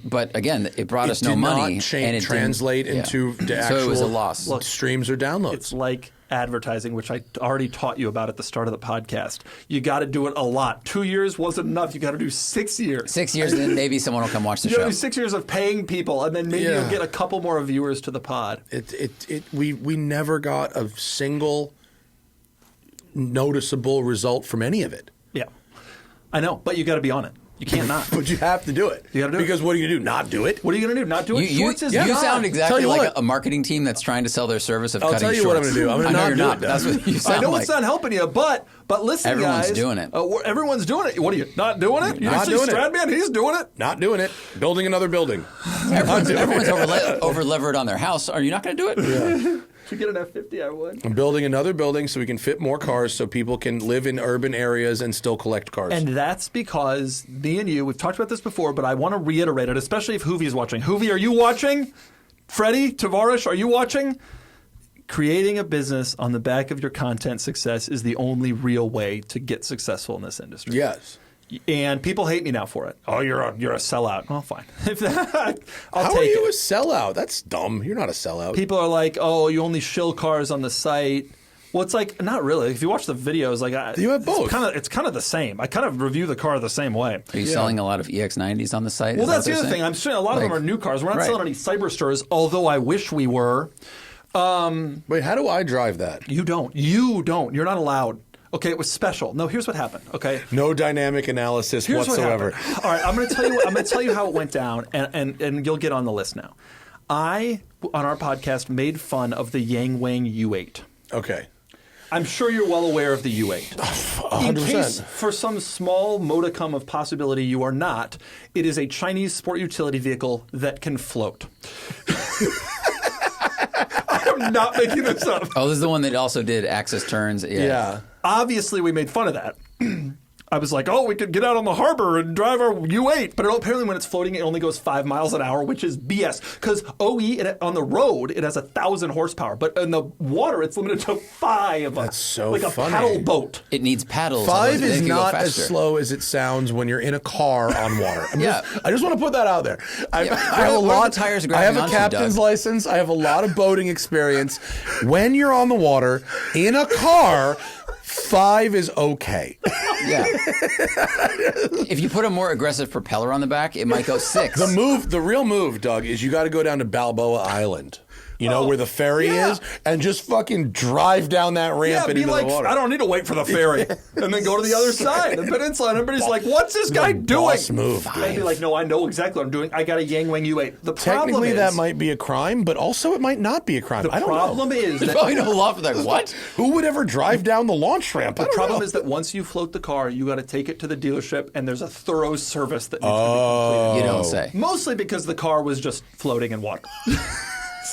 But again, it brought us no money. And it translate into the actual so it was a loss. Look, streams or downloads. It's like advertising, which I already taught you about at the start of the podcast. You got to do it a lot. 2 years wasn't enough. You got to do 6 years. 6 years, and then maybe someone will come watch the You show. got to do 6 years of paying people, and then maybe you'll get a couple more viewers to the pod. We never got a single noticeable result from any of it. Yeah, I know, but you got to be on it. You can't not. But you have to do it. You got to do it. Because what are you going to do? Not do it? What are you going to do? Not do it? You sound exactly like a marketing team that's trying to sell their service of cutting shorts. I'll tell you what I'm going to do. I'm going to not do it. That's what you sound I know like. it's not helping you, but listen, Everyone's guys. doing it. Everyone's doing it. What are you, not doing it? You Not see doing it. Stradman? He's doing it. Not doing it. Building another building. Everyone's over-levered on their house. Are you not going to do it? Yeah. If we get an F50, I would. I'm building another building so we can fit more cars so people can live in urban areas and still collect cars. And that's because me and you, we've talked about this before, but I want to reiterate it, especially if Hoovie's watching. Hoovie, are you watching? Freddie, Tavares, are you watching? Creating a business on the back of your content success is the only real way to get successful in this industry. Yes. And people hate me now for it. Oh, you're a sellout. Well, fine. I'll How take are you it. a sellout? That's dumb. You're not a sellout. People are like, oh, you only shill cars on the site. Well, it's like, not really. If you watch the videos, like you have both. It's kind of the same. I kind of review the car the same way. Are you selling a lot of EX90s on the site? Well, that's the other thing. I'm sure a lot of them are new cars. We're not selling any Cybersters, although I wish we were. Wait, how do I drive that? You don't. You're not allowed. Okay, it was special. No, here's what happened. Okay, No dynamic analysis here's whatsoever. What happened. All right, I'm going to tell you. I'm going to tell you how it went down, and you'll get on the list now. I on our podcast made fun of the Yang Wang U8. Okay. I'm sure you're well aware of the U8. 100%. In case, for some small modicum of possibility you are not, it is a Chinese sport utility vehicle that can float. I'm not making this up. Oh, this is the one that also did access turns. Yeah. Obviously, we made fun of that. I was like, oh, we could get out on the harbor and drive our U8. But apparently when it's floating, it only goes 5 miles an hour, which is BS. Because on the road, it has 1,000 horsepower. But in the water, it's limited to 5. That's so like funny. a paddle boat. It needs paddles. 5 otherwise it is can go not as faster. slow as it sounds when you're in a car on water. I just want to put that out there. I have a Where are lot. the tires I have grabbing a onto, captain's Doug? license. I have a lot of boating experience. When you're on the water in a car, 5 is okay. Yeah. If you put a more aggressive propeller on the back, it might go 6. The real move, Doug, is you got to go down to Balboa Island. You know, where the ferry is, and just fucking drive down that ramp and into the water. I don't need to wait for the ferry, and then go to the other side, the peninsula, and everybody's like, what's this guy doing? Boss move. I'd be like, no, I know exactly what I'm doing. I got a Yang Wang U8. The problem Technically, is, that might be a crime, but also it might not be a crime. I don't know. The problem is There's that probably no law for that. What? Who would ever drive down the launch ramp? the problem is that once you float the car, you got to take it to the dealership, and there's a thorough service that needs to be completed. You don't say. Mostly because the car was just floating in water.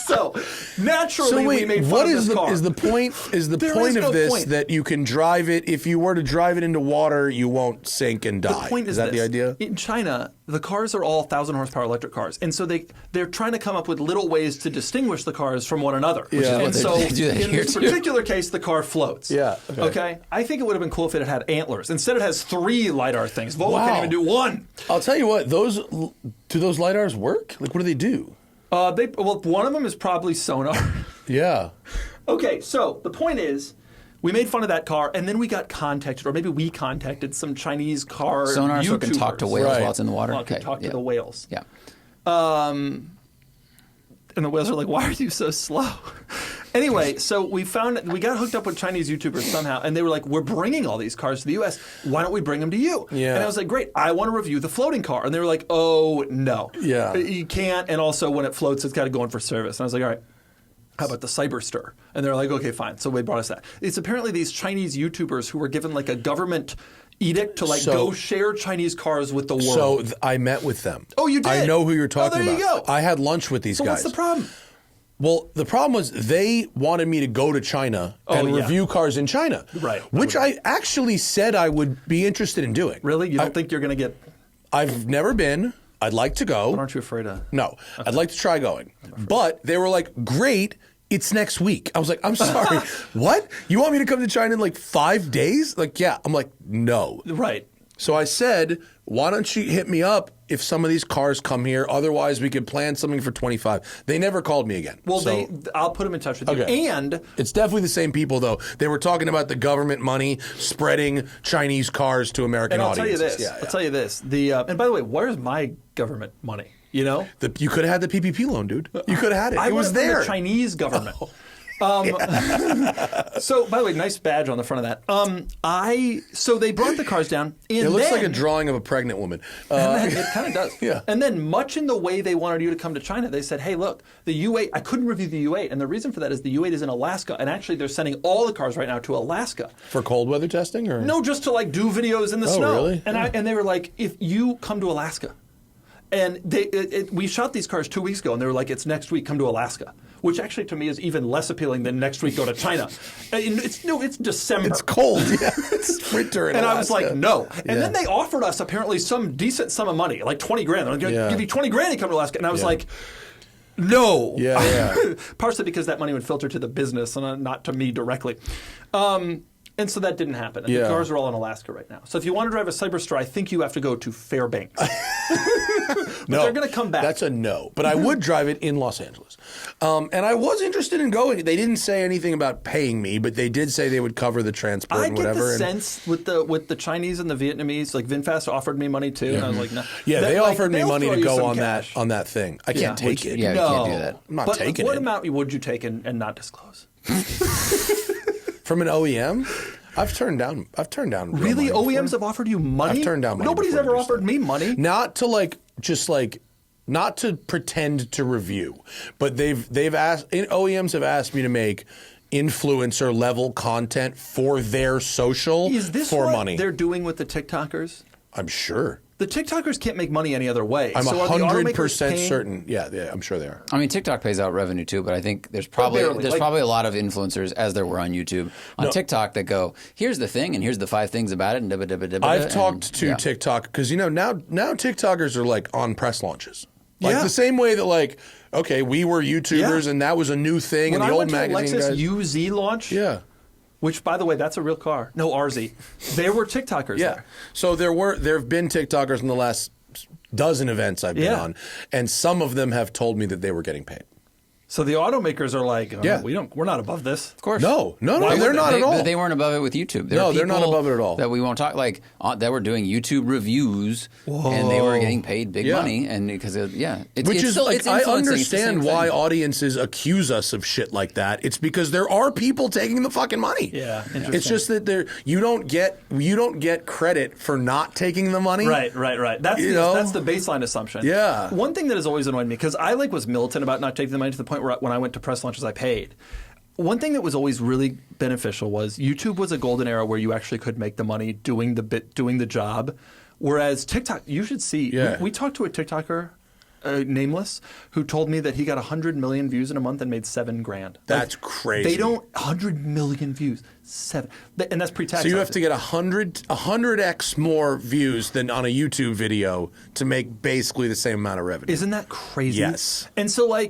So naturally, we made fun what of is this car. is the point? Is the There point is of no this point. that you can drive it? If you were to drive it into water, you won't sink and die. The point is that this. the idea? In China, the cars are all 1,000 horsepower electric cars, and so they're trying to come up with little ways to distinguish the cars from one another. Which is what And they so do that in here, this too. particular case, the car floats. Yeah, okay. I think it would have been cool if it had antlers. Instead, it has 3 LiDAR things. Volvo Wow. can't even do 1. I'll tell you what. Do those lidars work? Like, what do they do? One of them is probably sonar. Yeah. Okay, so the point is, we made fun of that car, and then we got contacted, or maybe we contacted some Chinese car Sonar so it can talk to YouTubers. whales Right. while it's in the water? Well, it can Okay, talk to yeah. the whales. Yeah. And the whales are like, why are you so slow? Anyway, so we got hooked up with Chinese YouTubers somehow, and they were like, "We're bringing all these cars to the U.S. Why don't we bring them to you?" Yeah. And I was like, "Great, I want to review the floating car." And they were like, "Oh no, Yeah. you can't." And also, when it floats, it's got to go in for service. And I was like, "All right. How about the Cyberster?" And they're like, "Okay, fine." So they brought us that. It's apparently these Chinese YouTubers who were given like a government edict to go share Chinese cars with the world. So I met with them. Oh, you did? I know who you're talking there you about. go. I had lunch with these So guys. what's the problem? Well, the problem was they wanted me to go to China and review cars in China. Right. Which I actually said I would be interested in doing. Really? You don't think you're going to get... I've never been. I'd like to go. But aren't you afraid of... No. Okay. I'd like to try going. But they were like, great, it's next week. I was like, I'm sorry. What? You want me to come to China in like 5 days? Like, yeah. I'm like, no. Right. So I said, why don't you hit me up if some of these cars come here? Otherwise, we could plan something for 25. They never called me again. Well, I'll put them in touch with you. And it's definitely the same people, though. They were talking about the government money spreading Chinese cars to American audiences. I'll tell you this. And by the way, where's my government money? You know? You could have had the PPP loan, dude. You could have had it. It was there. The Chinese government. So, by the way, nice badge on the front of that. So they brought the cars down. And it looks like a drawing of a pregnant woman. It kind of does. Yeah. And then, much in the way they wanted you to come to China, they said, "Hey, look, the U8. I couldn't review the U8, and the reason for that is the U8 is in Alaska, and actually they're sending all the cars right now to Alaska for cold weather testing, or no, just to like do videos in the snow." Really? And they were like, "If you come to Alaska." And we shot these cars 2 weeks ago, and they were like, "It's next week. Come to Alaska," which actually to me is even less appealing than next week go to China. It's December. It's cold. Yeah. It's winter in and Alaska. I was like, no. And then they offered us apparently some decent sum of money, like $20,000. They're going to give you $20,000 to come to Alaska, and I was like, no. Yeah. Partially because that money would filter to the business and not to me directly. And so that didn't happen. And the cars are all in Alaska right now. So if you want to drive a Cyberster, I think you have to go to Fairbanks. But they're going to come back. That's a no. But I would drive it in Los Angeles. And I was interested in going. They didn't say anything about paying me, but they did say they would cover the transport and whatever. I get the sense with the Chinese and the Vietnamese, like VinFast offered me money too, and I was like, no. Yeah, they offered me money to go on that thing. I can't take it. Yeah, no. you can't do that. I'm not taking it. What amount would you take and not disclose? From an OEM? I've turned down. Really, OEMs have offered you money? I've turned down money. Nobody's ever offered me money. Not to not to pretend to review, but they've asked. OEMs have asked me to make influencer level content for their social Is this for what money. they're doing with the TikTokers? I'm sure. The TikTokers can't make money any other way. I'm so are the 100% automakers certain. Yeah, I'm sure they are. I mean, TikTok pays out revenue too, but I think there's probably a lot of influencers, as there were on YouTube, on TikTok that go, "Here's the thing, and here's the 5 things about it." And I've talked to TikTok because now TikTokers are like on press launches, like the same way that okay, we were YouTubers and that was a new thing, when and the I old went to magazine Lexus guys. UZ launch, which by the way, that's a real car. No RZ. There were TikTokers there. So there have been TikTokers in the last dozen events I've been on, and some of them have told me that they were getting paid. So the automakers are like, we're not above this. Of course. No, they're not at all. They weren't above it with YouTube. They're not above it at all. That we won't talk that were doing YouTube reviews, and they were getting paid big money, and because I understand why audiences accuse us of shit like that. It's because there are people taking the fucking money. Yeah, it's just that you don't get credit for not taking the money. Right. That's the baseline assumption. Yeah. One thing that has always annoyed me, because I was militant about not taking the money to the point where when I went to press launches, I paid. One thing that was always really beneficial was YouTube was a golden era where you actually could make the money doing the job. Whereas TikTok, you should see. We talked to a TikToker, nameless, who told me that he got 100 million views in a month and made $7,000. That's crazy. They don't 100 million views, and that's pre-tax. So you have to get 100x more views than on a YouTube video to make basically the same amount of revenue. Isn't that crazy? Yes. And so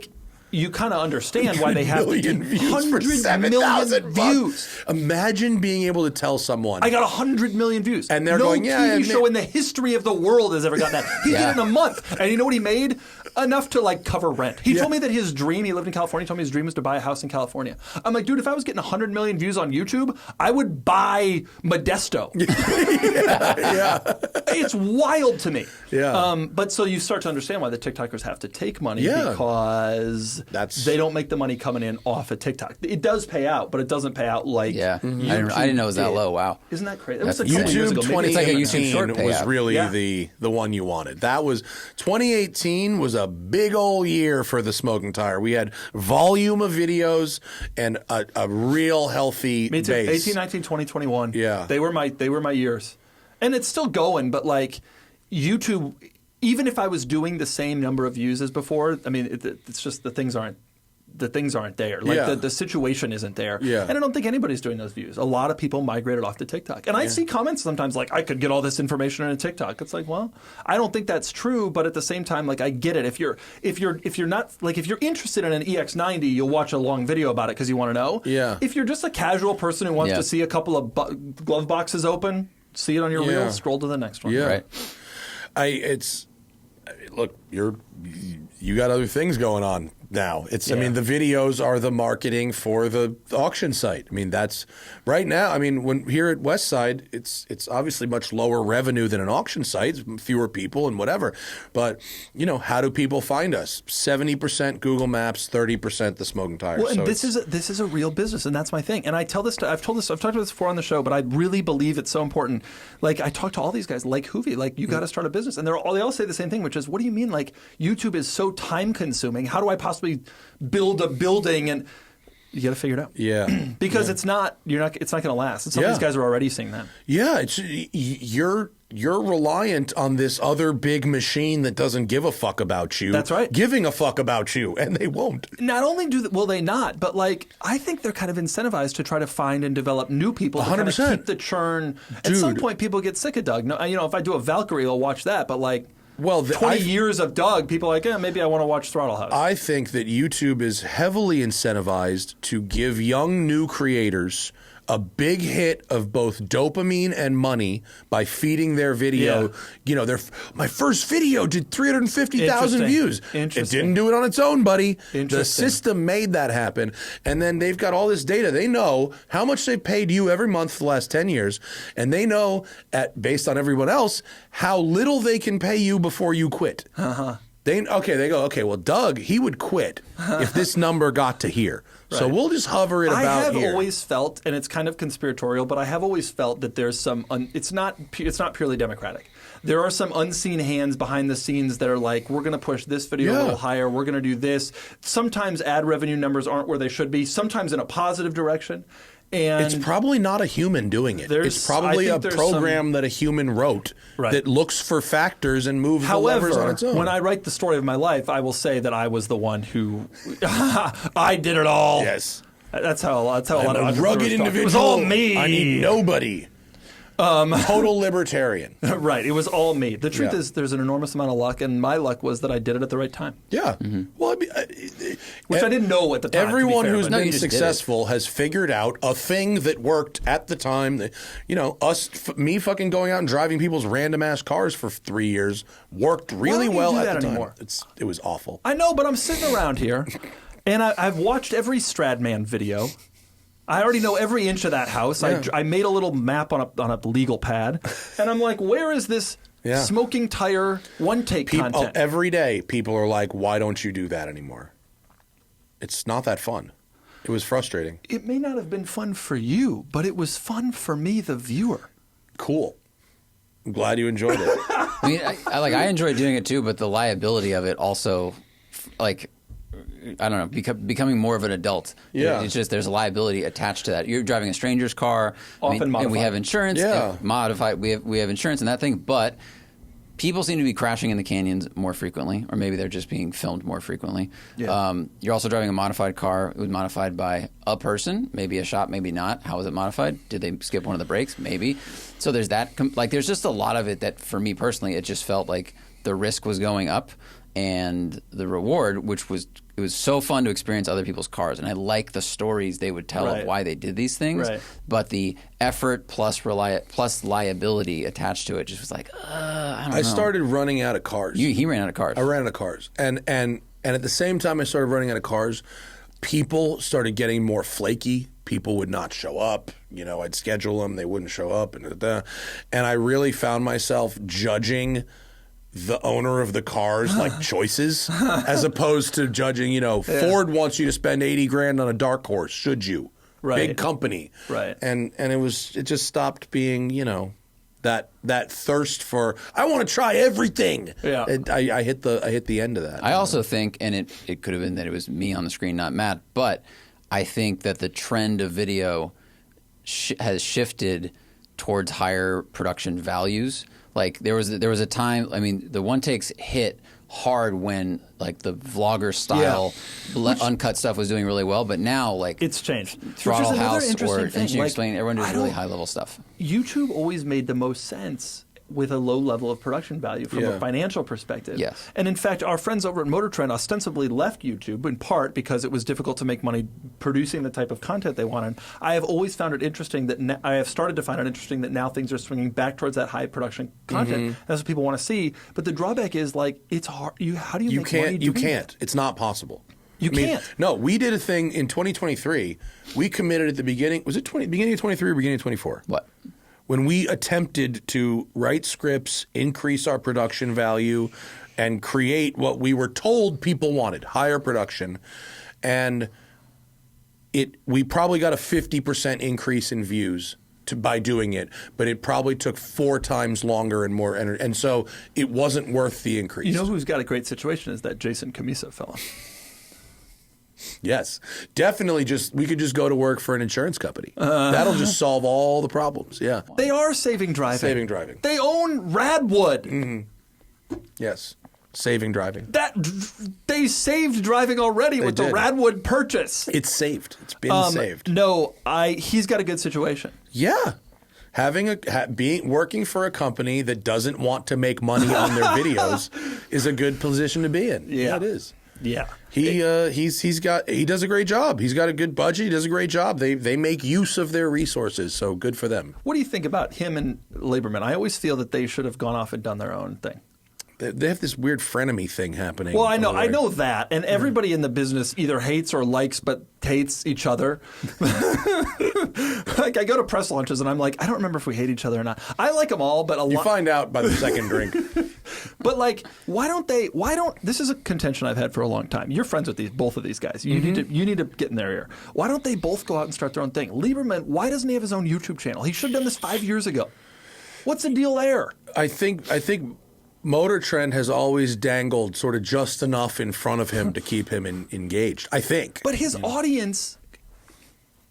you kind of understand why they have million views 100 for 7,000 views. Imagine being able to tell someone, I got 100 million views. And they're no going, TV show in the history of the world has ever gotten that. He did it in a month. And you know what he made? Enough to cover rent. He told me that his dream, he lived in California, he told me his dream was to buy a house in California. I'm like, dude, if I was getting 100 million views on YouTube, I would buy Modesto. It's wild to me. Yeah. But so you start to understand why the TikTokers have to take money because because they don't make the money coming in off of TikTok. It does pay out, but it doesn't pay out like I didn't know it was that low. Wow. Isn't that crazy? It was YouTube 2018 was payout. really the one you wanted. That was 2018 was a big old year for the smoking tire. We had volume of videos and a real healthy Me too. base. 18, 19, 20, 21. Yeah. They were my years. And it's still going, but like YouTube, even if I was doing the same number of views as before, I mean, it's just the things aren't there. Like the situation isn't there. Yeah. And I don't think anybody's doing those views. A lot of people migrated off to TikTok. And I see comments sometimes like, I could get all this information on TikTok. It's like, well, I don't think that's true, but at the same time, like I get it. If you're not like if you're interested in an EX90, you'll watch a long video about it because you want to know. Yeah. If you're just a casual person who wants to see a couple of glove boxes open, see it on your reel, scroll to the next one. Yeah. Right. Look, you got other things going on now. I mean, the videos are the marketing for the auction site. I mean, that's right now. I mean, when here at Westside, it's obviously much lower revenue than an auction site, fewer people and whatever. But how do people find us? 70% Google Maps, 30% the smoking tires. Well, and this is a real business, and that's my thing. And I tell this I've talked about this before on the show, but I really believe it's so important. Like I talk to all these guys, like Hoovie, like you got to start a business, and they all say the same thing, which is, what do you mean? Like YouTube is so time consuming. How do I possibly build a building? And you got to figure it out. Yeah, because it's not going to last. And some of these guys are already seeing that. Yeah, you're reliant on this other big machine that doesn't give a fuck about you. That's right. Giving a fuck about you, and they won't. Not only will they not, but like I think they're kind of incentivized to try to find and develop new people to 100%. kind of keep the churn. At some point, people get sick of Doug. No, if I do a Valkyrie, they'll watch that. But like, 20 years of Doug, people are like, maybe I want to watch Throttle House. I think that YouTube is heavily incentivized to give young new creators a big hit of both dopamine and money by feeding their video. My first video did 350,000 views. It didn't do it on its own, buddy. The system made that happen. And then they've got all this data. They know how much they've paid you every month for the last 10 years. And they know, based on everyone else, how little they can pay you before you quit. They go, well, Doug, he would quit if this number got to here. Right. So we'll just hover it about here. I have always felt, and it's kind of conspiratorial, but I have always felt that there's some, it's not purely democratic. There are some unseen hands behind the scenes that are like, we're going to push this video a little higher, we're going to do this. Sometimes ad revenue numbers aren't where they should be, sometimes in a positive direction. And it's probably not a human doing it. It's probably a program that a human wrote that looks for factors and moves the levers on its own. When I write the story of my life, I will say that I was the one who I did it all. Yes, that's how a lot of rugged individual. It was all me. I need nobody. Total libertarian. Right. It was all me. The truth is there's an enormous amount of luck, and my luck was that I did it at the right time. Yeah. Well, which I didn't know at the time. Everyone who's been successful has figured out a thing that worked at the time. That, me fucking going out and driving people's random-ass cars for 3 years worked really well at the time. Anymore? It was awful. I know, but I'm sitting around here, and I've watched every Stradman video. I already know every inch of that house. Yeah. I made a little map on a legal pad, and I'm like, where is this smoking tire one-take content? Every day, people are like, why don't you do that anymore? It's not that fun. It was frustrating. It may not have been fun for you, but it was fun for me, the viewer. Cool. I'm glad you enjoyed it. I mean, I enjoy doing it too, but the liability of it also, like, I don't know, becoming more of an adult. Yeah. It's just there's a liability attached to that. You're driving a stranger's car. Often modified. And we have insurance. Yeah. Modified. We have insurance and that thing, but people seem to be crashing in the canyons more frequently, or maybe they're just being filmed more frequently. Yeah. You're also driving a modified car. It was modified by a person, maybe a shop, maybe not. How was it modified? Did they skip one of the brakes? Maybe. So there's that. There's just a lot of it that, for me personally, it just felt like the risk was going up. And the reward, it was so fun to experience other people's cars, and I like the stories they would tell of why they did these things. Right. But the effort plus liability attached to it just was like, I don't know. I started running out of cars. He ran out of cars. I ran out of cars, and at the same time I started running out of cars, people started getting more flaky. People would not show up. I'd schedule them, they wouldn't show up, and I really found myself judging the owner of the car's like choices, as opposed to judging. Ford wants you to spend $80,000 on a dark horse. Should you? Right. Big company. Right. And it just stopped being that thirst for I want to try everything. Yeah. I hit the end of that. I also think, and it could have been that it was me on the screen, not Matt, but I think that the trend of video has shifted towards higher production values. Like there was a time. I mean, the one takes hit hard when like the vlogger style uncut stuff was doing really well, but now like it's changed. Throttle House or Engineering Like, Explained, everyone does really high level stuff. YouTube always made the most sense with a low level of production value from a financial perspective. Yes. And in fact, our friends over at Motor Trend ostensibly left YouTube in part because it was difficult to make money producing the type of content they wanted. I have always found it interesting that I have started to find it interesting that now things are swinging back towards that high production content. That's what people want to see. But the drawback is like it's hard. How do you make money doing You can't. that? It's not possible. You can't. No, we did a thing in 2023. We committed at the beginning. Was it beginning of 23 or beginning of 24? What? When we attempted to write scripts, increase our production value, and create what we were told people wanted, higher production, and we probably got a 50% increase in views by doing it, but it probably took 4 times longer and more energy, and so it wasn't worth the increase. You know who's got a great situation is that Jason Camisa fella. Yes, definitely. We could just go to work for an insurance company. That'll just solve all the problems. Yeah, They are saving driving. saving driving. They own Radwood. Yes, saving driving. They saved driving already with the did. Radwood purchase. It's saved. It's been saved. No, he's got a good situation. Yeah, working for a company that doesn't want to make money on their videos is a good position to be in. Yeah, it is. Yeah. He does a great job. He's got a good budget. He does a great job. They make use of their resources, so good for them. What do you think about him and Lieberman? I always feel that they should have gone off and done their own thing. They have this weird frenemy thing happening. Well, I know that, and everybody in the business either hates or likes, but hates each other. Like I go to press launches, and I'm like, I don't remember if we hate each other or not. I like them all, but You find out by the second drink. But like, why don't? This is a contention I've had for a long time. You're friends with both of these guys. You need to get in their ear. Why don't they both go out and start their own thing? Lieberman, why doesn't he have his own YouTube channel? He should have done this 5 years ago. What's the deal there? I think Motor Trend has always dangled sort of just enough in front of him to keep him engaged. I think. But his audience.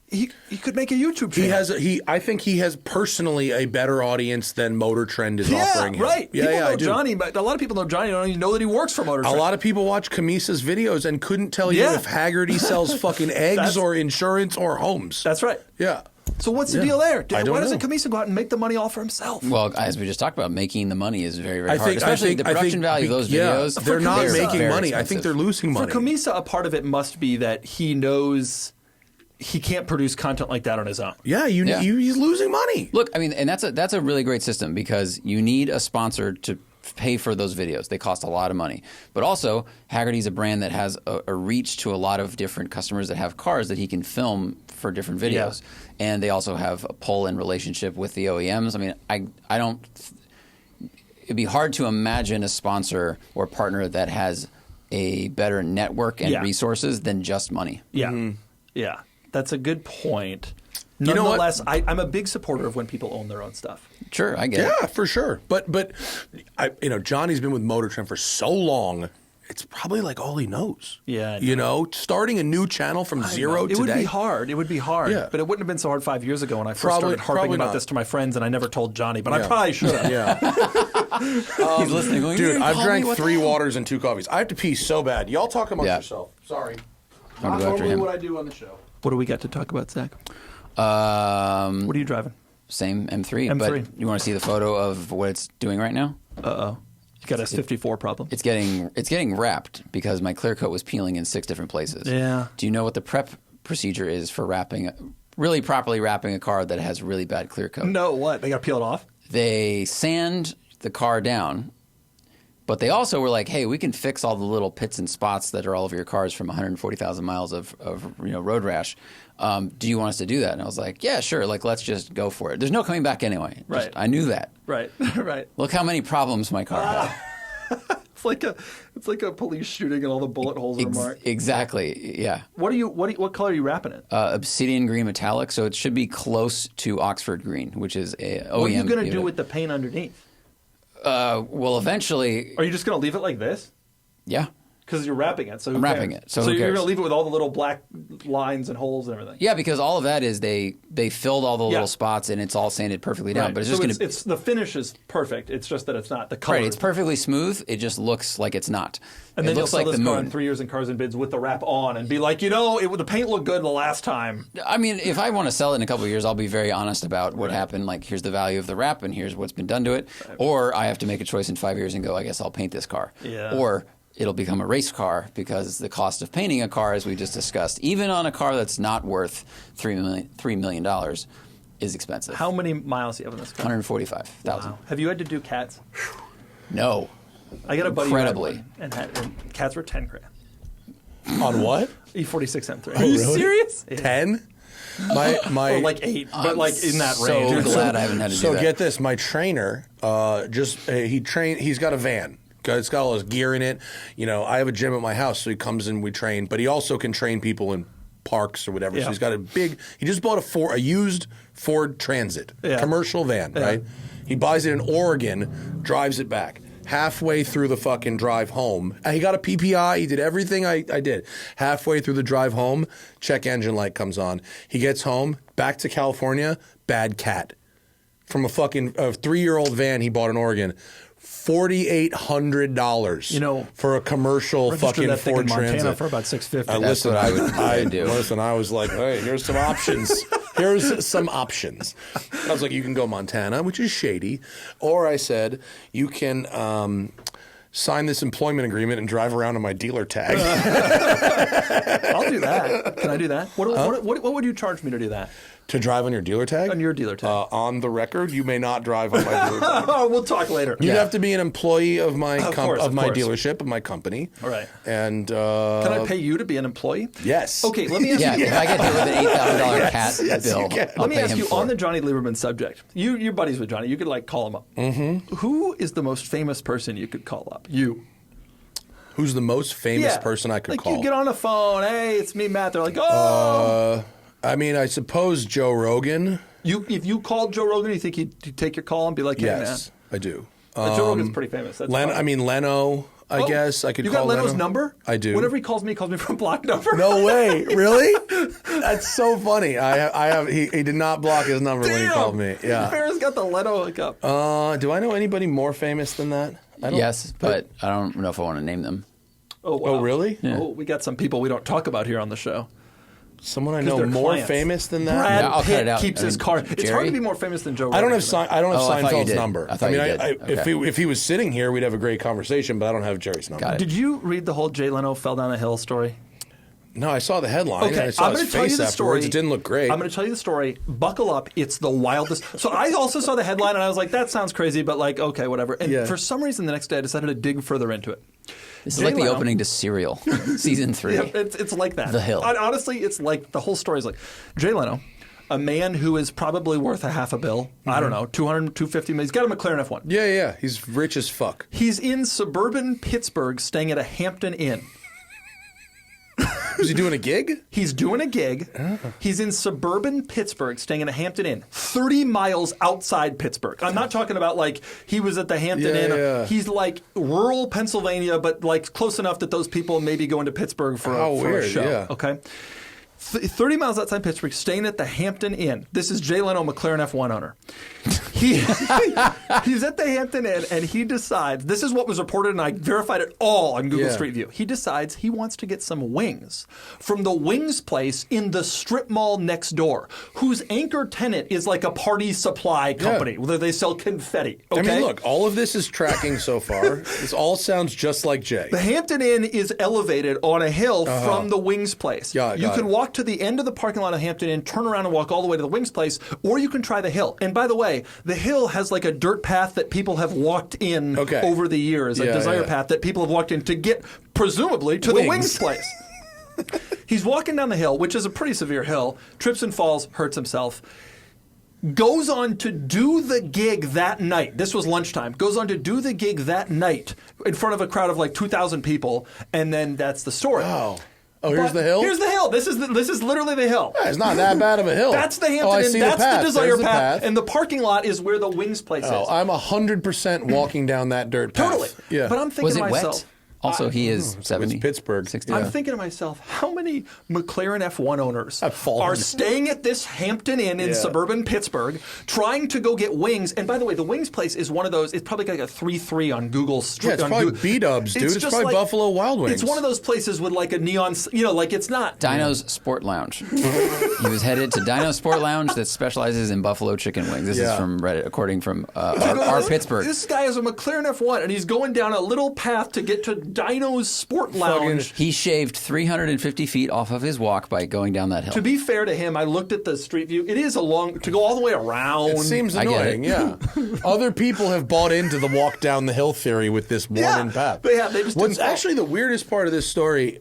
He could make a YouTube channel. I think he has personally a better audience than Motor Trend is offering him. Right. Yeah, people know I do. Johnny, but a lot of people know Johnny don't even know that he works for Motor Trend. A lot of people watch Camisa's videos and couldn't tell you if Haggerty sells fucking eggs or insurance or homes. That's right. Yeah. So what's the deal there? I don't Why doesn't know. Camisa go out and make the money all for himself? Well, as we just talked about, making the money is very, very hard. Especially the production value of those videos. They're not making very money. expensive. I think they're losing money. For Camisa, a part of it must be that he knows he can't produce content like that on his own. Yeah, he's losing money. Look, I mean, and that's a really great system because you need a sponsor to pay for those videos. They cost a lot of money. But also, Haggerty's a brand that has a reach to a lot of different customers that have cars that he can film for different videos. Yeah. And they also have a pull-in relationship with the OEMs. I mean, I don't – it'd be hard to imagine a sponsor or partner that has a better network and resources than just money. Yeah. Mm-hmm. Yeah. That's a good point. You know what? Nonetheless, I'm a big supporter of when people own their own stuff. Sure, I get it. Yeah, for sure. But Johnny's been with Motor Trend for so long, it's probably like all he knows. Yeah. Starting a new channel from zero today. It would be hard. Yeah. But it wouldn't have been so hard 5 years ago when I first started harping about this to my friends, and I never told Johnny, but I probably should have. Yeah. He's listening. Going, dude, I've drank 3 waters and 2 coffees. I have to pee so bad. Y'all talk amongst yourself. Sorry. Not normally what I do on the show. What do we got to talk about, Zach? What are you driving? Same M3. M3. But you want to see the photo of what it's doing right now? Uh-oh. You got a 54 problem. It's getting wrapped because my clear coat was peeling in 6 different places. Yeah. Do you know what the prep procedure is for really properly wrapping a car that has really bad clear coat? No, what? They got to peel it off? They sand the car down, but they also were like, hey, we can fix all the little pits and spots that are all over your cars from 140,000 miles of road rash. Do you want us to do that? And I was like, yeah, sure. Like, let's just go for it. There's no coming back anyway. Right. I knew that. Right. Right. Look how many problems my car had. It's like a police shooting and all the bullet holes are marked. Exactly. Yeah. What color are you wrapping it? Obsidian green metallic, so it should be close to Oxford green, which is a OEM. What are you going to do with the paint underneath? Well, eventually. Are you just going to leave it like this? Yeah. Because you're wrapping it. So I'm wrapping it. So you're cares? going to leave it with all the little black lines and holes and everything. Yeah, because all of that is they filled all the little spots and it's all sanded perfectly down. Right. But it's just going to. It's the finish is perfect. It's just that it's not the color. Right. It's perfectly smooth. It just looks like it's not. And it then looks you'll sell like this the car moon. in 3 years in Cars and Bids with the wrap on and be like, the paint looked good the last time. I mean, if I want to sell it in a couple of years, I'll be very honest about what happened. Like, here's the value of the wrap, and here's what's been done to it. Right. Or I have to make a choice in 5 years and go, I guess I'll paint this car. Yeah. Or it'll become a race car because the cost of painting a car, as we just discussed, even on a car that's not worth $3 million, is expensive. How many miles do you have on this car? 145,000. Wow. Have you had to do cats? No. I got a buddy Incredibly. who had one, and cats were $10,000. On what? E46 M3. Are you serious? Yeah. 10? My Or like 8, but like in that so range. glad I haven't had to do So that. get this, my trainer, he's got a van. It's got all his gear in it. I have a gym at my house, so he comes in, we train, but he also can train people in parks or whatever. Yeah. So he's got he just bought a used Ford Transit, commercial van, right? He buys it in Oregon, drives it back. Halfway through the fucking drive home, he got a PPI. He did everything I did. Halfway through the drive home, check engine light comes on. He gets home, back to California, bad cat. From a fucking 3-year-old van he bought in Oregon. $4,800 for a commercial fucking that thing Ford in Montana Transit. for about $650. That's what I would do. Listen, I was like, hey, here's some options. Here's some options. I was like, you can go Montana, which is shady. Or I said, you can sign this employment agreement and drive around on my dealer tag. I'll do that. Can I do that? What would you charge me to do that? To drive on your dealer tag? On your dealer tag. On the record, you may not drive on my dealer tag. We'll talk later. You'd have to be an employee of my course. dealership, of my company. All right. And can I pay you to be an employee? Yes. Okay, let me ask you. If I get hit with an $8,000 cat bill, I'll Let me pay ask him you for on the it. Johnny Lieberman subject. You're buddies with Johnny. You could call him up. Mm-hmm. Who is the most famous person you could call up? You. Who's the most famous person I could call? You get on the phone. Hey, it's me, Matt. They're like, oh. I mean, I suppose Joe Rogan. If you called Joe Rogan, you think he'd take your call and be like, hey, Yes, man. I do. Joe Rogan's pretty famous. That's fine. Leno. I guess I could You call got Leno's Leno. number? I do. Whenever he calls me from block number. No way. Really? That's so funny. I have. He did not block his number when he called me. Yeah. Farrah's got the Leno hookup. Do I know anybody more famous than that? Yes, but I don't know if I want to name them. Oh, wow. Oh, really? Yeah. Oh, we got some people we don't talk about here on the show. Someone I 'Cause know they're more clients. famous than that? Brad Yeah, I'll cut Pitt it out. keeps I his mean, car. It's hard Jerry? to be more famous than Joe Rogan. I don't have Oh, I thought you Seinfeld's did. number. I thought you did. Okay. If he was sitting here, we'd have a great conversation. But I don't have Jerry's number. Got it. Did you read the whole Jay Leno fell down a hill story? No, I saw the headline. Okay, and I saw I'm his going to tell you face the afterwards. story. It didn't look great. I'm going to tell you the story. Buckle up. It's the wildest. So I also saw the headline and I was like, that sounds crazy, but okay, whatever. And for some reason, the next day I decided to dig further into it. This is Jay like the Leno- opening to Serial, season 3. Yeah, it's like that. The Hill. Honestly, it's like the whole story is like Jay Leno, a man who is probably worth $500 million. I don't know, 200, 250 million. He's got a McLaren F1. Yeah. He's rich as fuck. He's in suburban Pittsburgh staying at a Hampton Inn. Was he doing a gig? He's doing a gig. He's in suburban Pittsburgh staying at a Hampton Inn, 30 miles outside Pittsburgh. I'm not talking about he was at the Hampton Inn. Yeah. He's rural Pennsylvania, but close enough that those people may be going to Pittsburgh for a show. Yeah. Okay. 30 miles outside Pittsburgh, staying at the Hampton Inn. This is Jay Leno, McLaren F1 owner. He's at the Hampton Inn, and he decides, this is what was reported, and I verified it all on Google Street View. He decides he wants to get some wings from the wings place in the strip mall next door, whose anchor tenant is like a party supply company, where they sell confetti. Okay? I mean, look, all of this is tracking so far. This all sounds just like Jay. The Hampton Inn is elevated on a hill from the wings place. Yeah, you can walk to the end of the parking lot of Hampton Inn, turn around and walk all the way to the wings place, or you can try the hill. And by the way, the hill has a dirt path that people have walked in over the years, a desire path that people have walked in to get, presumably, to the wings place. He's walking down the hill, which is a pretty severe hill, trips and falls, hurts himself. goes on to do the gig that night. This was lunchtime. Goes on to do the gig that night in front of a crowd of like 2,000 people, and then that's the story. Oh, here's the hill? Here's the hill. This is literally the hill. Yeah, it's not that bad of a hill. That's the Hampton I Inn. see That's the Desire There's the path. And the parking lot is where the Wings place is. I'm 100% walking down that dirt path. Totally. Yeah. But I'm thinking Was to it myself. wet? Also, he is 70. It's Pittsburgh. 60. I'm thinking to myself, how many McLaren F1 owners Have fallen. are staying at this Hampton Inn in Yeah. suburban Pittsburgh, trying to go get wings? And by the way, the Wings place is one of those. It's probably got like a 3.3 on Google. Yeah, it's probably B-dubs, dude. It's just probably like- Buffalo Wild Wings. It's one of those places with like a neon. Like it's not. Dino's Sport Lounge. He was headed to Dino's Sport Lounge that specializes in buffalo chicken wings. This is Yeah. from Reddit, according from our Pittsburgh. This guy is a McLaren F1, and he's going down a little path to get to Dino's Sport Lounge. He shaved 350 feet off of his walk by going down that hill. To be fair to him, I looked at the street view. It is a long to go all the way around. It seems I get annoying, it. yeah. Other people have bought into the walk down the hill theory with this worn-in path. They have. They just What's didn't fall. actually the weirdest part of this story,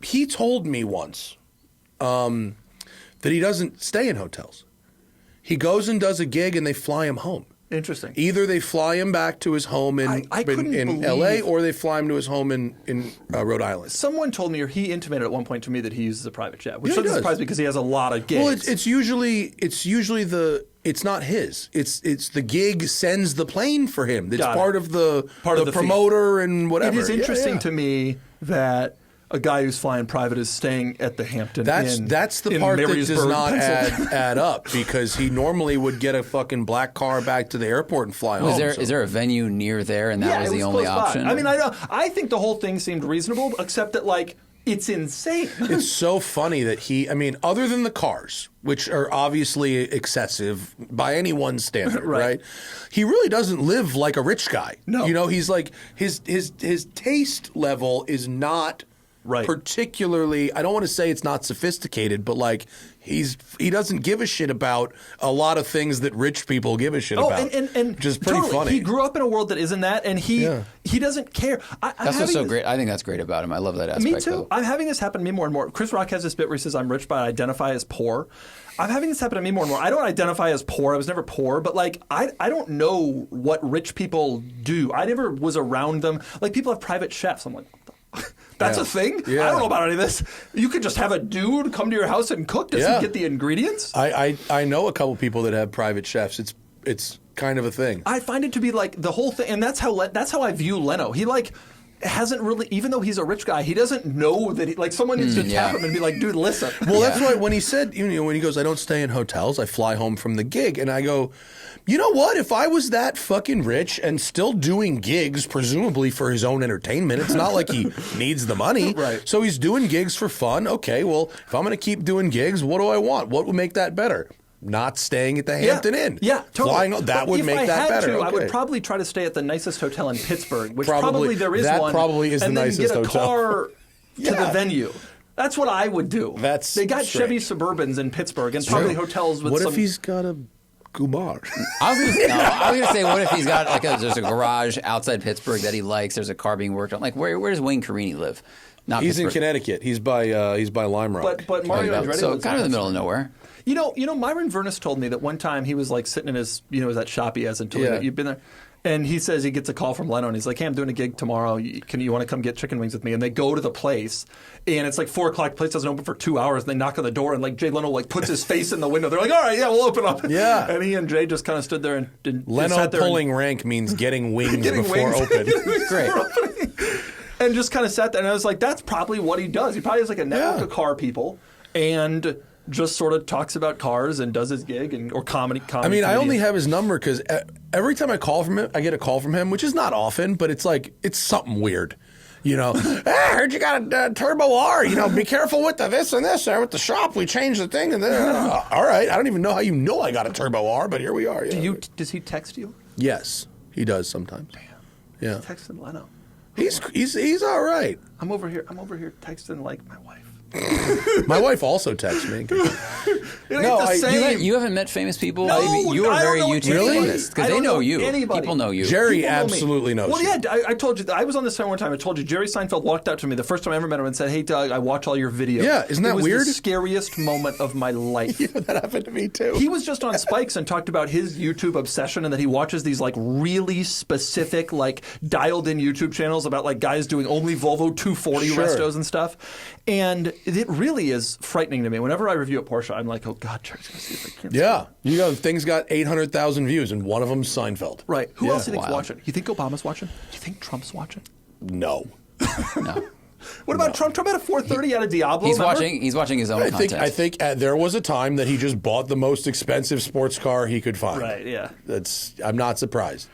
he told me once that he doesn't stay in hotels. He goes and does a gig and they fly him home. Interesting. Either they fly him back to his home in L.A. or they fly him to his home in Rhode Island. Someone told me, or he intimated at one point to me, that he uses a private jet, which Yeah, he doesn't does. surprise me because he has a lot of gigs. Well, it's usually it's not his. It's the gig sends the plane for him. It's Got it. part of the fee. promoter and whatever. It is interesting Yeah. to me that a guy who's flying private is staying at the Hampton Inn. That's the in part that does Marysburg, not Pennsylvania. add up because he normally would get a fucking black car back to the airport and fly home. Is there a venue near there, and that Yeah, was it the only close by. option? I mean, I think the whole thing seemed reasonable, except that like it's insane. It's so funny that other than the cars, which are obviously excessive by anyone's standard, right? He really doesn't live like a rich guy. No. He's like his taste level is not particularly, I don't want to say it's not sophisticated, but like he doesn't give a shit about a lot of things that rich people give a shit about. And which is pretty totally. funny. He grew up in a world that isn't that, and he doesn't care. That's what's so great. I think that's great about him. I love that aspect. Me too. Though. I'm having this happen to me more and more. Chris Rock has this bit where he says, I'm rich, but I identify as poor. I'm having this happen to me more and more. I don't identify as poor. I was never poor, but like I don't know what rich people do. I never was around them. Like people have private chefs. I'm like, that's a thing? Yeah. I don't know about any of this. You could just have a dude come to your house and cook. Does he get the ingredients? I know a couple people that have private chefs. It's kind of a thing. I find it to be like the whole thing, and that's how I view Leno. He like hasn't really, even though he's a rich guy, he doesn't know that he, like someone needs to tap him and be like, dude, listen. Well, that's why when he said, when he goes, I don't stay in hotels, I fly home from the gig, and I go, you know what? If I was that fucking rich and still doing gigs, presumably for his own entertainment, it's not like he needs the money. Right. So he's doing gigs for fun. Okay, well, if I'm going to keep doing gigs, what do I want? What would make that better? Not staying at the Hampton Inn. Yeah, totally. Flying, that would make that better. I would Okay. probably try to stay at the nicest hotel in Pittsburgh, which Probably- probably there is that one. probably is the and then nicest get a hotel. car to the venue. That's what I would do. They got Chevy strange. Suburbans in Pittsburgh and probably hotels with What some... if he's got a Kumar? I was gonna say, what if he's got there's a garage outside Pittsburgh that he likes? There's a car being worked on. Like, where does Wayne Carini live? Not He's in Pittsburgh. Connecticut. He's by Lime Rock. But Mario Andretti So lives kind of in the middle of Pittsburgh. nowhere. You know, Myron Vernus told me that one time he was like sitting in his, that shop he has in Toledo. Yeah. You've been there. And he says he gets a call from Leno, and he's like, hey, I'm doing a gig tomorrow. You want to come get chicken wings with me? And they go to the place, and it's like 4 o'clock. The place doesn't open for 2 hours, and they knock on the door, and like Jay Leno like puts his face in the window. They're like, all right, yeah, we'll open up. Yeah. And he and Jay just kind of stood there and Leno sat there pulling rank means getting wings getting before wings. open. Great. And just kind of sat there, and I was like, that's probably what he does. He probably has like a network Yeah. of car people, and just sort of talks about cars and does his gig or comedy. I mean, I only comedian. have his number because every time I call from him, I get a call from him, which is not often, but it's like it's something weird. Hey, I heard you got a Turbo R. Be careful with the this and this. With the shop, we changed the thing. And then, all right, I don't even know how you know I got a Turbo R, but here we are. Yeah. Does he text you? Yes, he does sometimes. Yeah, Texting Leno. he's all right. I'm over here texting like my wife. My wife also texts me. You haven't met famous people. No, you are very YouTube famous because they know you. Anybody. People know you. Jerry absolutely knows. Well, yeah, I told you. I was on this one time. I told you Jerry Seinfeld walked up to me the first time I ever met him and said, "Hey, Doug, I watch all your videos." Yeah, isn't that it was weird? The scariest moment of my life. Yeah, that happened to me too. He was just on Spikes and talked about his YouTube obsession and that he watches these like really specific, like dialed-in YouTube channels about like guys doing only Volvo 240 restos and stuff. And it really is frightening to me. Whenever I review a Porsche, I'm like, oh God, Jerry's going to see if I can't. Yeah, you know, things got 800,000 views, and one of them's Seinfeld. Right. Who else do you think's watching? You think Obama's watching? Do you think Trump's watching? No. No. What about Trump? Trump had a 430 out of Diablo. He's watching his own content. I think there was a time that he just bought the most expensive sports car he could find. Right. Yeah. I'm not surprised.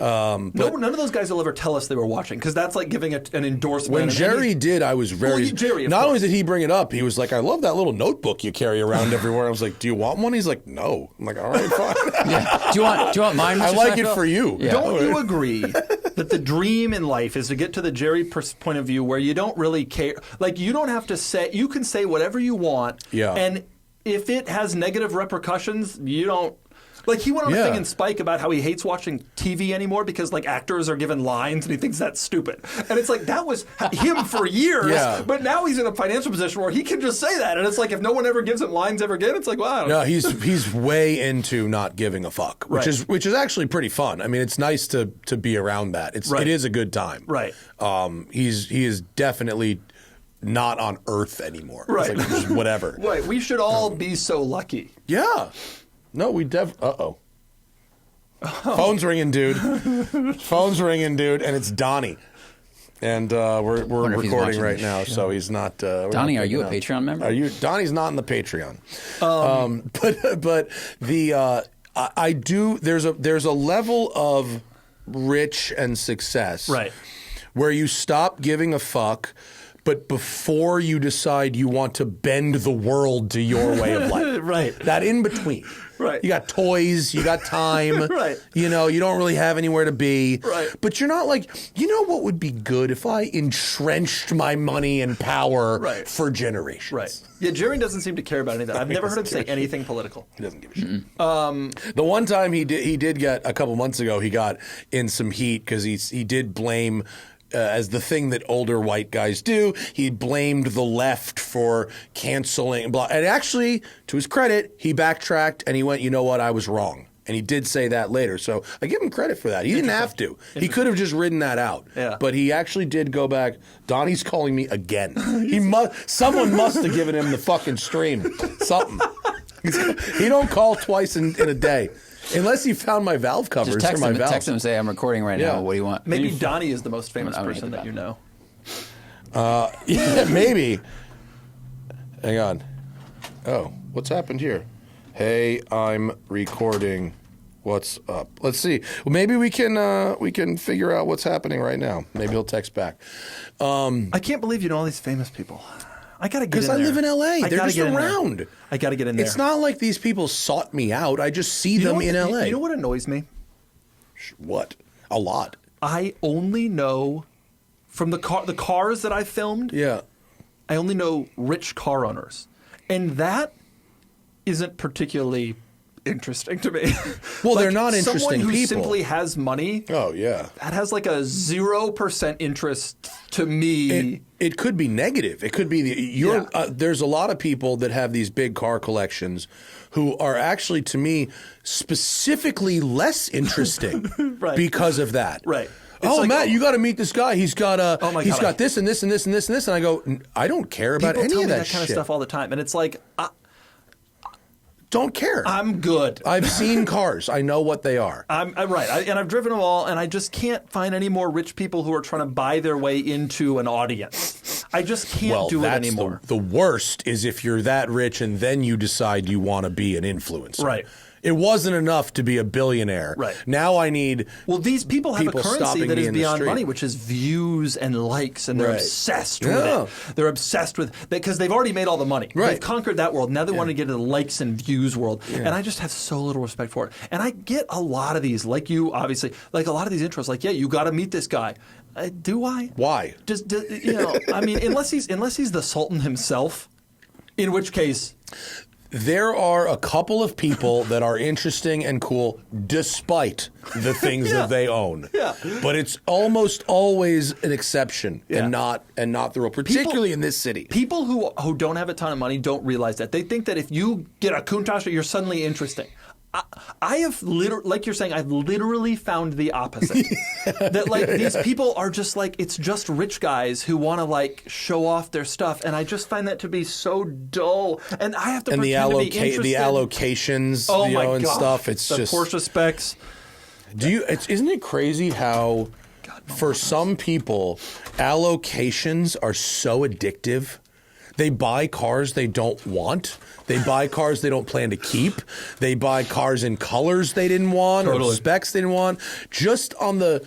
None of those guys will ever tell us they were watching because that's like giving an endorsement. When Jerry did, I was very. Jerry, not only did he bring it up, he was like, "I love that little notebook you carry around everywhere." I was like, "Do you want one?" He's like, "No." I'm like, "All right, fine." Yeah. Do you want mine? Mr. I like it Seinfeld? for you. Yeah. Don't you agree that the dream in life is to get to the Jerry point of view where you don't really care? Like you don't have to say. You can say whatever you want. Yeah. And if it has negative repercussions, you don't. Like he went on a thing in Spike about how he hates watching TV anymore because like actors are given lines and he thinks that's stupid. And it's like that was him for years, but now he's in a financial position where he can just say that. And it's like if no one ever gives him lines ever again, it's like wow. No, he's way into not giving a fuck, which is actually pretty fun. I mean, it's nice to be around that. It is a good time. Right. He is definitely not on Earth anymore. Right. It's like just whatever. Right. We should all be so lucky. Yeah. No, we Phone's ringing, dude. Phone's ringing, dude, and it's Donnie. And we're recording right now, so he's not. Donnie, are you a Patreon member? Donnie's not in the Patreon. But the I do. There's a level of rich and success, where you stop giving a fuck. But before you decide you want to bend the world to your way of life. That in between. You got toys, you got time. You know, you don't really have anywhere to be. But you're not like, you know what would be good if I entrenched my money and power for generations. Yeah, Jerry doesn't seem to care about anything. I've never heard him say anything political. He doesn't give a shit. The one time he did get, a couple months ago, he got in some heat because he did blame... as the thing that older white guys do, he blamed the left for canceling. Blah. And actually, to his credit, he backtracked and he went, you know what, I was wrong. And he did say that later. So I give him credit for that. He didn't have to. He could have just ridden that out. But he actually did go back. Donnie's calling me again. Someone must have given him the fucking stream. Something. He don't call twice in a day. Unless you found my valve covers Just or my valves. text him and say, I'm recording right now. What do you want? Maybe Donnie is the most famous person that you know. Yeah, maybe. Hang on. Oh, what's happened here? Hey, I'm recording. What's up? Let's see. Well, maybe we can figure out what's happening right now. Maybe he'll text back. I can't believe you know all these famous people. I gotta get in there. Because I live in L.A. They're just around. I gotta get in there. It's not like these people sought me out. I just see them in L.A. You know what annoys me? What? A lot. I only know from the cars that I filmed. Yeah. I only know rich car owners, and that isn't particularly interesting to me. Well, they're not interesting someone who people. Simply has money. Oh yeah. That has like a 0% interest to me. It could be negative. It could be there's a lot of people that have these big car collections who are actually, to me, specifically less interesting because of that. Right. Oh, like, Matt, you got to meet this guy. He's got he's got this and this and this and this and this. And I go, I don't care about any of that shit. kind of stuff all the time, and it's like, don't care. I'm good. I've seen cars. I know what they are. I'm right, and I've driven them all, and I just can't find any more rich people who are trying to buy their way into an audience. I just can't do it anymore. The worst is if you're that rich and then you decide you want to be an influencer. Right. It wasn't enough to be a billionaire. Right. Now I need. Well, these people have a currency stopping that me is in the beyond street. money, which is views and likes, and they're Right. obsessed with Yeah. it. They're obsessed with because they've already made all the money. Right. They've conquered that world. Now they want to get into the likes and views world, and I just have so little respect for it. And I get a lot of these, like you, obviously, like a lot of these intros, like, yeah, you got to meet this guy. Do I? Why? I mean, unless he's the Sultan himself, in which case. There are a couple of people that are interesting and cool despite the things that they own. Yeah. But it's almost always an exception Yeah. and not the rule, particularly in this city. People who don't have a ton of money don't realize that. They think that if you get a Countach, you're suddenly interesting. I have literally, like you're saying, I've literally found the opposite. That like these people are just like, it's just rich guys who want to like show off their stuff, and I just find that to be so dull. And I have to And the pretend to be interested. the allocations, Oh my and God. stuff. It's the just Porsche specs. Isn't it crazy how for some people allocations are so addictive? They buy cars they don't want. They buy cars they don't plan to keep. They buy cars in colors they didn't want or specs they didn't want, just on the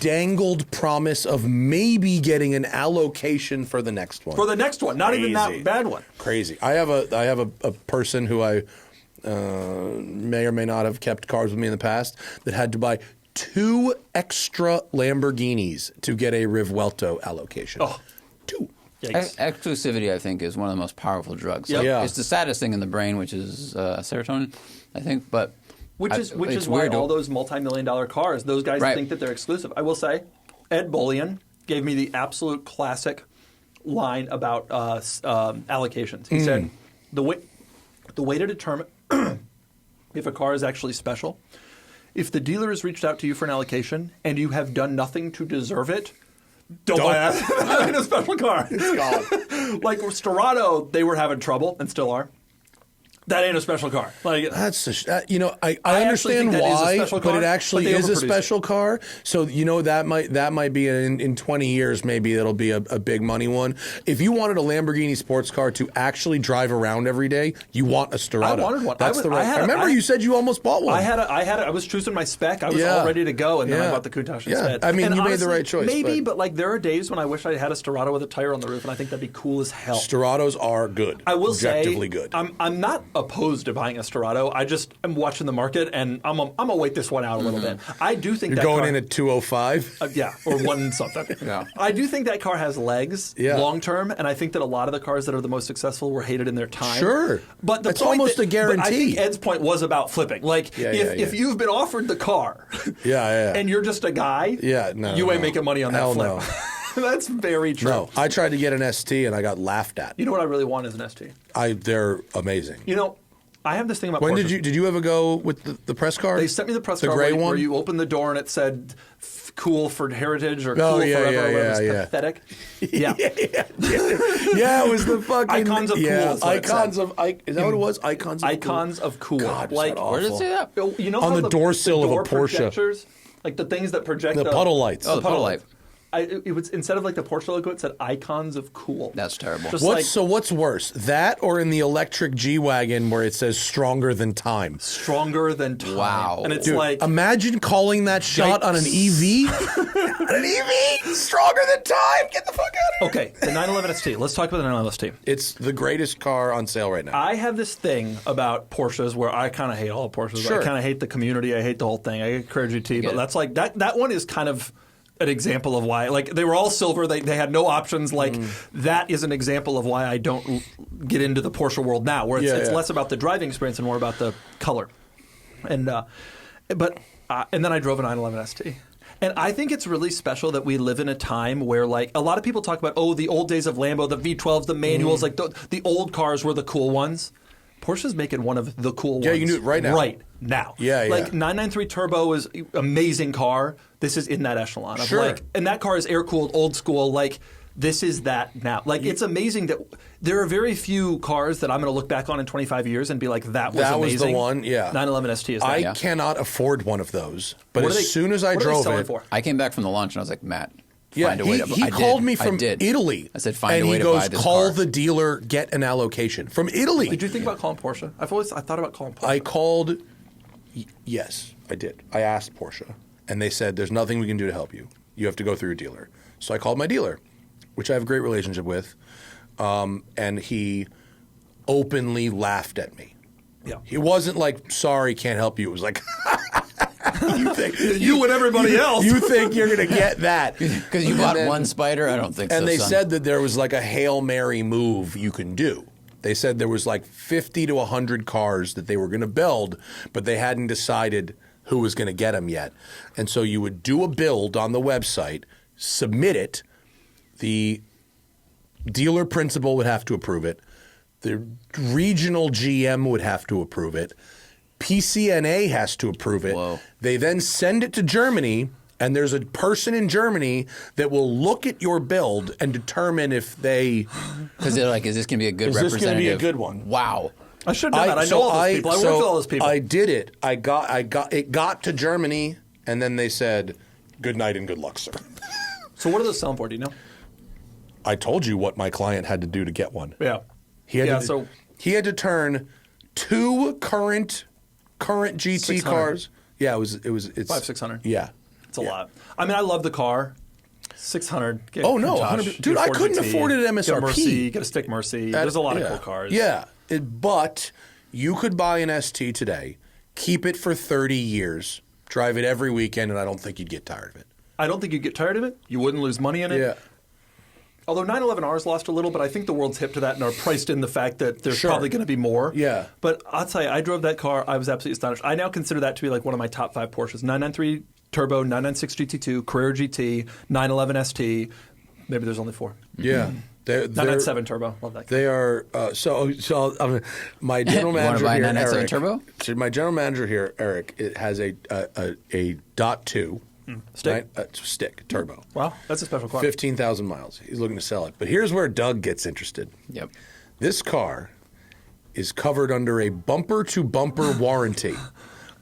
dangled promise of maybe getting an allocation for the next one. For the next one, not even that bad one. Crazy. I have a person who I may or may not have kept cars with me in the past that had to buy 2 extra Lamborghinis to get a Rivuelto allocation. Oh. 2. Exclusivity, I think, is one of the most powerful drugs. Yep. Like, Yeah. it's the saddest thing in the brain, which is serotonin, I think. But Which is it's why weird all those multi-million-dollar cars, those guys Right. think that they're exclusive. I will say, Ed Bullion gave me the absolute classic line about allocations. He said, the way to determine if a car is actually special, if the dealer has reached out to you for an allocation and you have done nothing to deserve it, don't buy that. It's a special car. It's gone. Like Storado, they were having trouble and still are. That ain't a special car. Like That's I actually understand think that is a why, special but car, it actually but they is a overproduced special car. So that might be in 20 years maybe that'll be a big money one. If you wanted a Lamborghini sports car to actually drive around every day, you want a Storado. I wanted one. That's I remember you said you almost bought one. I was choosing my spec. I was all ready to go, and then I bought the Countach instead. I mean, and you made honestly, the right choice. Maybe, but like there are days when I wish I had a Storado with a tire on the roof, and I think that'd be cool as hell. Storados are good. I will objectively say, good. I'm not opposed to buying a Storado. I just am watching the market, and I'm gonna wait this one out a little bit. I do think You're that going car, in at 205. or one something. Yeah. I do think that car has legs Yeah. long term, and I think that a lot of the cars that are the most successful were hated in their time. Sure. But That's almost a guarantee. But I think Ed's point was about flipping. Like if you've been offered the car, and you're just a guy, you ain't making money on that Hell flip. no. That's very true. No, I tried to get an ST and I got laughed at. You know what I really want is an ST. They're amazing. You know, I have this thing about When Porsches. did you ever go with the press car? They sent me the press the car gray where one? you open the door and it said cool for heritage or cool yeah, forever. yeah, It was yeah. pathetic. Yeah. Yeah, it was the fucking Icons of cool is what it Icons said. of is that what it was? Icons of cool. God, was like that awful? Where did it say that? You know On how the door sill of a door Porsche. projectors, like the things that project The puddle lights. Oh, the puddle light. It was instead of like the Porsche logo, it said icons of cool. That's terrible. Just like What's worse, that or in the electric G-Wagon where it says stronger than time? stronger than time. Wow. And it's Dude, like imagine calling that shot on an EV. An EV stronger than time. Get the fuck out of here. okay, the 911 ST. Let's talk about the 911 ST. It's the greatest car on sale right now. I have this thing about Porsches where I kind of hate all Porsches. Sure. I kind of hate the community. I hate the whole thing. I hate Carrera GT, but it. that's like that one is kind of an example of why. Like they were all silver. They had no options. Like that is an example of why I don't get into the Porsche world now, where it's less about the driving experience and more about the color. And and then I drove a 911 ST. And I think it's really special that we live in a time where, like, a lot of people talk about, the old days of Lambo, the V12s, the manuals, like the old cars were the cool ones. Porsche's making one of the cool ones. Yeah, you can do it right now. Right now. Yeah. Like 993 Turbo is an amazing car. This is in that echelon. Of Sure. like, and that car is air-cooled, old school. Like, this is that now. Like, it's amazing that there are very few cars that I'm going to look back on in 25 years and be like, that was That amazing. was the one, yeah. 911 ST is that. I cannot afford one of those. But What are as soon as I what are they drove selling it, for? I came back from the launch and I was like, Matt, yeah, find a way to he I called did. me I from did. Italy. I said, find and a way he to goes, buy this call car. the dealer, get an allocation from Italy. Did you think about calling Porsche? I thought about calling Porsche. I called Yes, I did. I asked Porsche, and they said, there's nothing we can do to help you. You have to go through your dealer. So I called my dealer, which I have a great relationship with, and he openly laughed at me. Yeah. He wasn't like, sorry, can't help you. It was like, you think You and everybody else. You think you're going to get that. Because you bought one Spider? I don't think so, And they son. said that there was like a Hail Mary move you can do. They said there was like 50 to 100 cars that they were going to build, but they hadn't decided who was going to get them yet. And so you would do a build on the website, submit it, the dealer principal would have to approve it, the regional GM would have to approve it, PCNA has to approve it. Whoa. They then send it to Germany, and there's a person in Germany that will look at your build and determine if they... Because they're like, is this going to be a good Is this representative? gonna be a good one? Wow. I should have done that. I know all those people. I worked with all those people. I did it. It got to Germany, and then they said, good night and good luck, sir. So what are those selling for? Do you know? I told you what my client had to do to get one. Yeah. He had to turn 2 current GT 600. cars. Yeah, it's 500-600. Yeah. It's a lot. I mean, I love the car. 600. Get Oh, no, Countach, 100%. Dude, get I Ford couldn't GT, afford it at MSRP. Get a Mercy, get a stick Mercy. There's a lot of cool cars. Yeah, but you could buy an ST today, keep it for 30 years, drive it every weekend, and I don't think you'd get tired of it. I don't think you'd get tired of it. You wouldn't lose money in it. Yeah. Although 911Rs lost a little, but I think the world's hip to that and are priced in the fact that there's Sure. probably going to be more. Yeah. But I'll tell you, I drove that car. I was absolutely astonished. I now consider that to be like one of my top 5 Porsches. 993 Turbo, 996 GT2, Carrera GT, 911 ST. Maybe there's only 4. Yeah. They're 997 Turbo. Love that car. They are my general You wanna manager buy a here, 997 Eric. Turbo? So my general manager here, Eric, it has a .2 Stick? stick turbo. Wow, that's a special car. 15,000 miles. He's looking to sell it. But here's where Doug gets interested. Yep. This car is covered under a bumper-to-bumper warranty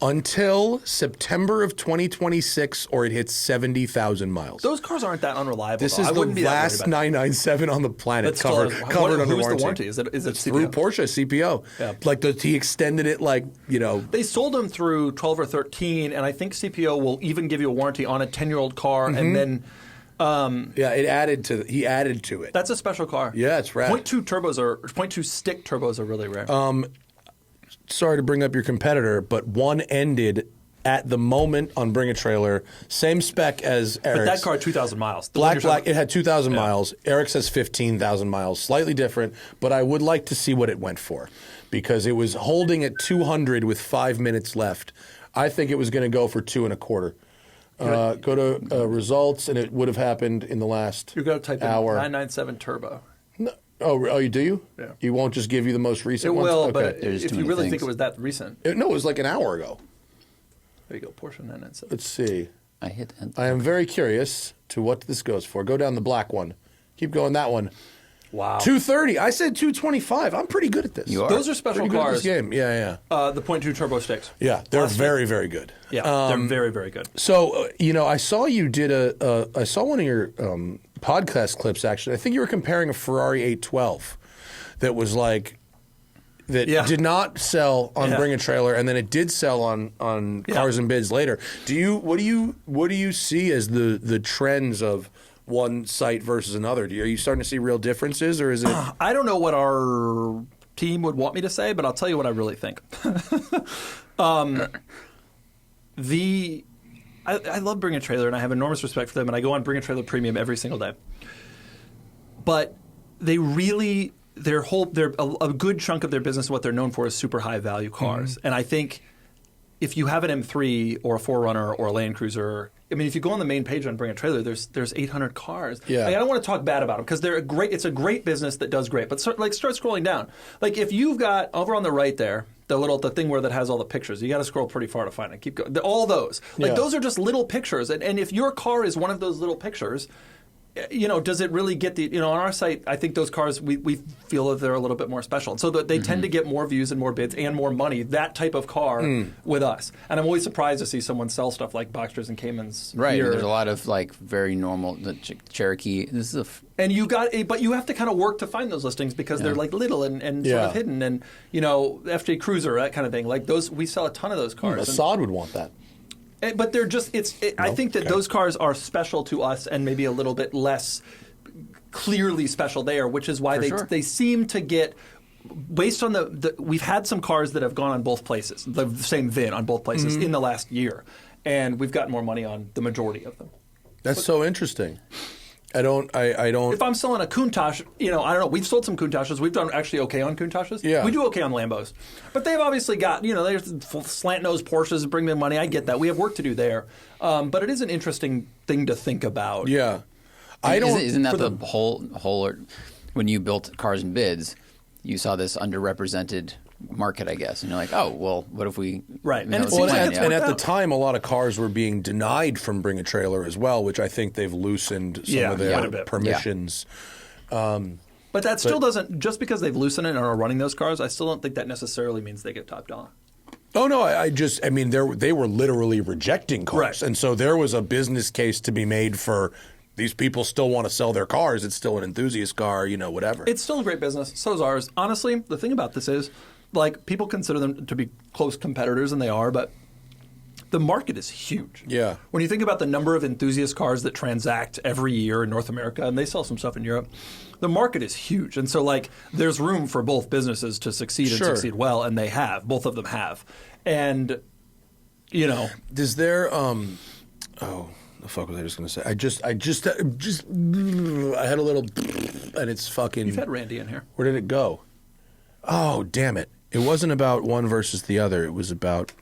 until September of 2026, or it hits 70,000 miles. Those cars aren't that unreliable. This though. is I the wouldn't be that worried last about it. 997 on the planet That's covered still- under who's warranty. the warranty? Is it It's CPO? through Porsche CPO. Yeah. Like he extended it, like, you know. They sold them through 12 or 13, and I think CPO will even give you a warranty on a 10-year-old car, and then Yeah, he added to it. that's a special car. Yeah, it's rad. 0.2 stick turbos are really rare. Sorry to bring up your competitor, but one ended at the moment on Bring a Trailer, same spec as Eric's. but that car had 2,000 miles. The Black, Linear it had 2,000 miles. Eric's has 15,000 miles, slightly different, but I would like to see what it went for because it was holding at 200 with 5 minutes left. I think it was going to go for 2.25. Go to results, and it would have happened in the last You're going to type hour. in 997 turbo. No. You do you? Yeah. You won't just give you the most recent It ones? will, Okay. but There's if too you many really things. think it was that recent, No, it was like an hour ago. there you go, Porsche 997. Let's see. I hit enter. I am very curious to what this goes for. Go down the black one. Keep going that one. Wow. 230. I said 225. I'm pretty good at this. You are. Those are special Pretty good at this cars. game. Yeah. The 0.2 turbo sticks. Yeah, they're Last very, very good. Yeah, they're very, very good. So, I saw you did I saw one of your podcast clips, actually. I think you were comparing a Ferrari 812 that was like, that Yeah. did not sell on Yeah. Bring a Trailer, and then it did sell on Cars and Bids later. What do you see as the trends of one site versus another? Are you starting to see real differences, or is it? I don't know what our team would want me to say, but I'll tell you what I really think. I love Bring a Trailer, and I have enormous respect for them, and I go on Bring a Trailer Premium every single day. But they really, a good chunk of their business, what they're known for is super high value cars. And I think if you have an M3 or a 4Runner or a Land Cruiser, I mean, if you go on the main page on Bring a Trailer, there's 800 cars. Yeah. Like, I don't want to talk bad about them because it's a great business that does great. But start scrolling down. Like if you've got over on the right there, the thing where that has all the pictures, you got to scroll pretty far to find it. Keep going. All those. Like Yeah. those are just little pictures. And if your car is one of those little pictures, does it really get the, on our site, I think those cars, we feel that they're a little bit more special. So that they tend to get more views and more bids and more money, that type of car with us. And I'm always surprised to see someone sell stuff like Boxsters and Caymans. Right. Here. There's a lot of like very normal, the Cherokee. This is but you have to kind of work to find those listings because they're like little and sort of hidden. And, FJ Cruiser, that kind of thing. Like those, we sell a ton of those cars. Assad would want that. But they're just, I think that those cars are special to us and maybe a little bit less clearly special there, which is why they seem to get, based on we've had some cars that have gone on both places, the same VIN on both places in the last year, and we've gotten more money on the majority of them. That's so interesting. I don't. If I'm selling a Countach, I don't know. We've sold some Countaches. We've done actually okay on Countaches. Yeah. We do okay on Lambos. But they've obviously got, there's slant-nosed Porsches bring them money. I get that. We have work to do there. But it is an interesting thing to think about. Yeah. Isn't that the whole when you built Cars and Bids, you saw this underrepresented market, I guess, and you're like, oh, well, what if we... Right. And at the time, a lot of cars were being denied from Bring a Trailer as well, which I think they've loosened some of their permissions. But that still doesn't... Just because they've loosened it and are running those cars, I still don't think that necessarily means they get top dollar. Oh, no, they were literally rejecting cars. Right. And so there was a business case to be made for... These people still want to sell their cars. It's still an enthusiast car, whatever. It's still a great business. So is ours. Honestly, the thing about this is... people consider them to be close competitors, and they are, but the market is huge. Yeah. When you think about the number of enthusiast cars that transact every year in North America, and they sell some stuff in Europe, the market is huge. And so, there's room for both businesses to succeed and succeed well, and they have. Both of them have. And, Does there, the fuck was I just going to say? I had a little, and it's fucking. You've had Randy in here. Where did it go? Oh, damn it. It wasn't about one versus the other. It was about,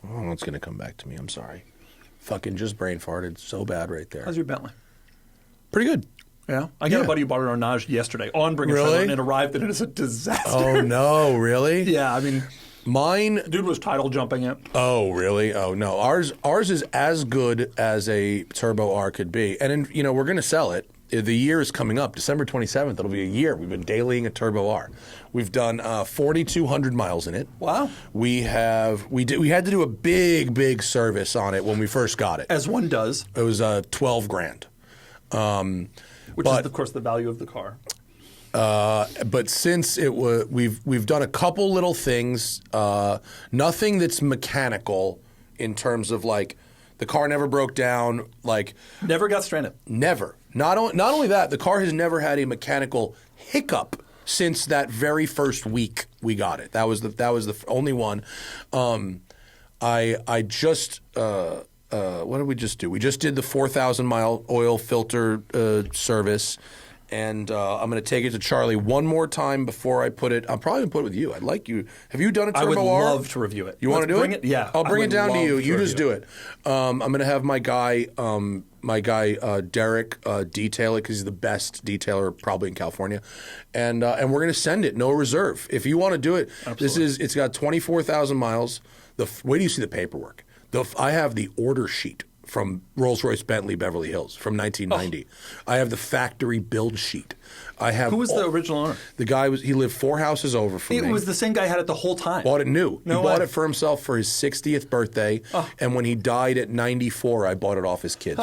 it's going to come back to me. I'm sorry. Fucking just brain farted so bad right there. How's your Bentley? Pretty good. Yeah? I got a buddy who bought an Arnage yesterday on Bring a Trailer, and it arrived, and it is a disaster. Oh, no, really? Yeah, mine... Dude was title jumping it. Oh, really? Oh, no. Ours is as good as a Turbo R could be. And, we're going to sell it. The year is coming up. December 27th, it'll be a year. We've been dailying a Turbo R. We've done 4,200 miles in it. Wow. We had to do a big service on it when we first got it. As one does. It was $12,000. Which is, of course, the value of the car. But since we've done a couple little things, nothing that's mechanical in terms of the car never broke down. Never got stranded. Never. Not only that, the car has never had a mechanical hiccup since that very first week we got it. That was the only one. I just what did we just do? We just did the 4,000 mile oil filter service. And I'm going to take it to Charlie one more time before I put it. I'm probably going to put it with you. I'd like you. Have you done a Turbo R? I would love to review it. You want to do it? Yeah. I'll bring it down to you. You just do it. I'm going to have my guy Derek detail it because he's the best detailer probably in California, and we're going to send it no reserve. If you want to do it, it's got 24,000 miles. Wait till you see the paperwork. I have the order sheet from Rolls-Royce Bentley Beverly Hills from 1990. I have the factory build sheet. Who was the original owner? The guy he lived 4 houses over from me. It was the same guy who had it the whole time. Bought it new. He bought it for himself for his 60th birthday, and when he died at 94, I bought it off his kids.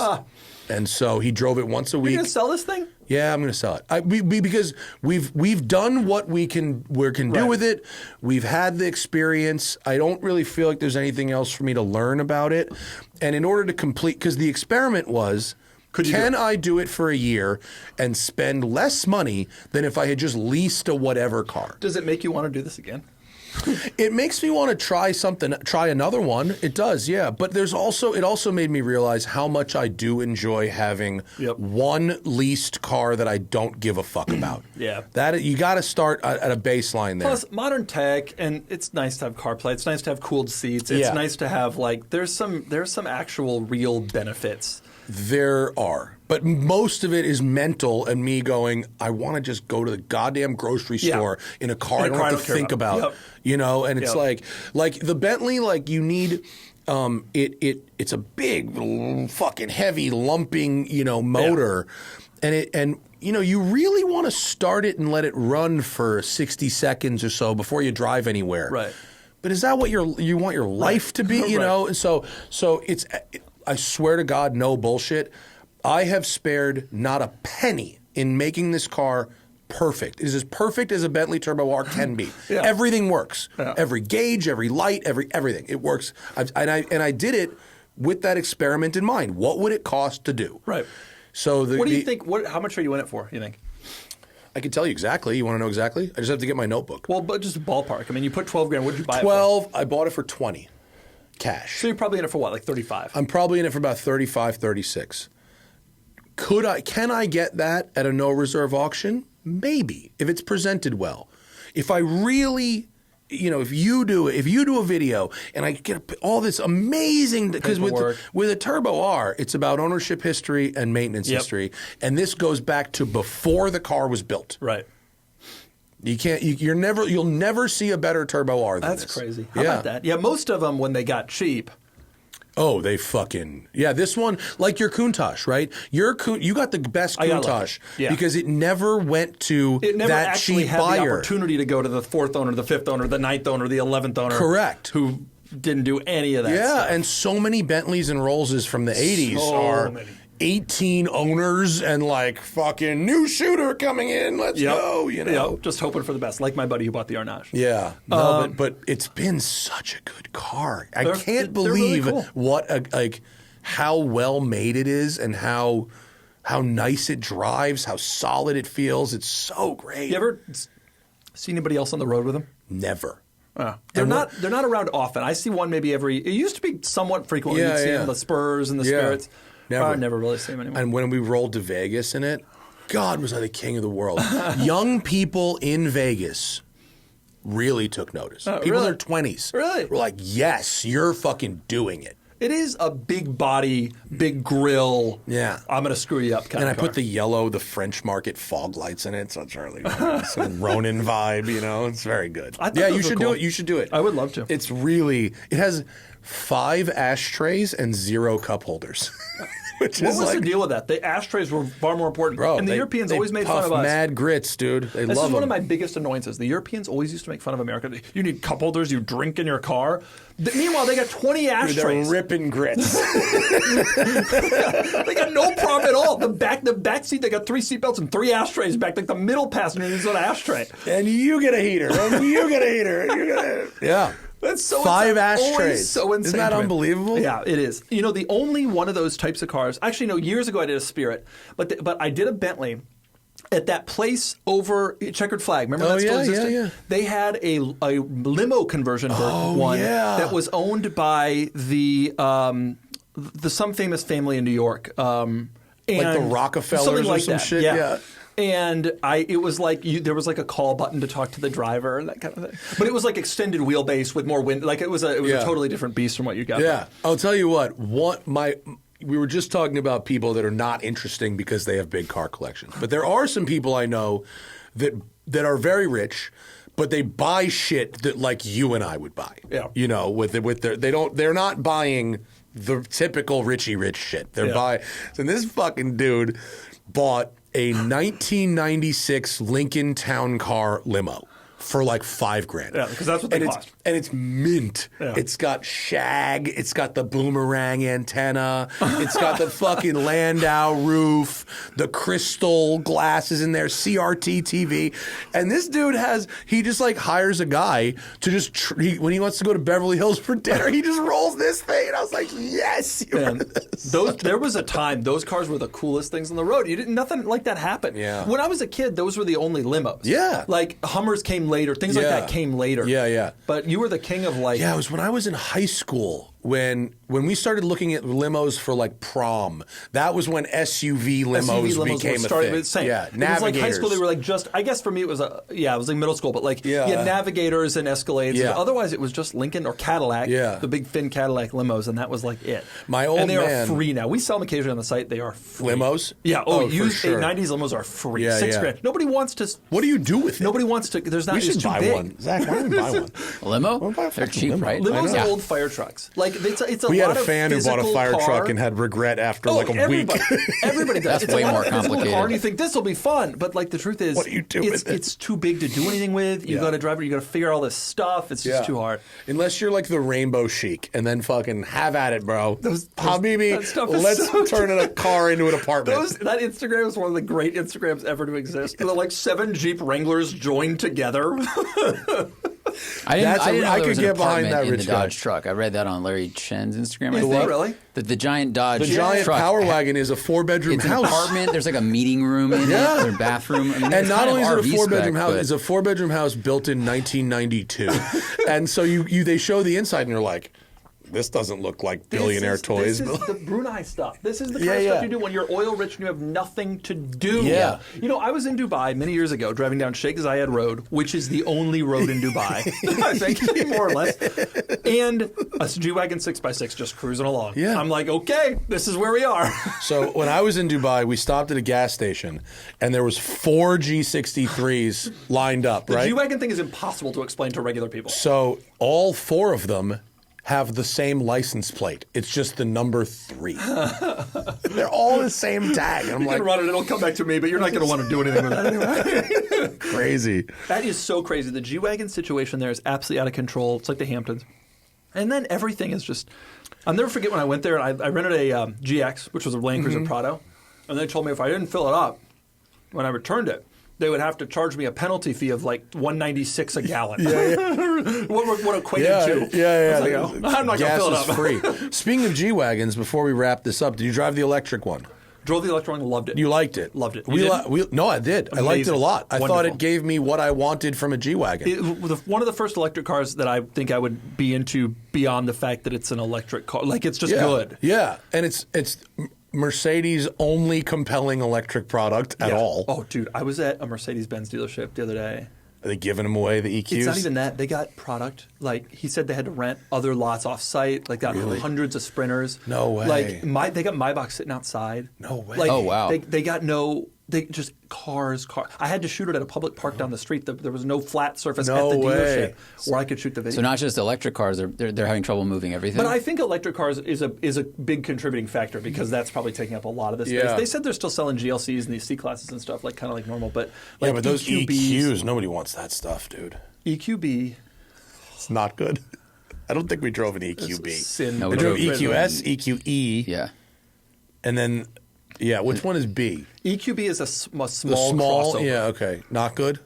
And so he drove it once a week. You're going to sell this thing? Yeah, I'm going to sell it. Because we've done what we can do with it. We've had the experience. I don't really feel like there's anything else for me to learn about it. And in order to complete, because the experiment was, can I do it for a year and spend less money than if I had just leased a whatever car? Does it make you want to do this again? It makes me want to try another one. It does, yeah. But it also made me realize how much I do enjoy having one leased car that I don't give a fuck about. Yeah. That you got to start at a baseline there. Plus, modern tech, and it's nice to have CarPlay. It's nice to have cooled seats. It's nice to have there's some actual real benefits. There are. But most of it is mental and me going, I want to just go to the goddamn grocery store in a car I don't have to think about. And it's like the Bentley, you need it's a big fucking heavy lumping, motor. And you really want to start it and let it run for 60 seconds or so before you drive anywhere. Right. But is that what you want your life to be? You know, and so it's. I swear to God, no bullshit. I have spared not a penny in making this car perfect. It is as perfect as a Bentley Turbo R can be. Yeah. Everything works. Yeah. Every gauge, every light, everything. It works. I did it with that experiment in mind. What would it cost to do? Right. So what do you think? How much are you in it for? You think? I can tell you exactly. You want to know exactly? I just have to get my notebook. Well, but just a ballpark. I mean, you put $12 grand. What did you buy 12. it for? I bought it for 20, cash. So you're probably in it for what, like 35? I'm probably in it for about 35, 36. Can I get that at a no reserve auction? Maybe, if it's presented well. If I really, if you do a video and I get all this amazing, because with a Turbo R, it's about ownership history and maintenance history, and this goes back to before the car was built. Right. You'll never see a better Turbo R than this. That's crazy. How about that? Yeah, most of them when they got cheap. Oh, they fucking this one, like your Countach, right? You got the best Countach because it never went to it never that actually cheap had buyer. the opportunity to go to the 4th owner, the 5th owner, the 9th owner, the 11th owner. Correct. Who didn't do any of that Yeah, stuff. and so many Bentleys and Rollses from the 80s are many. 18 owners and like fucking new shooter coming in. Let's go, Yep, just hoping for the best, like my buddy who bought the Arnage. Yeah, no, but it's been such a good car. I can't believe really cool. how well made it is and how nice it drives, how solid it feels. It's so great. You ever see anybody else on the road with them? Never. They're not around often. I see one maybe every. It used to be somewhat frequently. You'd see them, the Spurs and the Spirits. Never. I never really see them anymore. And when we rolled to Vegas in it, God, was I the king of the world. Young people in Vegas really took notice. People in their 20s were like, yes, you're fucking doing it. It is a big body, big grill. Yeah. I'm going to screw you up kind of And I car. put the French market fog lights in it, so it's really some Ronin vibe, It's very good. You should do it. You should do it. I would love to. It has 5 ashtrays and 0 cup holders. What was the deal with that? The ashtrays were far more important. Bro, and the Europeans always made fun of us. Mad grits, dude. This is love one them. of my biggest annoyances. The Europeans always used to make fun of America. You need cup holders, you drink in your car. Meanwhile, they got 20 ashtrays. They're ripping grits. They got no problem at all. The back seat, they got 3 seatbelts and 3 ashtrays back. Like the middle passenger needs an ashtray. And you get a heater. And you get a heater. Yeah. That's so 5 insane. ashtrays. So insane. Isn't that unbelievable? Yeah, it is. The only one of those types of cars. Actually, no. Years ago, I did a Spirit, but I did a Bentley at that place over Checkered Flag. Remember that still existed? Yeah. They had a limo conversion one that was owned by the some famous family in New York. Like the Rockefellers or some shit? Yeah. And it was like there was like a call button to talk to the driver and that kind of thing. But it was like extended wheelbase with more wind. Like it was a totally different beast from what you got. Yeah, I'll tell you what. We were just talking about people that are not interesting because they have big car collections. But there are some people I know that are very rich, but they buy shit that like you and I would buy. Yeah. They're not buying the typical Richie Rich shit. They're buying. And this fucking dude bought a 1996 Lincoln Town Car limo for like $5,000. Yeah, because that's what they cost. And it's mint. Yeah. It's got shag. It's got the boomerang antenna. It's got the fucking Landau roof. The crystal glasses in there. CRT TV. And this dude he just like hires a guy to just when he wants to go to Beverly Hills for dinner, he just rolls this thing. And I was like, yes. There was a time those cars were the coolest things on the road. Nothing like that happened. Yeah. When I was a kid, those were the only limos. Yeah. Like Hummers came later. Things like that came later. Yeah. But you were the king of like... Yeah, it was when I was in high school when we started looking at limos for like prom. That was when SUV limos became a thing. Same. Yeah, Navigators. It was like high school, they were like just... I guess for me it was it was like middle school, but like you had Navigators and Escalades. Yeah. Otherwise it was just Lincoln or Cadillac, the big thin Cadillac limos, and that was like it. And they are free now. We sell them occasionally on the site. They are free. Limos? Yeah. Used 90s limos are free. Yeah, $6,000. Nobody wants to... What do you do with it? Nobody wants to... There's not... We should buy one. Zach, why don't we buy one? A limo? They're cheap, right? Limos are old fire trucks. Like it's a We lot had a of fan who bought a physical fire car. truck and had regret after like a week. Everybody does. That's It's way a lot more of physical complicated. car, and you think this will be fun, but like the truth is, What do you do with it? it's too big to do anything with. You got to drive it. You got to figure all this stuff. It's just too hard. Unless you're like the rainbow chic, and then fucking have at it, bro. Habibi, that stuff is let's so turn a car into an apartment. That Instagram is one of the great Instagrams ever to exist. They're like 7 Jeep Wranglers joined together. I didn't know I there could was an get behind apartment that in rich the guy. Dodge truck. I read that on Larry Chen's Instagram. I Is think. that really? The giant Dodge The giant truck. Power Wagon is a 4-bedroom It's an house. apartment. There's like a meeting room in Yeah. it, or bathroom. I mean, And it's not kind only is of it a RV 4-bedroom spec, house, but- it's a 4-bedroom house built in 1992. And so they show the inside and you're like, this doesn't look like billionaire toys. This is the Brunei stuff. This is the kind Yeah, of yeah. stuff you do when you're oil rich and you have nothing to do. Yeah. You know, I was in Dubai many years ago driving down Sheikh Zayed Road, which is the only road in Dubai, I think, more or less. And a G-Wagon 6x6 just cruising along. Yeah. I'm like, okay, this is where we are. So when I was in Dubai, we stopped at a gas station, and there was 4 G63s lined up, The right? G-Wagon thing is impossible to explain to regular people. So all 4 of them have the same license plate. It's just the number 3. They're all the same tag. And I'm You like, can run it, it'll come back to me, but you're not going to want to do anything with that anyway. crazy. That is so crazy. The G-Wagon situation there is absolutely out of control. It's like the Hamptons. And then everything is just... I'll never forget when I went there, and I rented a GX, which was a Land Cruiser Prado, and they told me if I didn't fill it up when I returned it, they would have to charge me a penalty fee of like $1.96 a gallon. what equated to? Yeah. I was like, oh, I'm not going to Gas fill it is up. free. Speaking of G-Wagons, before we wrap this up, did you drive the electric one? Drove the electric one, loved it. You liked it? Loved it. You didn't? No, I did. I liked it a Amazing. lot. I thought Wonderful. it gave me what I wanted from a G-Wagon. One of the first electric cars that I think I would be into beyond the fact that it's an electric car. Like, it's just good. Yeah, and it's Mercedes' only compelling electric product at Yeah. all. Oh, dude, I was at a Mercedes-Benz dealership the other day. Are they giving them away, the EQs? It's not even that. They got product. Like, he said they had to rent other lots off-site. Like, got hundreds of Sprinters. No way. Like, they got Maybach sitting outside. No way. Like, Oh, wow. They got they just cars. I had to shoot it at a public park down the street. There was no flat surface No at the way. dealership where I could shoot the video. So not just electric cars, they're having trouble moving everything. But I think electric cars is a big contributing factor because that's probably taking up a lot of the space. Yeah. They said they're still selling GLCs and these C classes and stuff, like kind of like normal. But like yeah, but those EQBs, EQs, nobody wants that stuff, dude. EQB. It's not good. I don't think we drove an EQB. Sin. No, I we drove drove- EQS, EQE, yeah. and then, yeah, which one is B? EQB is a small The small, crossover. yeah, okay. Not good?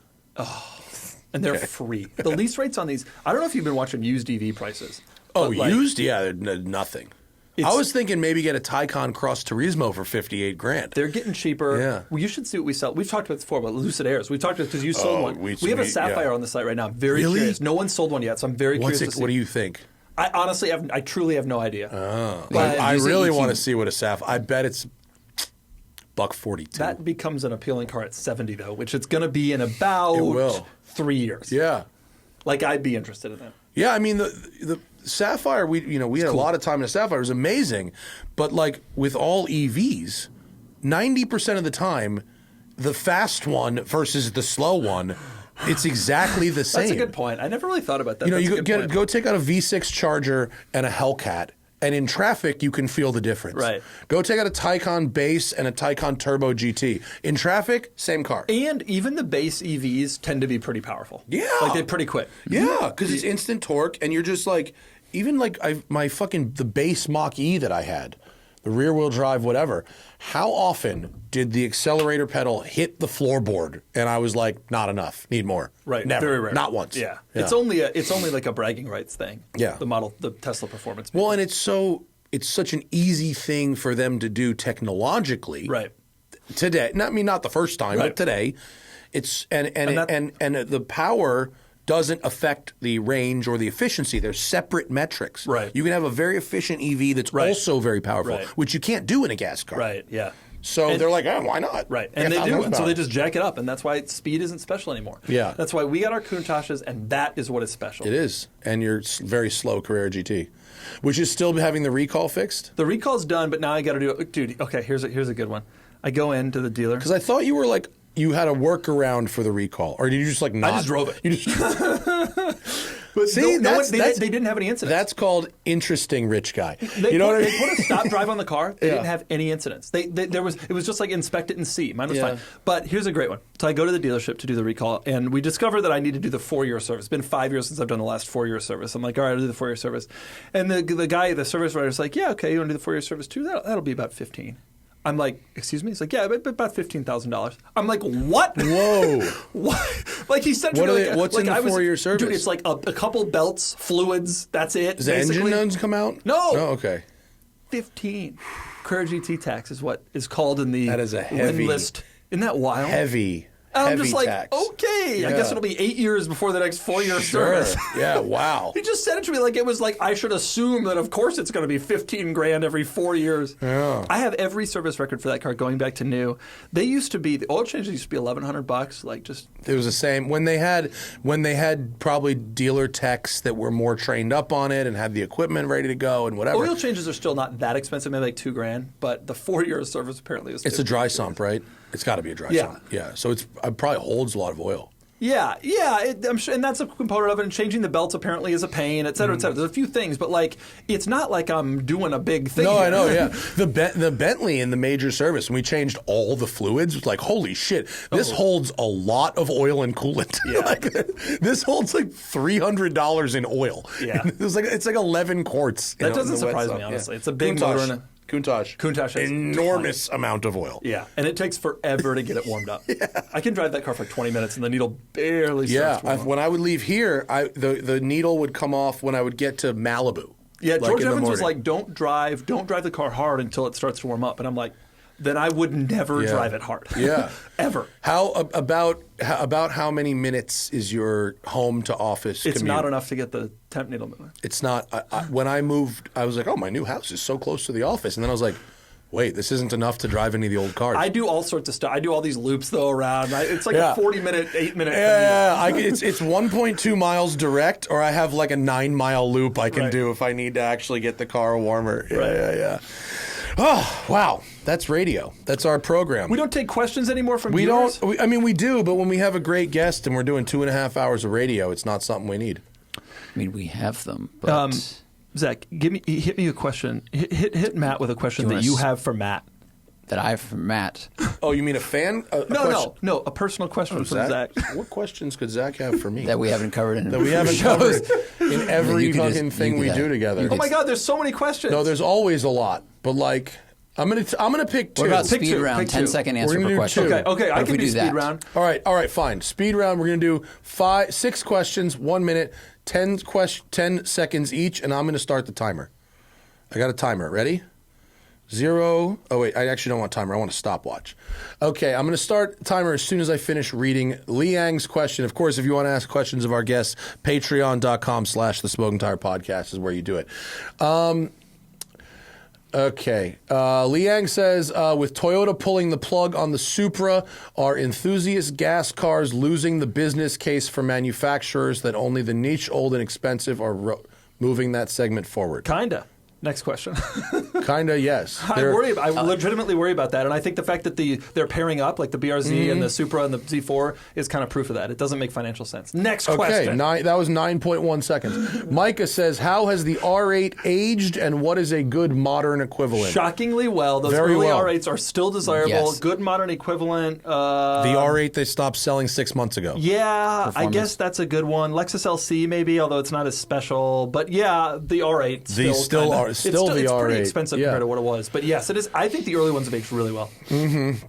And they're free. The lease rates on these, I don't know if you've been watching used EV prices. Oh, but, like, used? Yeah, nothing. I was thinking maybe get a Taycan Cross Turismo for $58,000. They're getting cheaper. Yeah. Well, you should see what we sell. We've talked about this before about Lucid Airs. We've talked about because you sold Oh, one. we We have a Sapphire yeah. on the site right now. I'm very Really? curious. No one's sold one yet, so I'm very curious to see. What do you think? I honestly I truly have no idea. But I you say really EQ? want to see what a Sapphire. I bet it's $142. That becomes an appealing car at 70 though, which it's going to be in about It will. 3 years. Yeah. Like I'd be interested in that. Yeah, I mean the Sapphire. We had a lot of time in a Sapphire. It was amazing, but like with all EVs, 90% of the time, the fast one versus the slow one, it's exactly the same. That's a good point. I never really thought about that. You know, That's a you good point. go take out a V6 Charger and a Hellcat, and in traffic you can feel the difference. Right. Go take out a Taycan Base and a Taycan Turbo GT. In traffic, same car. And even the base EVs tend to be pretty powerful. Yeah. Like they're pretty quick. Yeah, because it's instant torque, and you're just like, even like the base Mach E that I had, the rear wheel drive, whatever. How often did the accelerator pedal hit the floorboard, and I was like, not enough, need more. Right. Never, Very rare. not once. Yeah. It's only like a bragging rights thing. Yeah. The Tesla Performance. Well, and it's such an easy thing for them to do technologically. Right. Today, not the first time, Right. but today, it's and that- the power doesn't affect the range or the efficiency. They're separate metrics. Right. You can have a very efficient EV that's Right. also very powerful, Right. which you can't do in a gas car. Right. Yeah. So And- they're like, oh, why not? Right, I and got they do, 1,000 and so they power. just jack it up, and that's why speed isn't special anymore. Yeah. That's why we got our Countachs, and that is what is special. It is, and your very slow Carrera GT, which is still having the recall fixed. The recall's done, but now I got to do it. Dude, okay, here's a good one. I go into the dealer. Because I thought you were like, you had a workaround for the recall, or did you just like not? I just drove it. You just But See, they didn't have any incidents. That's called interesting rich guy. They you know what I They mean? put a stop drive on the car. They Yeah. didn't have any incidents. It was just like inspect it and see. Mine was Yeah. fine. But here's a great one. So I go to the dealership to do the recall, and we discover that I need to do the 4-year service. It's been 5 years since I've done the last 4-year service. I'm like, all right, I'll do the 4-year service. And the guy, the service writer's like, yeah, okay, you want to do the 4-year service too? That'll be about 15. I'm like, excuse me? He's like, yeah, about $15,000. I'm like, what? Whoa. What? Like he said to What me, are like, they- what's like in the I was- 4-year service? Dude, it's like a couple belts, fluids, that's it. Does the engine basically. notes come out? No. Oh, okay. 15. Carrera GT tax is what is called in the That is a heavy- win list. Isn't that wild? Heavy. And I'm heavy just like, tax. okay, I Yeah. guess it'll be 8 years before the next 4-year Sure. service. Yeah, wow. He just said it to me like it was like I should assume that of course it's going to be 15 grand every 4 years. Yeah. I have every service record for that car going back to new. They used to be the oil changes used to be $1,100, like just It was the same when they had probably dealer techs that were more trained up on it and had the equipment ready to go and whatever. oil changes are still not that expensive, maybe like $2 grand, but the 4-year service apparently is. It's a dry sump, right? It's got to be a dry Yeah. sump. Yeah. So it probably holds a lot of oil. Yeah, I'm sure, and that's a component of it. And changing the belts apparently is a pain, et cetera, et cetera. There's a few things, but like it's not like I'm doing a big thing. No, here. I know. Yeah, the Bentley in the major service, when we changed all the fluids, it was like, holy shit, this holds a lot of oil and coolant. Yeah. Like, this holds like $300 in oil. Yeah. it's like 11 quarts. That doesn't surprise me, honestly. It's a big motor and a- Countach has enormous amount of oil. Yeah, and it takes forever to get it warmed up. I can drive that car for 20 minutes, and the needle barely starts to warm up. When I would leave here, the needle would come off when I would get to Malibu. Yeah, like George in the Evans was morning. like, don't drive the car hard until it starts to warm up. And I'm like, then I would never Yeah. drive it hard. Yeah. Ever. About how many minutes is your home to office It's commute? not enough to get the temp needle moving. It's not. When I moved, I was like, oh, my new house is so close to the office. And then I was like, wait, this isn't enough to drive any of the old cars. I do all sorts of stuff. I do all these loops, though, around. It's like Yeah. a 40-minute, 8-minute Yeah, it's 1.2 miles direct, or I have like a 9-mile loop I can Right. do if I need to actually get the car warmer. Yeah, Right. yeah. Oh, wow. That's radio. That's our program. We don't take questions anymore from We viewers? don't. We do, but when we have a great guest and we're doing 2.5 hours of radio, it's not something we need. I mean, we have them, but Zach, hit me a question. Hit Matt with a question Do you that wanna you s- have for Matt. that I have from Matt. Oh, you mean a fan? A question? No, a personal question from Zach. What questions could Zach have for me? That we haven't covered in that we haven't shows. covered in every You could just- fucking thing you we could do have- together. you Oh my God, there's so many questions. No, there's always a lot, but like I'm gonna pick two. What about Pick speed two, round? pick 10-second We're answer gonna per do question. two. Okay, I What if can we do do speed that? round. All right, fine. Speed round. We're gonna do 6 questions, 1 minute, 10 seconds each, and I'm gonna start the timer. I got a timer. Ready? 0. Oh wait, I actually don't want a timer. I want a stopwatch. Okay, I'm going to start the timer as soon as I finish reading Liang's question. Of course, if you want to ask questions of our guests, patreon.com/the Smoking Tire Podcast is where you do it. Okay. Liang says, with Toyota pulling the plug on the Supra, are enthusiast gas cars losing the business case for manufacturers that only the niche, old, and expensive are moving that segment forward? Kinda. Next question. Kinda, yes. I legitimately worry about that, and I think the fact that they're pairing up, like the BRZ and the Supra and the Z4, is kind of proof of that. It doesn't make financial sense. Next question. That was 9.1 seconds. Micah says, how has the R8 aged, and what is a good modern equivalent? Shockingly well. Those Very early well. R8s are still desirable. Yes. Good modern equivalent. The R8 they stopped selling 6 months ago. Yeah, I Performance. guess that's a good one. Lexus LC maybe, although it's not as special. But yeah, the R8 It's still the it's R8. pretty expensive Yeah. compared to what it was. But yes, it is. I think the early ones have aged really well.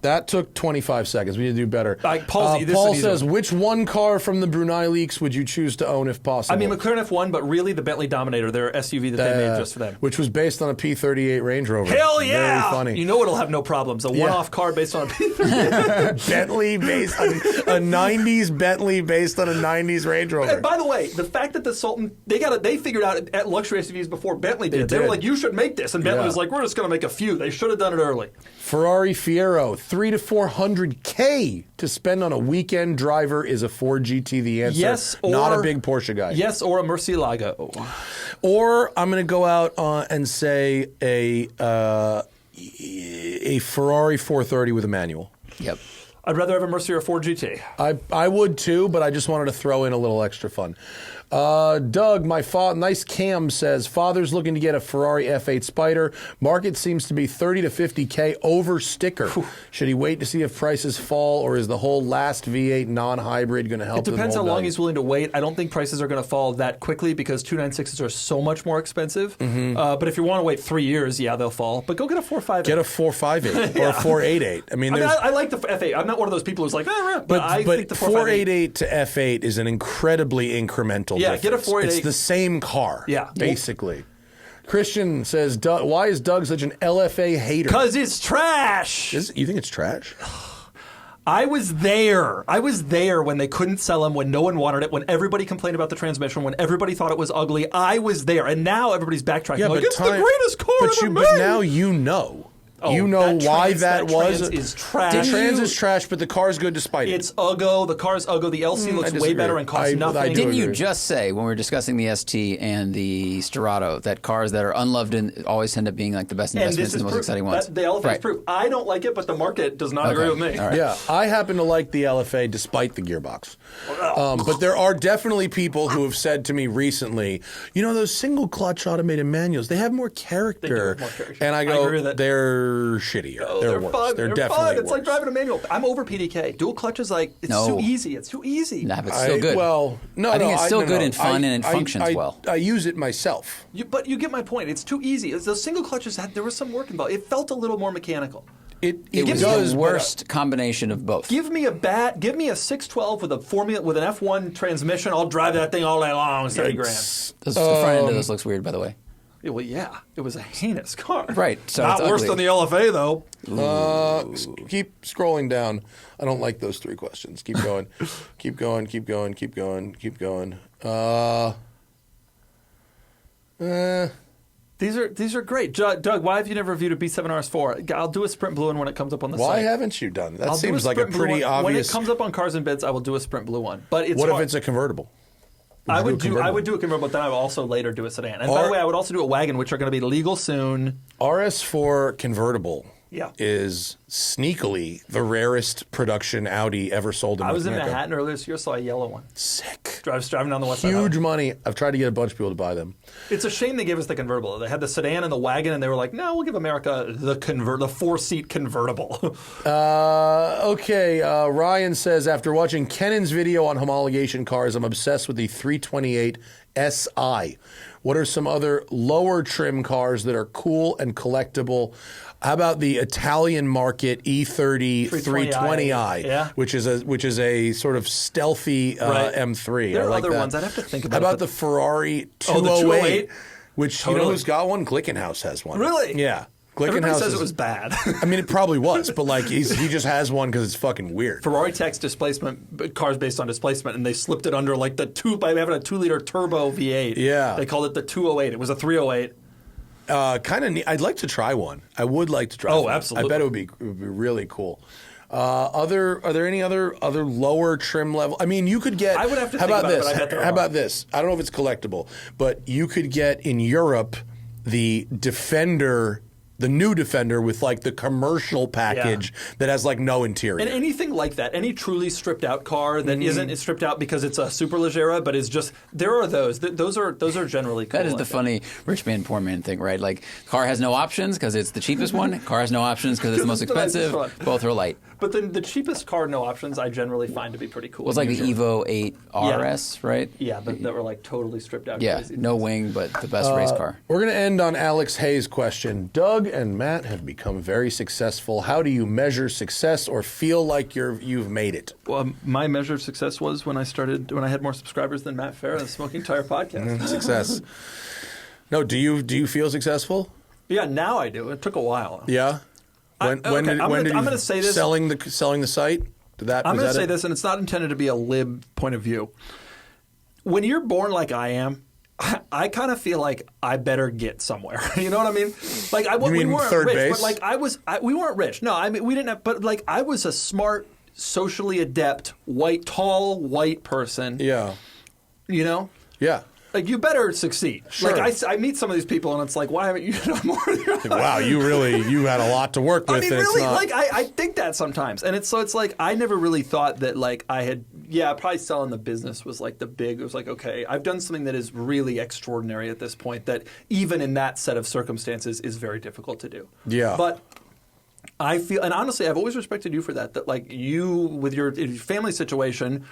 That took 25 seconds. We need to do better. Paul says, which one car from the Brunei leaks would you choose to own if possible? I mean, McLaren F1, but really the Bentley Dominator, their SUV that they made just for them. Which was based on a P38 Range Rover. Hell yeah! Very funny. You know it'll have no problems. A one-off car based on a P38. Bentley based on a 90s Bentley based on a 90s Range Rover. And by the way, the fact that the Sultan, they figured out at luxury SUVs before Bentley did. They were did. like, you should make this. And Bentley Yeah. was like, we're just going to make a few. They should have done it early. Ferrari Fiero, $300 to $400K to spend on a weekend driver. Is a Ford GT the answer? Yes, not or- a big Porsche guy. Yes, or a Murcielago. Or I'm going to go out and say a Ferrari 430 with a manual. Yep. I'd rather have a Mercy or a Ford GT. I would too, but I just wanted to throw in a little extra fun. Doug, nice Cam says, father's looking to get a Ferrari F8 Spider. Market seems to be 30 to 50K over sticker. Should he wait to see if prices fall, or is the whole last V8 non-hybrid going to help? It depends how long he's willing to wait. I don't think prices are going to fall that quickly because 296s are so much more expensive. But if you want to wait 3 years, yeah, they'll fall. But go get a 458. Get a 458 or a 488. I like the F8. I'm not one of those people who's like, but I think the 488 to F8 is an incredibly incremental difference. Get a 488. It's the same car, basically. Christian says, why is Doug such an LFA hater? Because it's trash. You think it's trash? I was there. I was there when they couldn't sell them, when no one wanted it, when everybody complained about the transmission, when everybody thought it was ugly. I was there. And now everybody's backtracking. Yeah, it's the greatest car ever made. But now you know. You know why that was. Trans is trash. The trans is trash, but the car's good despite it. It's uggo. The car's uggo. The LC looks way better and costs nothing. Didn't you just say, when we were discussing the ST and the Sterrato, that cars that are unloved and always end up being like the best investments and the most exciting ones? The LFA is proof. I don't like it, but the market does not agree with me. Right. Yeah, I happen to like the LFA despite the gearbox. But there are definitely people who have said to me recently, those single clutch automated manuals, they have more character. They do have more character. And I go, they're shittier. They're worse. Fun. They're definitely fun. It's worse. like driving a manual. I'm over PDK. Dual clutch is like, it's too easy. It's too easy. Nah, but it's still good. I think it's still good and fun and it functions well. I use it myself. But you get my point. It's too easy. Those single clutches, there was some work involved. It felt a little more mechanical. It was the worst combination of both. Give me a 612 with an F1 transmission. I'll drive that thing all day long. $30,000. The front end of this looks weird, by the way. Well, yeah, it was a heinous car. Right, so not it's worse than the LFA though. Keep scrolling down. I don't like those three questions. Keep going. Keep going. Keep going. Keep going. Keep going. These are great. Doug, why have you never reviewed a B7 RS4? I'll do a Sprint Blue one when it comes up on the site. Why haven't you done that? That seems like a pretty obvious. When it comes up on Cars and Bids, I will do a Sprint Blue one. But it's what if it's a convertible? I would do a convertible, but then I would also later do a sedan. And by the way, I would also do a wagon, which are going to be legal soon. RS4 convertible is sneakily the rarest production Audi ever sold in North America. I was in Manhattan earlier this year, saw a yellow one. Sick. Driving down the west side. Huge money. I've tried to get a bunch of people to buy them. It's a shame they gave us the convertible. They had the sedan and the wagon, and they were like, no, we'll give America the 4-seat convertible. Okay. Ryan says, after watching Kennan's video on homologation cars, I'm obsessed with the 328 SI. What are some other lower trim cars that are cool and collectible? How about the Italian market E30 320i, which is a sort of stealthy M3. There are other that. ones. I'd have to think about it. How about the Ferrari 208? Which, you know who's got one? Glickenhaus has one. Really? Yeah. Everybody says it was bad. I mean, it probably was, but he just has one because it's fucking weird. Ferrari takes displacement cars based on displacement, and they slipped it under like by having a 2-liter turbo V8. Yeah, they called it the 208. It was a 308. Kind of neat. I'd like to try one. I would like to try one. Oh, absolutely. I bet it would be really cool. Are there any other lower trim level? I mean, you could get. I would have to how think about about this? it, but I bet there how are. about this? I don't know if it's collectible, but you could get in Europe the Defender. The new Defender with the commercial package that has no interior. And anything like that, any truly stripped out car that isn't stripped out because it's a Superleggera, but is just, there are those. Those are generally cool. That is the funny rich man, poor man thing, right? Car has no options because it's the cheapest one. Car has no options because it's the most expensive. Both are light. But then the cheapest car, no options, I generally find to be pretty cool. Well, it's the Evo 8 RS, right? Yeah, that were totally stripped out. Yeah, crazy. no wing, but the best race car. We're going to end on Alex Hayes' question. Doug and Matt have become very successful. How do you measure success or feel like you've made it? Well, my measure of success was when I had more subscribers than Matt Farah and the Smoking Tire podcast. Success. No, do you feel successful? Yeah, now I do. It took a while. Yeah. When did you say this. selling the site? I'm going to say this, and it's not intended to be a lib point of view. When you're born like I am, I kind of feel like I better get somewhere. You know what I mean? We weren't third rich, base? but we weren't rich. No, I mean we didn't have. But I was a smart, socially adept, tall white person. Yeah. You know. Yeah. You better succeed. Sure. I meet some of these people, and it's like, why haven't you done more? Wow, you had a lot to work with. I mean, really, I think that sometimes, and it's like I never really thought that I had Yeah, probably selling the business was like the big. It was like, okay, I've done something that is really extraordinary at this point. That even in that set of circumstances is very difficult to do. Yeah, but I feel, and honestly, I've always respected you for that. That like you with your family situation.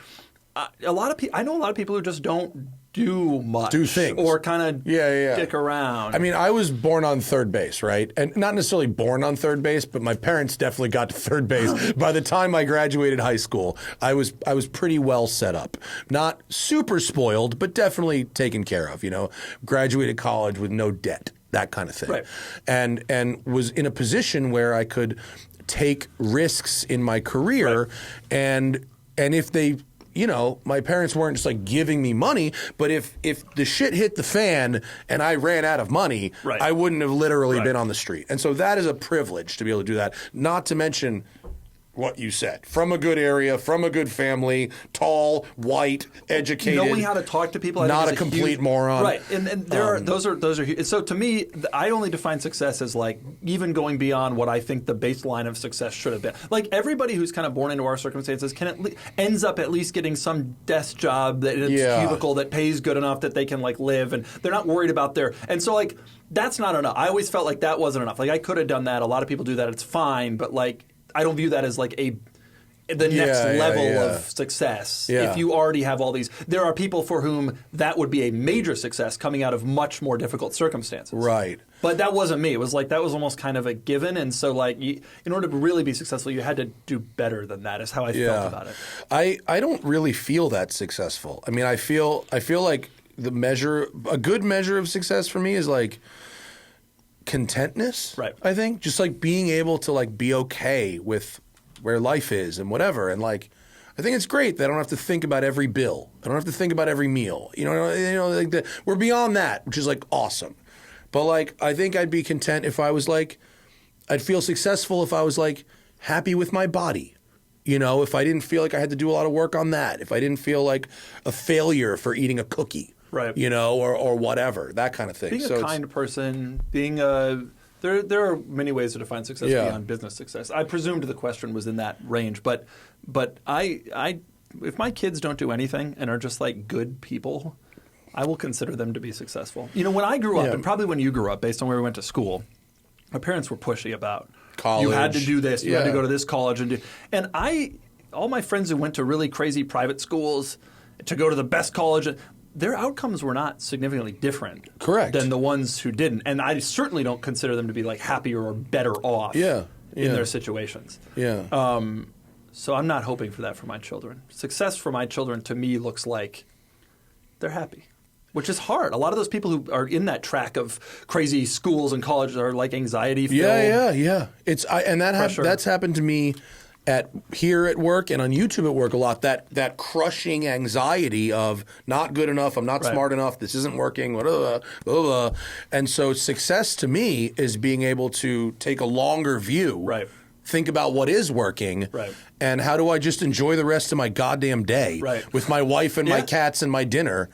A lot of people. I know a lot of people who just don't do much, do things, or kind of dick around. I mean, I was born on third base, right? And not necessarily born on third base, but my parents definitely got to third base. By the time I graduated high school, I was pretty well set up. Not super spoiled, but definitely taken care of. You know, graduated college with no debt, that kind of thing, right. and was in a position where I could take risks in my career, right. and if they. You know, my parents weren't just like giving me money, but if the shit hit the fan and I ran out of money, right. I wouldn't have literally right. been on the street. And so that is a privilege to be able to do that. Not to mention what you said. From a good area, from a good family, tall, white, educated. Knowing how to talk to people. I not think a complete moron. Right. And those are huge. So to me, I only define success as like even going beyond what I think the baseline of success should have been. Like everybody who's kind of born into our circumstances ends up at least getting some desk job that it's cubicle that pays good enough that they can like live, and they're not worried about and so like that's not enough. I always felt like that wasn't enough. Like I could have done that. A lot of people do that. It's fine, but like I don't view that as like the next level of success. Yeah. If you already have all these, there are people for whom that would be a major success coming out of much more difficult circumstances. Right. But that wasn't me. It was like that was almost kind of a given, and so like in order to really be successful, you had to do better than that. Is how I felt about it. I don't really feel that successful. I mean, I feel like a good measure of success for me is like contentness, right? I think just like being able to like be okay with where life is and whatever, and like I think it's great that I don't have to think about every bill. I don't have to think about every meal. You know, like we're beyond that, which is like awesome. But like I think I'd be content if I was like, I'd feel successful if I was like happy with my body. You know, if I didn't feel like I had to do a lot of work on that, if I didn't feel like a failure for eating a cookie. Right. You know, or whatever, that kind of thing. Being a kind person, being a there are many ways to define success beyond business success. I presumed the question was in that range, but I if my kids don't do anything and are just like good people, I will consider them to be successful. You know, when I grew up, and probably when you grew up, based on where we went to school, my parents were pushy about college. You had to do this, you had to go to this college all my friends who went to really crazy private schools to go to the best college. Their outcomes were not significantly different than the ones who didn't. And I certainly don't consider them to be like happier or better off in their situations. Yeah. So I'm not hoping for that for my children. Success for my children to me looks like they're happy, which is hard. A lot of those people who are in that track of crazy schools and colleges are like anxiety-filled. Yeah. That's happened to me here at work and on YouTube at work a lot, that crushing anxiety of not good enough, I'm not smart enough, this isn't working, blah, blah, blah. And so success to me is being able to take a longer view, think about what is working, and how do I just enjoy the rest of my goddamn day with my wife and my cats and my dinner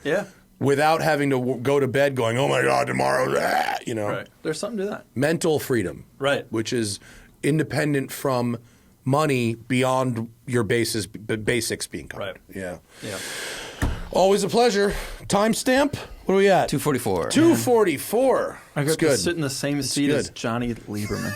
without having to go to bed going, oh my God, tomorrow, you know. Right. There's something to that. Mental freedom, which is independent from money beyond your basics being covered. Yeah. Always a pleasure. Timestamp? What are we at? 2:44. 2:44. I got to sit in the same seat as Johnny Lieberman.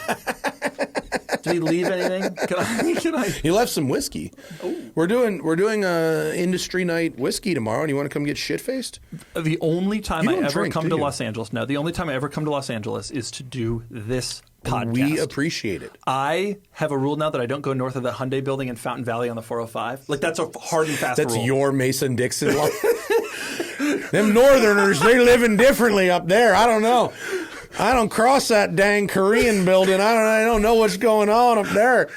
Did he leave anything? Can I? He left some whiskey. Ooh. We're doing a industry night whiskey tomorrow, and you want to come get shit faced? The only time I ever come to Los Angeles. No, the only time I ever come to Los Angeles is to do this podcast. We appreciate it. I have a rule now that I don't go north of the Hyundai building in Fountain Valley on the 405. Like that's a hard and fast rule. That's your Mason-Dixon law. Them Northerners, they living differently up there. I don't know. I don't cross that dang Korean building. I don't know what's going on up there.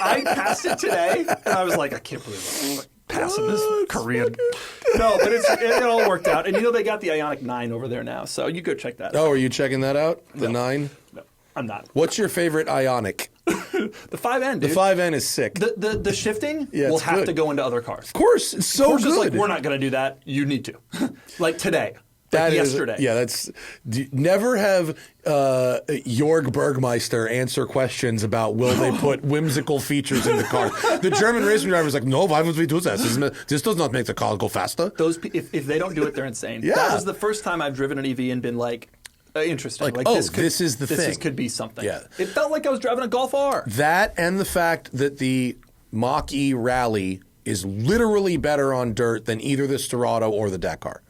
I passed it today, and I was like, I can't believe I'm passing this Korean. No, but it all worked out. And you know they got the Ioniq 9 over there now, so you go check that out. Oh, are you checking that out? The 9? No, I'm not. What's your favorite Ioniq? The 5N, dude. The 5N is sick. The shifting will have to go into other cars. Of course. It's so good. Like, we're not going to do that. You need to. Like today. That is yesterday. Yeah, that's never have Jörg Bergmeister answer questions about will they put whimsical features in the car. The German racing driver is like, no, why would we do this? This does not make the car go faster. If they don't do it, they're insane. Yeah. That was the first time I've driven an EV and been like, interesting. Like, this is the thing. This could be something. Yeah. It felt like I was driving a Golf R. That and the fact that the Mach-E Rally is literally better on dirt than either the Storado or the Dakar.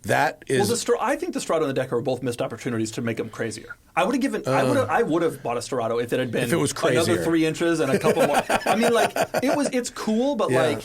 That is. Well, I think the Storado and the Dakar were both missed opportunities to make them crazier. I would have given. I would have bought a Storado if it had been if it was crazier. Another 3 inches and a couple more. I mean, like it's cool, but like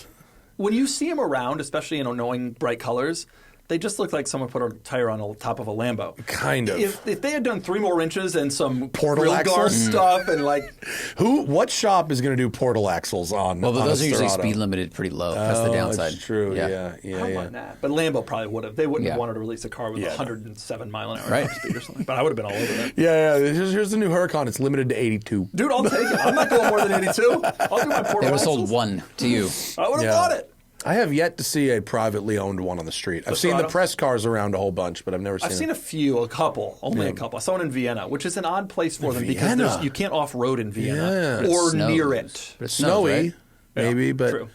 when you see them around, especially knowing bright colors. They just look like someone put a tire on the top of a Lambo. Kind of. If they had done 3 more inches and some portal grill axles guard stuff and like, what shop is going to do portal axles on? Well, but on those a are usually Storado? speed limited pretty low. That's the downside. That's true. Yeah. I don't mind that. But Lambo probably would have. They wouldn't have Yeah. wanted to release a car with 107 mile an hour Right. top speed or something. But I would have been all over that. Yeah. Here's the new Huracan. It's limited to 82. Dude, I'll take it. I'm not going more than 82. I'll do my portal They would have axles. sold one to you. I would have bought it. I have yet to see a privately owned one on the street. I've seen the Storado? press cars around a whole bunch, but I've never seen I've seen a couple, only a couple. I saw one in Vienna, which is an odd place for them Vienna? because you can't off-road in Vienna Yeah. or It near snows. it. But it snows, snowy, right? maybe, but true.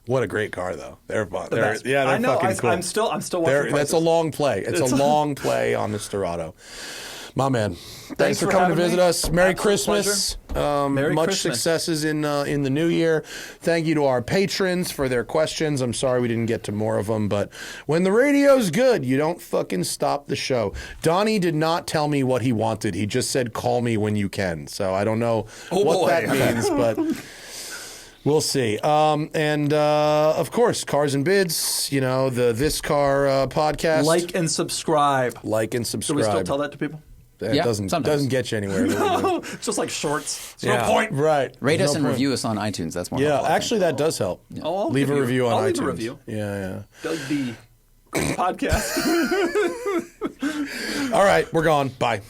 what a great car though. They're fun. The best. They're I know. fucking cool. I'm still watching That's prices. a long play. It's a long play on the Storado. My man, thanks for for coming to having visit me. us. Merry Absolute Christmas. Merry much Christmas. successes in the new year. Thank you to our patrons for their questions. I'm sorry we didn't get to more of them, but when the radio's good, you don't fucking stop the show. Donnie did not tell me what he wanted. He just said, call me when you can. So I don't know what that means, but we'll see. Of course, Cars and Bids, the This Car podcast. Like and subscribe. Like and Do subscribe. we still tell that to people? It Yeah, doesn't sometimes. get you anywhere. It's just like shorts. There's no point. Right. Rate There's us no and point. review us on iTunes. That's more Yeah, helpful, I think. actually, that does help. Oh, I'll leave give a you- review on I'll iTunes. leave a review. Yeah. Doug D. podcast. All right, we're gone. Bye.